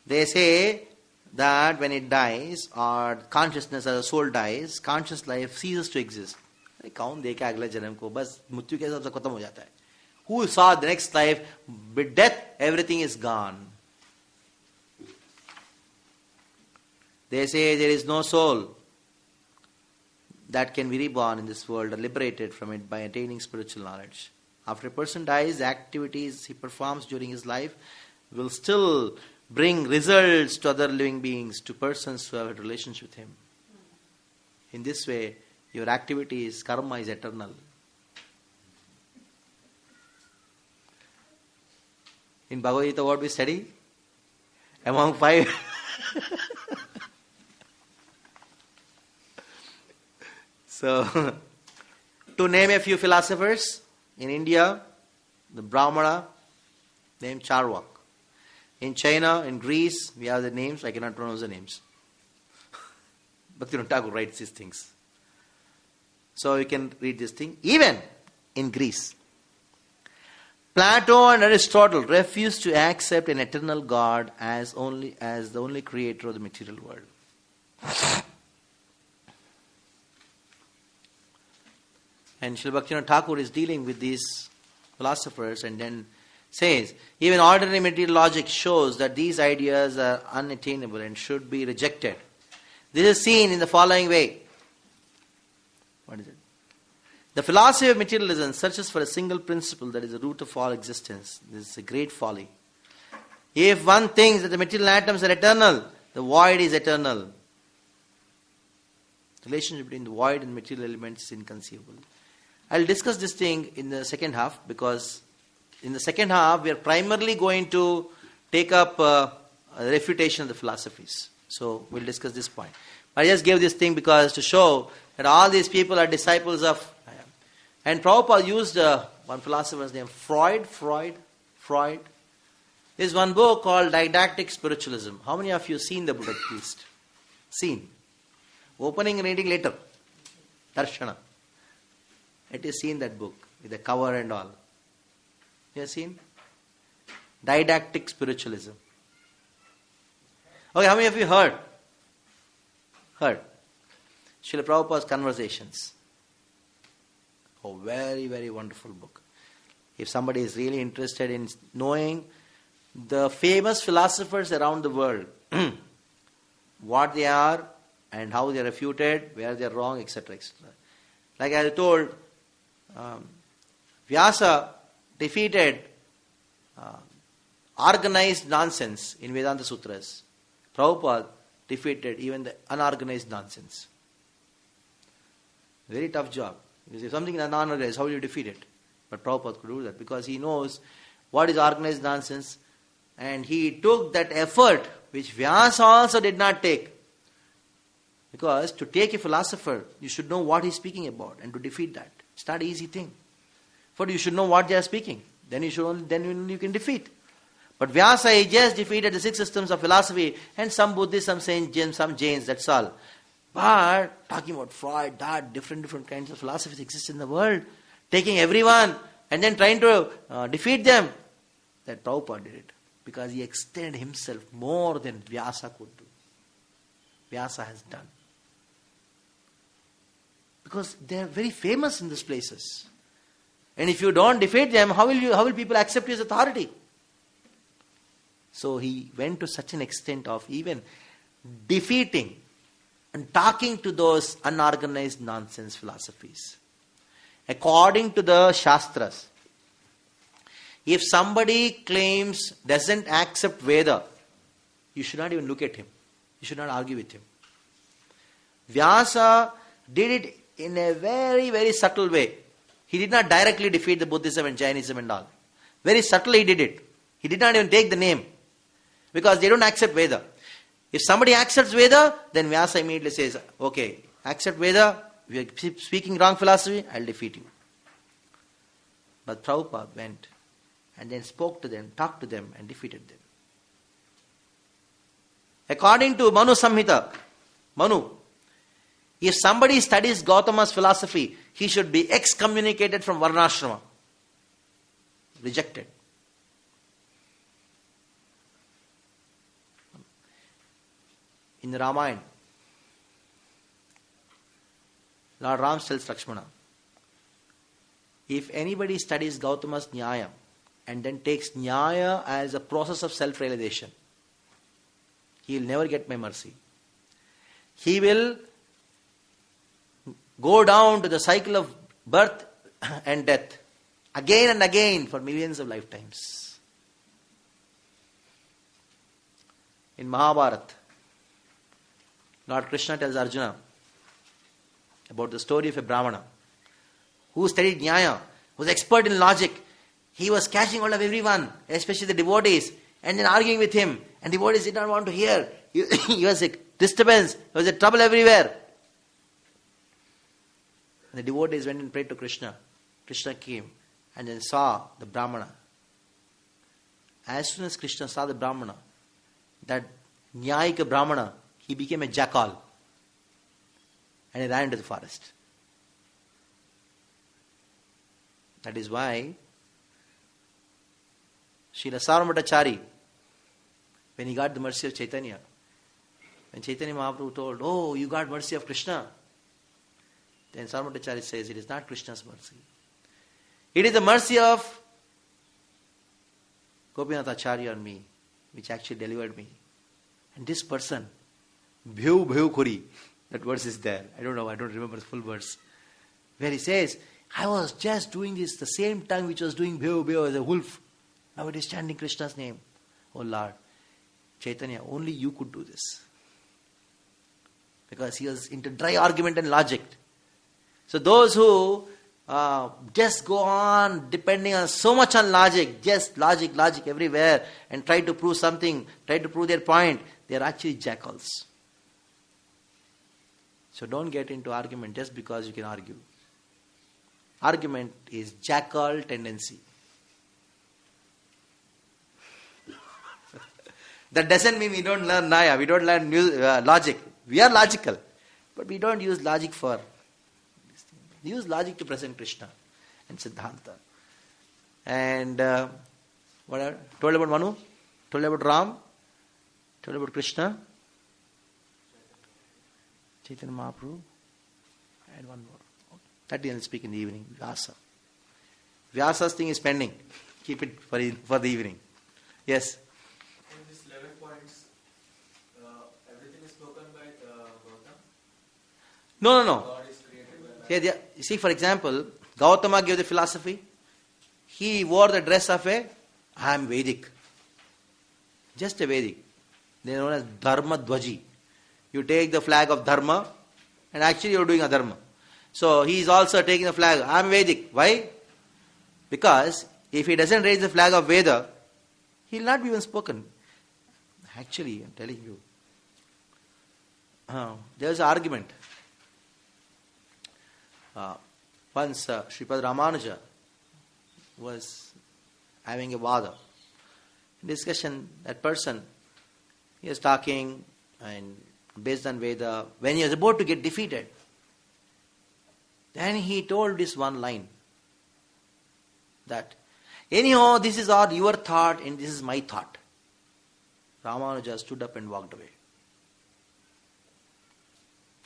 They say that when it dies, or consciousness or the soul dies, conscious life ceases to exist. कौन देखे अगले जन्म को, बस मृत्यु के हिसाब से खत्म हो जाता है. Who saw the next life? With death, everything is gone. They say there is no soul that can be reborn in this world or liberated from it by attaining spiritual knowledge. After a person dies, the activities he performs during his life will still bring results to other living beings, to persons who have a relationship with him. In this way, your activities, karma is eternal. In Bhagavad Gita, what we study? Among 5. So, to name a few philosophers, in India, the Brahmana, named Charvak. In China, in Greece, we have the names, I cannot pronounce the names. Bhaktivinoda Thakur writes these things. So you can read this thing. Even in Greece, Plato and Aristotle refused to accept an eternal God as the only creator of the material world. And Srila Bhaktivinoda Thakur is dealing with these philosophers and then says, even ordinary material logic shows that these ideas are unattainable and should be rejected. This is seen in the following way. What is it? The philosophy of materialism searches for a single principle that is the root of all existence. This is a great folly. If one thinks that the material atoms are eternal, the void is eternal. Relationship between the void and material elements is inconceivable. I'll discuss this thing in the second half, because in the second half we are primarily going to take up a refutation of the philosophies. So we'll discuss this point. I just gave this thing because to show that all these people are disciples of... And Prabhupada used one philosopher's name, Freud. There's one book called Didactic Spiritualism. How many of you seen the book at least? Seen. Opening and reading later. Darshana. It is seen that book with the cover and all. You have seen? Didactic Spiritualism. Okay, how many of you heard? Heard. Srila Prabhupada's Conversations. Oh, very, very wonderful book. If somebody is really interested in knowing the famous philosophers around the world, what they are and how they are refuted, where they are wrong, etc., etc. Like I told, Vyasa defeated organized nonsense in Vedanta Sutras. Prabhupada defeated even the unorganized nonsense. Very tough job. Because if something is unorganized, how do you defeat it? But Prabhupada could do that because he knows what is organized nonsense, and he took that effort which Vyasa also did not take. Because to take a philosopher, you should know what he's speaking about, and to defeat that. It's not an easy thing. First, you should know what they are speaking. Then you can defeat. But Vyasa, he just defeated the 6 systems of philosophy, and some Buddhists, some Jains, that's all. But talking about Freud, that different kinds of philosophies exist in the world, taking everyone and then trying to defeat them. That Prabhupada did it because he extended himself more than Vyasa could do. Vyasa has done. Because they are very famous in these places. And if you don't defeat them, how will people accept his authority? So he went to such an extent of even defeating and talking to those unorganized nonsense philosophies. According to the Shastras, if somebody claims doesn't accept Veda, you should not even look at him. You should not argue with him. Vyasa did it in a very, very subtle way. He did not directly defeat the Buddhism and Jainism and all. Very subtly he did it. He did not even take the name. Because they don't accept Veda. If somebody accepts Veda, then Vyasa immediately says, okay, accept Veda, we are speaking wrong philosophy, I'll defeat you. But Prabhupada went and then spoke to them, talked to them and defeated them. According to Manu Samhita, Manu, if somebody studies Gautama's philosophy, he should be excommunicated from Varnashrama. Rejected. In the Ramayana, Lord Ram tells Lakshmana, if anybody studies Gautama's Nyaya and then takes Nyaya as a process of self-realization, he will never get my mercy. He will go down to the cycle of birth and death again and again for millions of lifetimes. In Mahabharata, Lord Krishna tells Arjuna about the story of a Brahmana who studied Nyaya, was expert in logic. He was catching hold of everyone, especially the devotees, and then arguing with him. And devotees did not want to hear. He was a disturbance. There was a trouble everywhere. And the devotees went and prayed to Krishna. Krishna came and then saw the Brahmana. As soon as Krishna saw the Brahmana, that Nyayika Brahmana, he became a jackal and he ran into the forest. That is why Srila Sarvamabhattacharya, when he got the mercy of Chaitanya, when Chaitanya Mahaprabhu told, oh, you got mercy of Krishna, then Sarvamabhattacharya says, it is not Krishna's mercy. It is the mercy of Gopinath Acharya on me, which actually delivered me. And this person, Bhyu Bhyu Khuri, that verse is there. I don't remember the full verse. Where he says, I was just doing this, the same tongue which was doing Bhyu Bhyu as a wolf. Now it is chanting Krishna's name. Oh Lord, Chaitanya, only you could do this. because he was into dry argument and logic. So those who just go on depending on so much on logic, just logic everywhere, and try to prove something, try to prove their point, they are actually jackals. So don't get into argument just because you can argue. Argument is jackal tendency. That doesn't mean we don't learn Naya, we don't learn logic. We are logical, but we don't use logic for this thing. We use logic to present Krishna and Siddhanta. And what told about Manu, told about Ram, told about Krishna, Chaitanya Mahaprabhu, and one more. That we will speak in the evening. Vyasa. Vyasa's thing is pending. Keep it for the evening. Yes. In these 11 points, everything is spoken by Gautam? No. God is created by man. You see, for example, Gautama gave the philosophy. He wore the dress of I am Vedic. Just a Vedic. They are known as Dharma Dwaji. You take the flag of Dharma, and actually you are doing Adharma. So he is also taking the flag, I am Vedic. Why? Because if he doesn't raise the flag of Veda, he will not be even spoken. Actually, I am telling you. There was an argument. Once Sripad Ramanuja was having a vada. In discussion, that person, he was talking and based on Veda, when he was about to get defeated, then he told this one line that, anyhow, this is all your thought and this is my thought. Ramanuja stood up and walked away.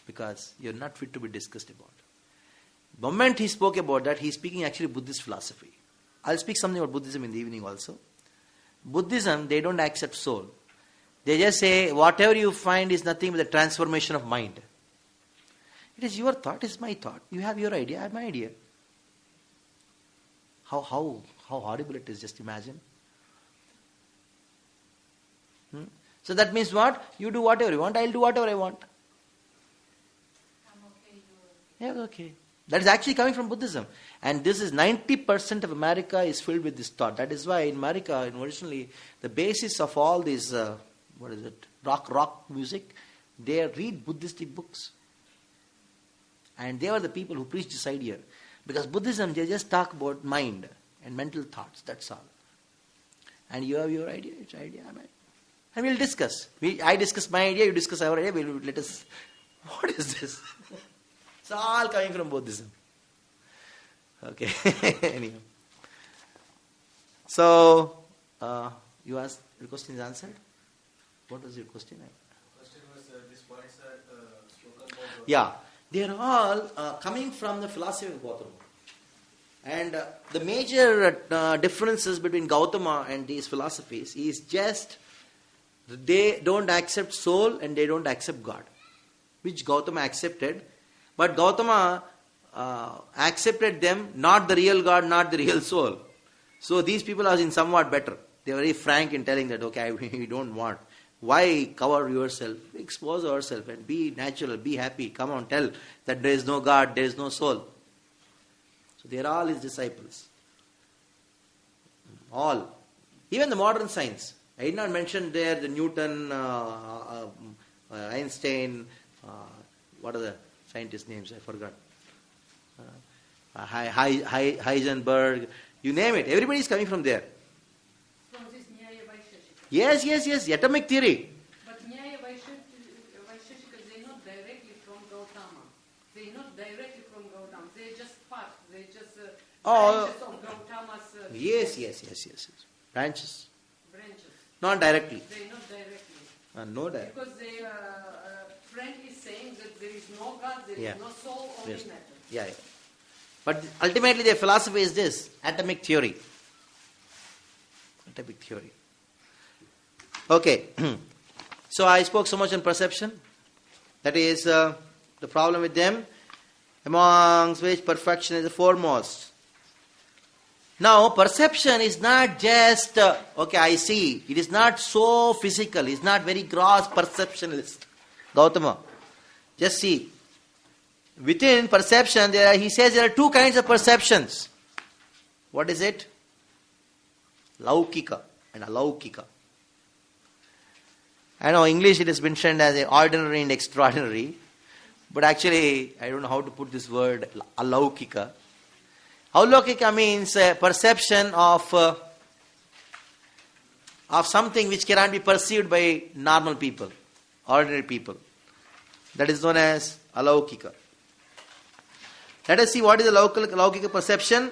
Because you're not fit to be discussed about. The moment he spoke about that, he's speaking actually Buddhist philosophy. I'll speak something about Buddhism in the evening also. Buddhism, they don't accept soul. They just say, whatever you find is nothing but the transformation of mind. It is your thought, it's my thought. You have your idea, I have my idea. How horrible it is, just imagine. So that means what? You do whatever you want, I'll do whatever I want. I'm okay, you're okay. Yeah, okay. That is actually coming from Buddhism. And this is 90% of America is filled with this thought. That is why in America, originally, the basis of all these, rock music, they read Buddhistic books. And they were the people who preached this idea. Because Buddhism, they just talk about mind and mental thoughts, that's all. And you have your idea, it's idea, and we'll discuss. I discuss my idea, you discuss our idea, let us... What is this? It's all coming from Buddhism. Okay, anyhow. So, you asked, your question is answered? What was your question? The question was, these points are spoken by Gautam. Yeah, they are all coming from the philosophy of Gautama. And the major differences between Gautama and these philosophies is just they don't accept soul and they don't accept God, which Gautama accepted. But Gautama accepted them, not the real God, not the real soul. So these people are in somewhat better. They are very frank in telling that, okay, we don't want. Why cover yourself? Expose yourself and be natural, be happy. Come on, tell that there is no God, there is no soul. So they are all his disciples. All. Even the modern science. I did not mention there the Newton, Einstein, what are the scientists' names? I forgot. Heisenberg, you name it. Everybody is coming from there. From this Nyaya Vaisheshika. Yes, atomic theory. But Nyaya Vaisheshika, they're not directly from Gautama. They're not directly from Gautama. They're just part. They're just branches of Gautama's... Yes. Branches. Not directly. They're not directly. No direct. Because they, Frank is saying that there is no God, there is no soul, only matter. Yeah. But ultimately their philosophy is this, atomic theory. Okay. So I spoke so much on perception. That is the problem with them, amongst which perfection is the foremost. Now, perception is not just, I see. It is not so physical. It's not very gross perceptionalist. Gautama. Just see. Within perception, he says there are two kinds of perceptions. What is it? Laukika and alaukika. I know English it is mentioned as ordinary and extraordinary, but actually I don't know how to put this word, alaukika. Alaukika means perception of something which cannot be perceived by normal people, ordinary people. That is known as alaukika. Let us see what is the alaukika perception.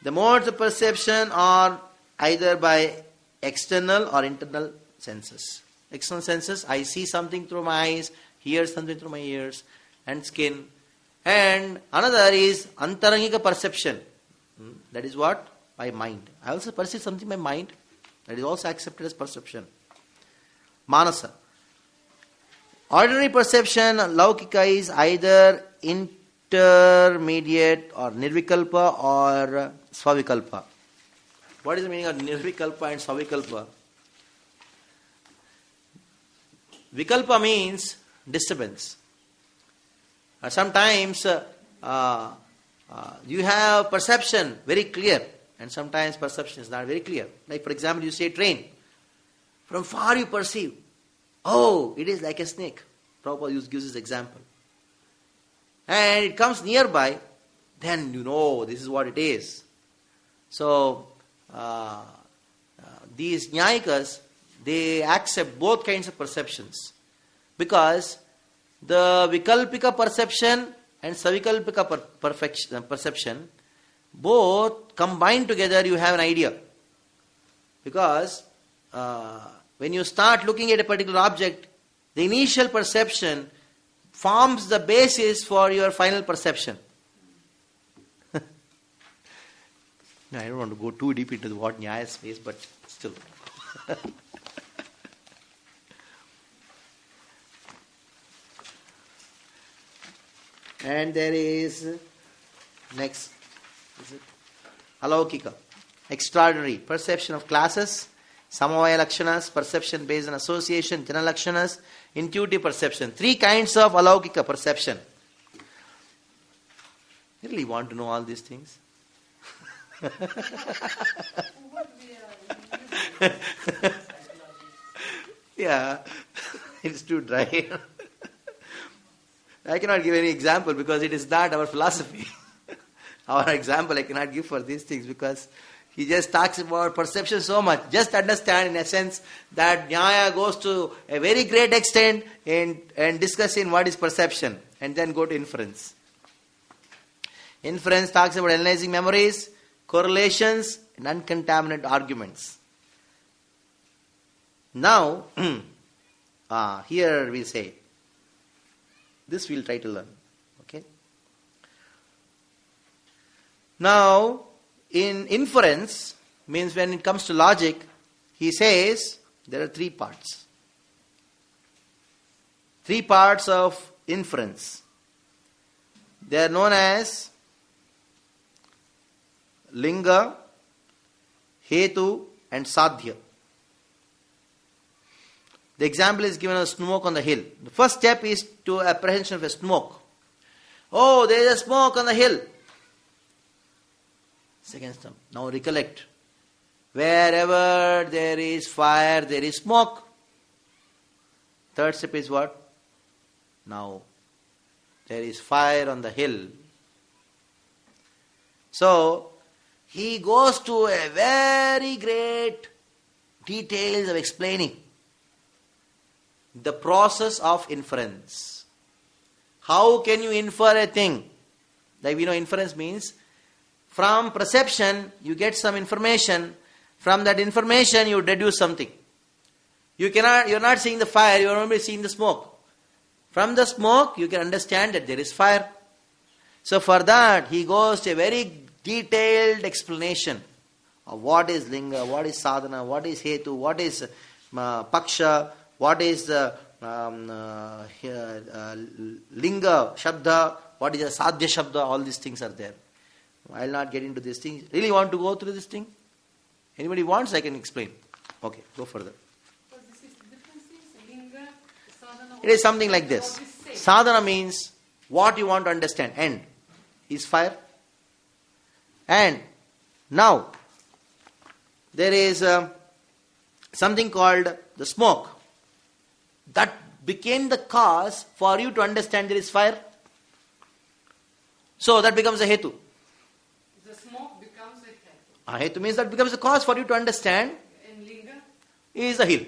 The modes of perception are either by external or internal senses. External senses, I see something through my eyes, hear something through my ears and skin. And another is antarangika perception. That is what? By mind. I also perceive something by mind. That is also accepted as perception. Manasa. Ordinary perception, laukika, is either intermediate or nirvikalpa or svavikalpa. What is the meaning of nirvikalpa and svavikalpa? Vikalpa means disturbance. Sometimes you have perception very clear and sometimes perception is not very clear. Like for example, you say train. From far you perceive, oh, it is like a snake. Prabhupada gives this example. And it comes nearby, then you know this is what it is. So, these Nyayikas, they accept both kinds of perceptions. Because the Vikalpika perception and Savikalpika perception, both combined together, you have an idea. Because when you start looking at a particular object, the initial perception forms the basis for your final perception. No, I don't want to go too deep into what Nyaya says, but still. And there is next, is it? Alaukika, extraordinary, perception of classes, samavaya lakshanas, perception based on association, jana lakshanas, intuitive perception. Three kinds of alaukika perception. You really want to know all these things? Yeah, it's too dry. I cannot give any example because it is not our philosophy. Our example I cannot give for these things because he just talks about perception so much. Just understand in essence that Nyaya goes to a very great extent in discussing what is perception and then go to inference. Inference talks about analyzing memories, correlations and uncontaminated arguments. Now, here we say, this we'll try to learn. Okay. Now, in inference, means when it comes to logic, he says there are three parts. Three parts of inference. They are known as linga, hetu, and sadhya. The example is given of smoke on the hill. The first step is to apprehension of a smoke. Oh, there is a smoke on the hill. Second step. Now recollect. Wherever there is fire, there is smoke. Third step is what? Now, there is fire on the hill. So, he goes to a very great details of explaining the process of inference. How can you infer a thing? Like we know inference means from perception you get some information. From that information you deduce something. You're not seeing the fire, you are only seeing the smoke. From the smoke you can understand that there is fire. So for that he goes to a very detailed explanation of what is linga, what is sadhana, what is hetu, what is paksha, what is linga, shabda, what is a sadhya shabda, all these things are there. I will not get into these things. Really want to go through this thing? Anybody wants, I can explain. Okay, go further. Because this is different things, linga, sadhana. It is something like this. Sadhana means what you want to understand. End is fire. And now, there is something called the smoke. That became the cause for you to understand there is fire. So that becomes a hetu. The smoke becomes a head. A hetu means that becomes a cause for you to understand And linga? is a hill.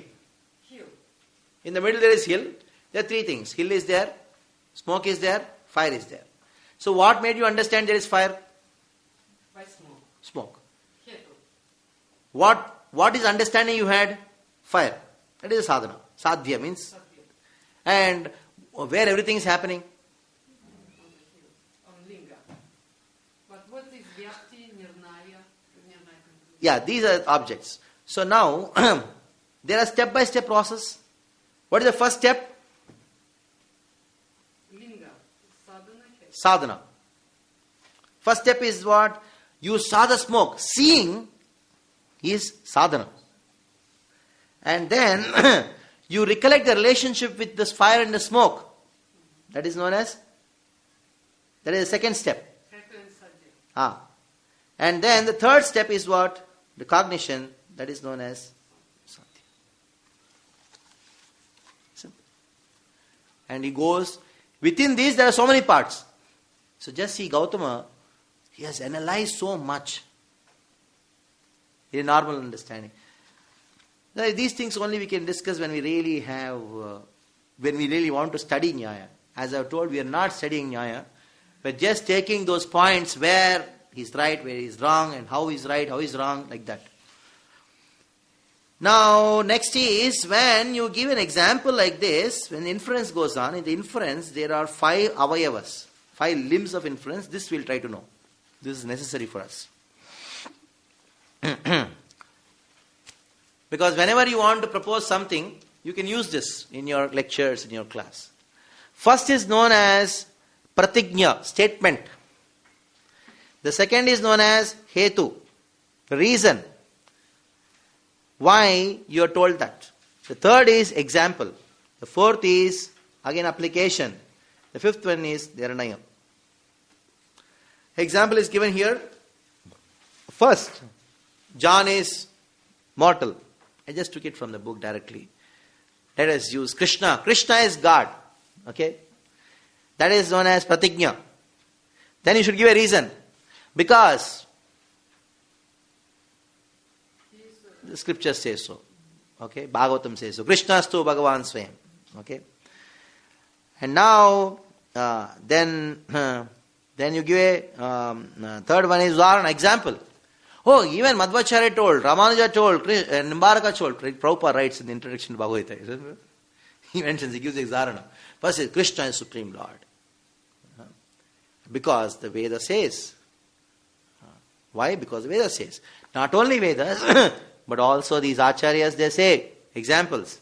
Hill. In the middle there is hill. There are three things. Hill is there, smoke is there, fire is there. So what made you understand there is fire? By smoke. Smoke. Hetu. What is understanding you had? Fire. That is a sadhana. Sadhya means. Sadhya. And where everything is happening? On linga. But what is vyapti, nirnaya, conclusion? Yeah, these are objects. So now, there are step-by-step process. What is the first step? Linga. Sadhana, hetu. Sadhana. First step is what? You saw the smoke. Seeing is sadhana. And then, you recollect the relationship with this fire and the smoke. That is known as? That is the second step. Hetu and sadhya. And then the third step is what? The cognition. That is known as sadhya. Simple. And he goes, within these there are so many parts. So just see Gautama, he has analyzed so much in normal understanding. Now, these things only we can discuss when we really have, when we really want to study Nyaya. As I have told, we are not studying Nyaya. We're just taking those points where he's right, where he's wrong, and how he's right, how he's wrong, like that. Now, next is when you give an example like this, when inference goes on, in the inference there are 5 avayavas, 5 limbs of inference. This we'll try to know. This is necessary for us. Because whenever you want to propose something, you can use this in your lectures, in your class. First is known as pratignya, statement. The second is known as hetu, reason. Why you are told that. The third is example. The fourth is again application. The fifth one is nirnaya. Example is given here. First, John is mortal. I just took it from the book directly. Let us use Krishna. Krishna is God. Okay? That is known as pratignya. Then you should give a reason. Because the scripture says so. Okay? Bhagavatam says so. Krishnastu Bhagavan Swayam. Okay? And now, then you give a third one is Udarana, example. Oh, even Madhvacharya told, Ramanuja told, Nimbaraka told. Prabhupada writes in the introduction to Bhagavad Gita. He mentions, he gives the example. First is Krishna is Supreme Lord. Because the Veda says. Why? Because the Veda says. Not only Vedas, but also these Acharyas, they say examples.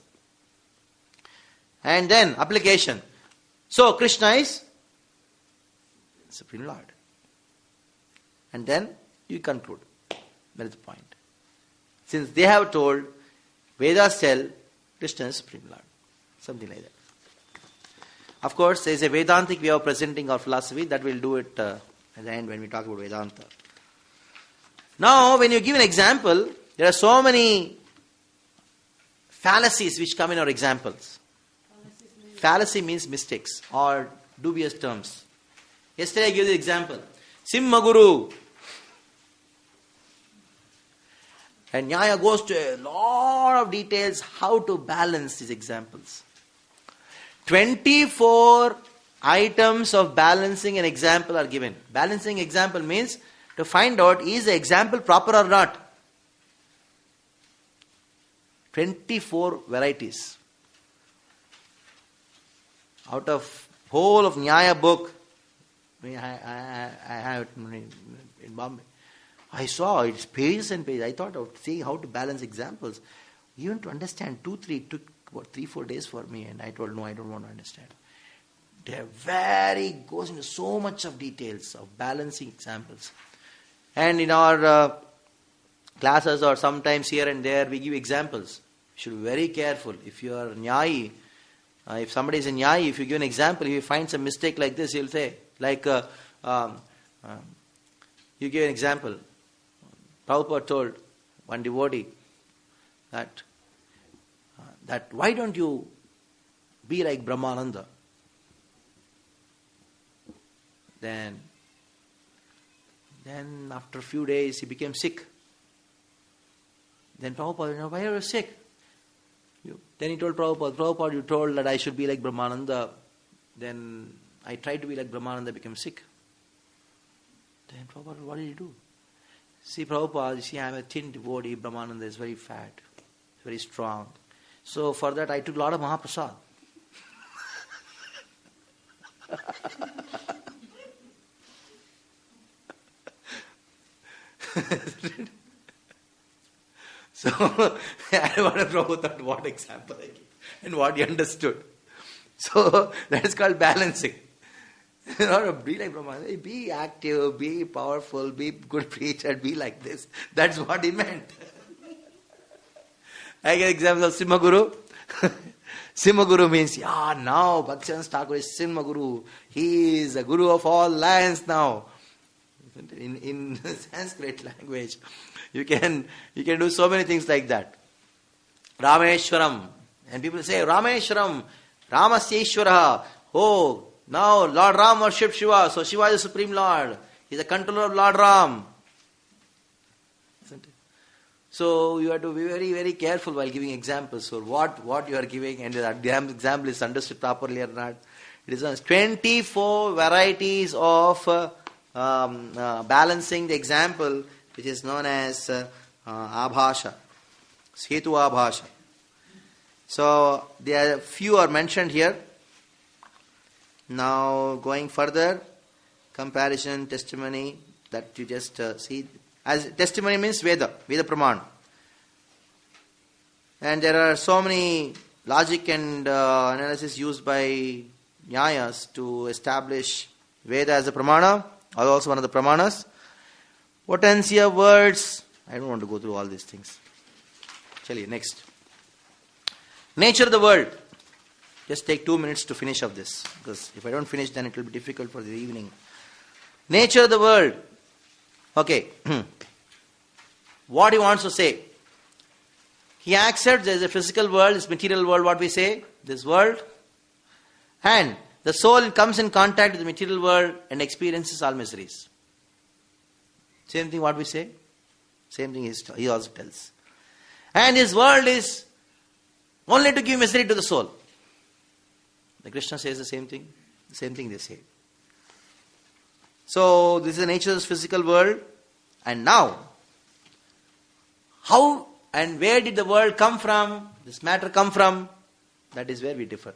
And then application. So Krishna is Supreme Lord. And then you conclude. That is the point. Since they have told, Vedas tell, Krishna is Supreme Lord. Something like that. Of course, there is a Vedantic way of presenting our philosophy. That we'll do it at the end when we talk about Vedanta. Now, when you give an example, there are so many fallacies which come in our examples. Fallacy means mistakes or dubious terms. Yesterday I gave the example. Simmaguru. And Nyaya goes to a lot of details how to balance these examples. 24 items of balancing an example are given. Balancing example means to find out is the example proper or not. 24 varieties. Out of whole of Nyaya book, I have it in Bombay. I saw it's pages and pages. I thought of seeing how to balance examples. Even to understand 2-3, it took about 3-4 days for me, and I told no, I don't want to understand. Goes into so much of details of balancing examples. And in our classes or sometimes here and there we give examples. You should be very careful. If you are Nyayi, If somebody is in Nyaya, if you give an example, if he finds a mistake like this, he'll say, you give an example. Prabhupada told one devotee that why don't you be like Brahmananda? Then after a few days he became sick. Then Prabhupada, why are you sick? Then he told Prabhupada, you told that I should be like Brahmananda. Then I tried to be like Brahmananda, became sick. Then Prabhupada, what did he do? See, Prabhupada, I am a thin devotee, Brahmananda is very fat, very strong. So for that I took a lot of Mahaprasad. So I want to Prabhupada what example I give and what he understood. So that is called balancing. Be like Brahma. Be active, be powerful, be good preacher, be like this. That's what he meant. I get example of Simhaguru. Simhaguru means, now Bhaktivinoda Thakur is Simhaguru. He is the guru of all lands now. In Sanskrit language, you can do so many things like that. Rameshwaram. And people say, Rameshwaram, Ramasyeshwara. Oh, now Lord Ram worshipped Shiva, so Shiva is the Supreme Lord. He is the controller of Lord Ram. Isn't it? So you have to be very, very careful while giving examples for what you are giving, and the example is understood properly or not. It is 24 varieties of balancing the example, which is known as abhasha, setu abhasha. So there are few are mentioned here. Now going further, comparison, testimony, that you just see. As testimony means Veda Praman. And there are so many logic and analysis used by Nyayas to establish Veda as a Pramana, or also one of the Pramanas. Potentia words, I don't want to go through all these things. Chaliye, next. Nature of the world. Just take 2 minutes to finish up this, because if I don't finish, then it will be difficult for the evening. Nature of the world. Okay. What he wants to say. He accepts there is a physical world, this material world, what we say, this world. And the soul comes in contact with the material world and experiences all miseries. Same thing what we say. Same thing he also tells. And his world is only to give misery to the soul. The Krishna says the same thing. The same thing they say. So this is the nature of this physical world. And now, how and where did the world come from? This matter come from? That is where we differ.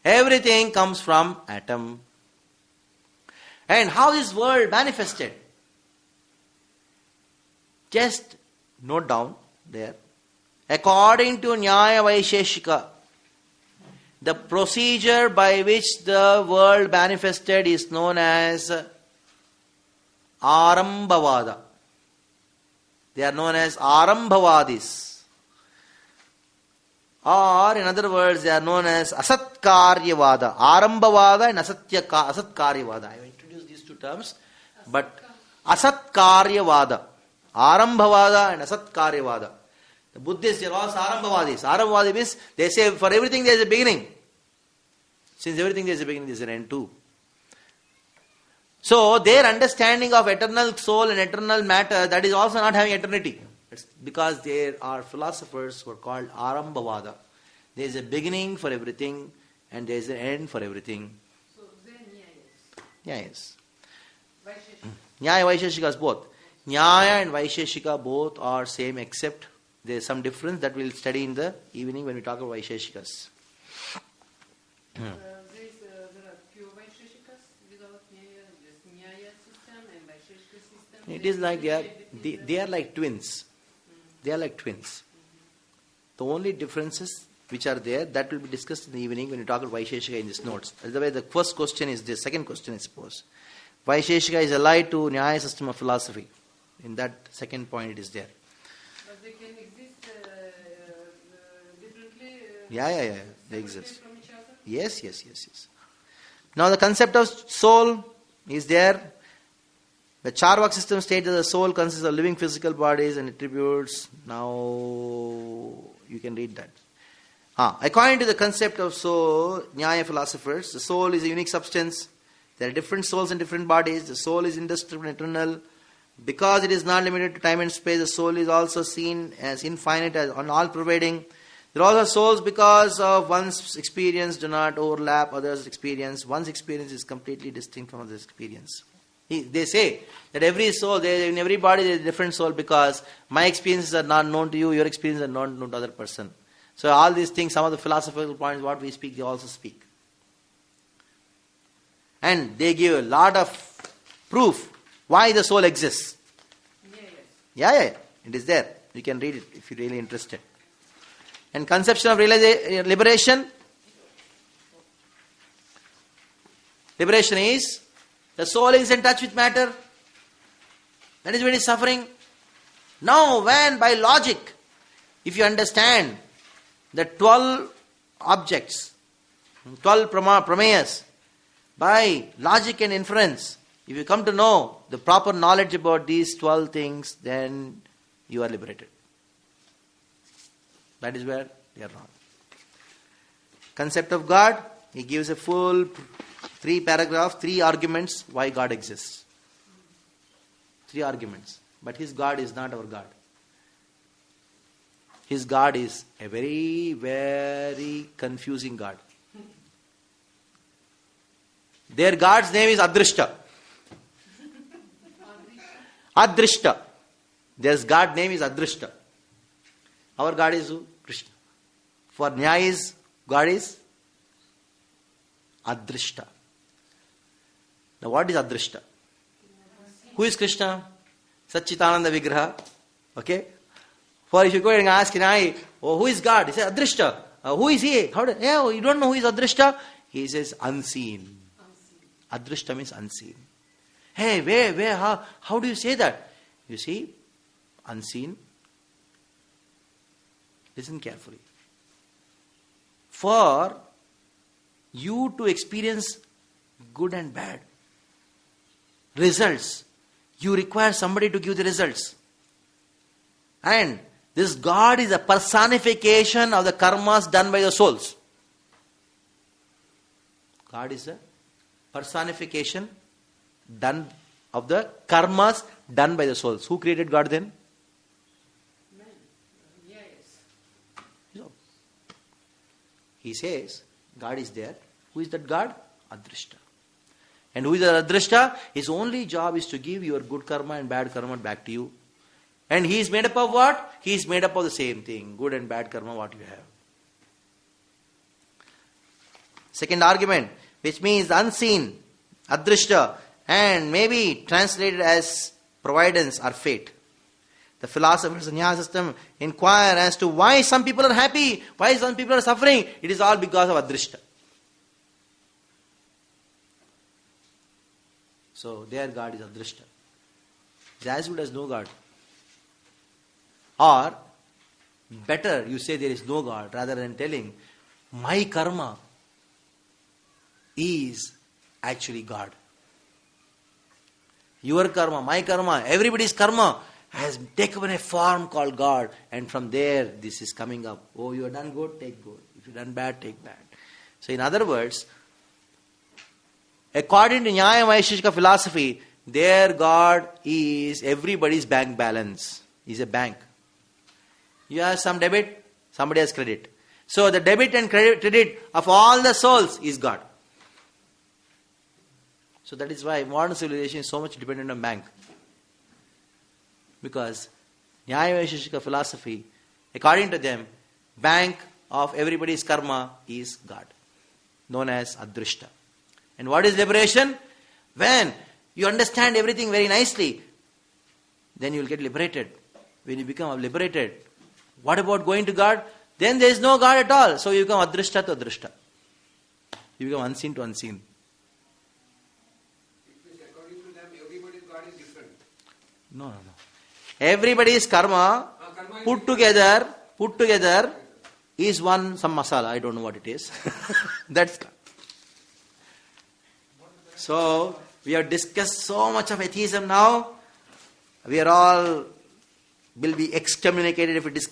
Everything comes from atom. And how is world manifested? Just note down there. According to Nyaya Vaisheshika, the procedure by which the world manifested is known as Arambhavada. They are known as Arambhavadis. Or in other words, they are known as Asatkaryavada. Arambhavada and Asatkaryavada. I have introduced these two terms. But Asatkaryavada. Arambhavada and Asatkaryavada. The Buddhists are all Arambhavadis. Arambhavadi means they say for everything there is a beginning. Since everything there is a beginning, there is an end too. So their understanding of eternal soul and eternal matter, that is also not having eternity. It's because there are philosophers who are called Arambhavada. There is a beginning for everything and there is an end for everything. So they are Nyayas. Yes. Vaisheshika. Nyaya Vaisheshika is both. Nyaya and Vaisheshika both are same, except there is some difference that we'll study in the evening when we talk about Vaisheshikas. There are few Vaisheshikas without Nyaya, just Nyaya system and Vaisheshika system. It is like they are like twins. They are like twins. The only differences which are there, that will be discussed in the evening when we talk about Vaisheshika in these notes. Otherwise, the first question is this, second question I suppose. Vaisheshika is allied to Nyaya system of philosophy. In that second point it is there. But they can exist differently Yeah. They exist. Yes. Now the concept of soul is there. The Charvak system states that the soul consists of living physical bodies and attributes. Now you can read that. According to the concept of soul, Nyaya philosophers, the soul is a unique substance. There are different souls in different bodies. The soul is indestructible and eternal. Because it is not limited to time and space, the soul is also seen as infinite, as all-pervading. There are also souls because of one's experience do not overlap others' experience. One's experience is completely distinct from others' experience. They say that every soul, in every body there is a different soul because my experiences are not known to you, your experiences are not known to other person. So all these things, some of the philosophical points, what we speak, they also speak. And they give a lot of proof why the soul exists. Yeah. It is there. You can read it if you're really interested. And conception of liberation. Liberation is the soul is in touch with matter. That is when it is suffering. Now, when by logic, if you understand the 12 objects, 12 prameyas, by logic and inference, if you come to know the proper knowledge about these 12 things, then you are liberated. That is where they are wrong. Concept of God, he gives a full 3 paragraphs, 3 arguments why God exists. 3 arguments. But his God is not our God. His God is a very, very confusing God. Their God's name is Adrishta. Adrishta. Their God's name is Adrishta. Our God is who? Krishna. For Nyaya's God is Adrishta. Now what is Adrishta? Who is Krishna? Satchitananda Vigraha. Okay? For if you go and ask Nyaya, who is God? He says Adrishta. Who is he? You don't know who is Adrishta? He says unseen. Adrishta means unseen. Hey, where, how do you say that? You see, unseen. Listen carefully. For you to experience good and bad results, you require somebody to give the results. And this God is a personification of the karmas done by the souls. God is a personification done of the karmas done by the souls. Who created God then? Man. Yes. So, he says, God is there. Who is that God? Adrishta. And who is the Adrishta? His only job is to give your good karma and bad karma back to you. And he is made up of what? He is made up of the same thing. Good and bad karma, what you have. Second argument, which means unseen, Adrishta, and maybe translated as providence or fate. The philosophers in Nyaya system inquire as to why some people are happy, why some people are suffering. It is all because of Adrishta. So their God is Adrishta. It's as good as no God. Or better, you say there is no God rather than telling my karma is actually God. Your karma, my karma, everybody's karma has taken a form called God, and from there this is coming up. Oh, you have done good, take good. If you have done bad, take bad. So in other words, according to Nyaya Vaisheshika philosophy, their God is everybody's bank balance. He's a bank. You have some debit, somebody has credit. So the debit and credit of all the souls is God. So that is why modern civilization is so much dependent on bank. Because Nyaya Vaisheshika philosophy, according to them, bank of everybody's karma is God, known as Adrishta. And what is liberation? When you understand everything very nicely, then you will get liberated. When you become liberated, what about going to God? Then there is no God at all. So you become Adrishta to Adrishta. You become unseen to unseen. According to them, everybody's God is different. No. Everybody's karma put together is one, some masala, I don't know what it is. That's God. So, we have discussed so much of atheism now. We are all will be excommunicated if we discuss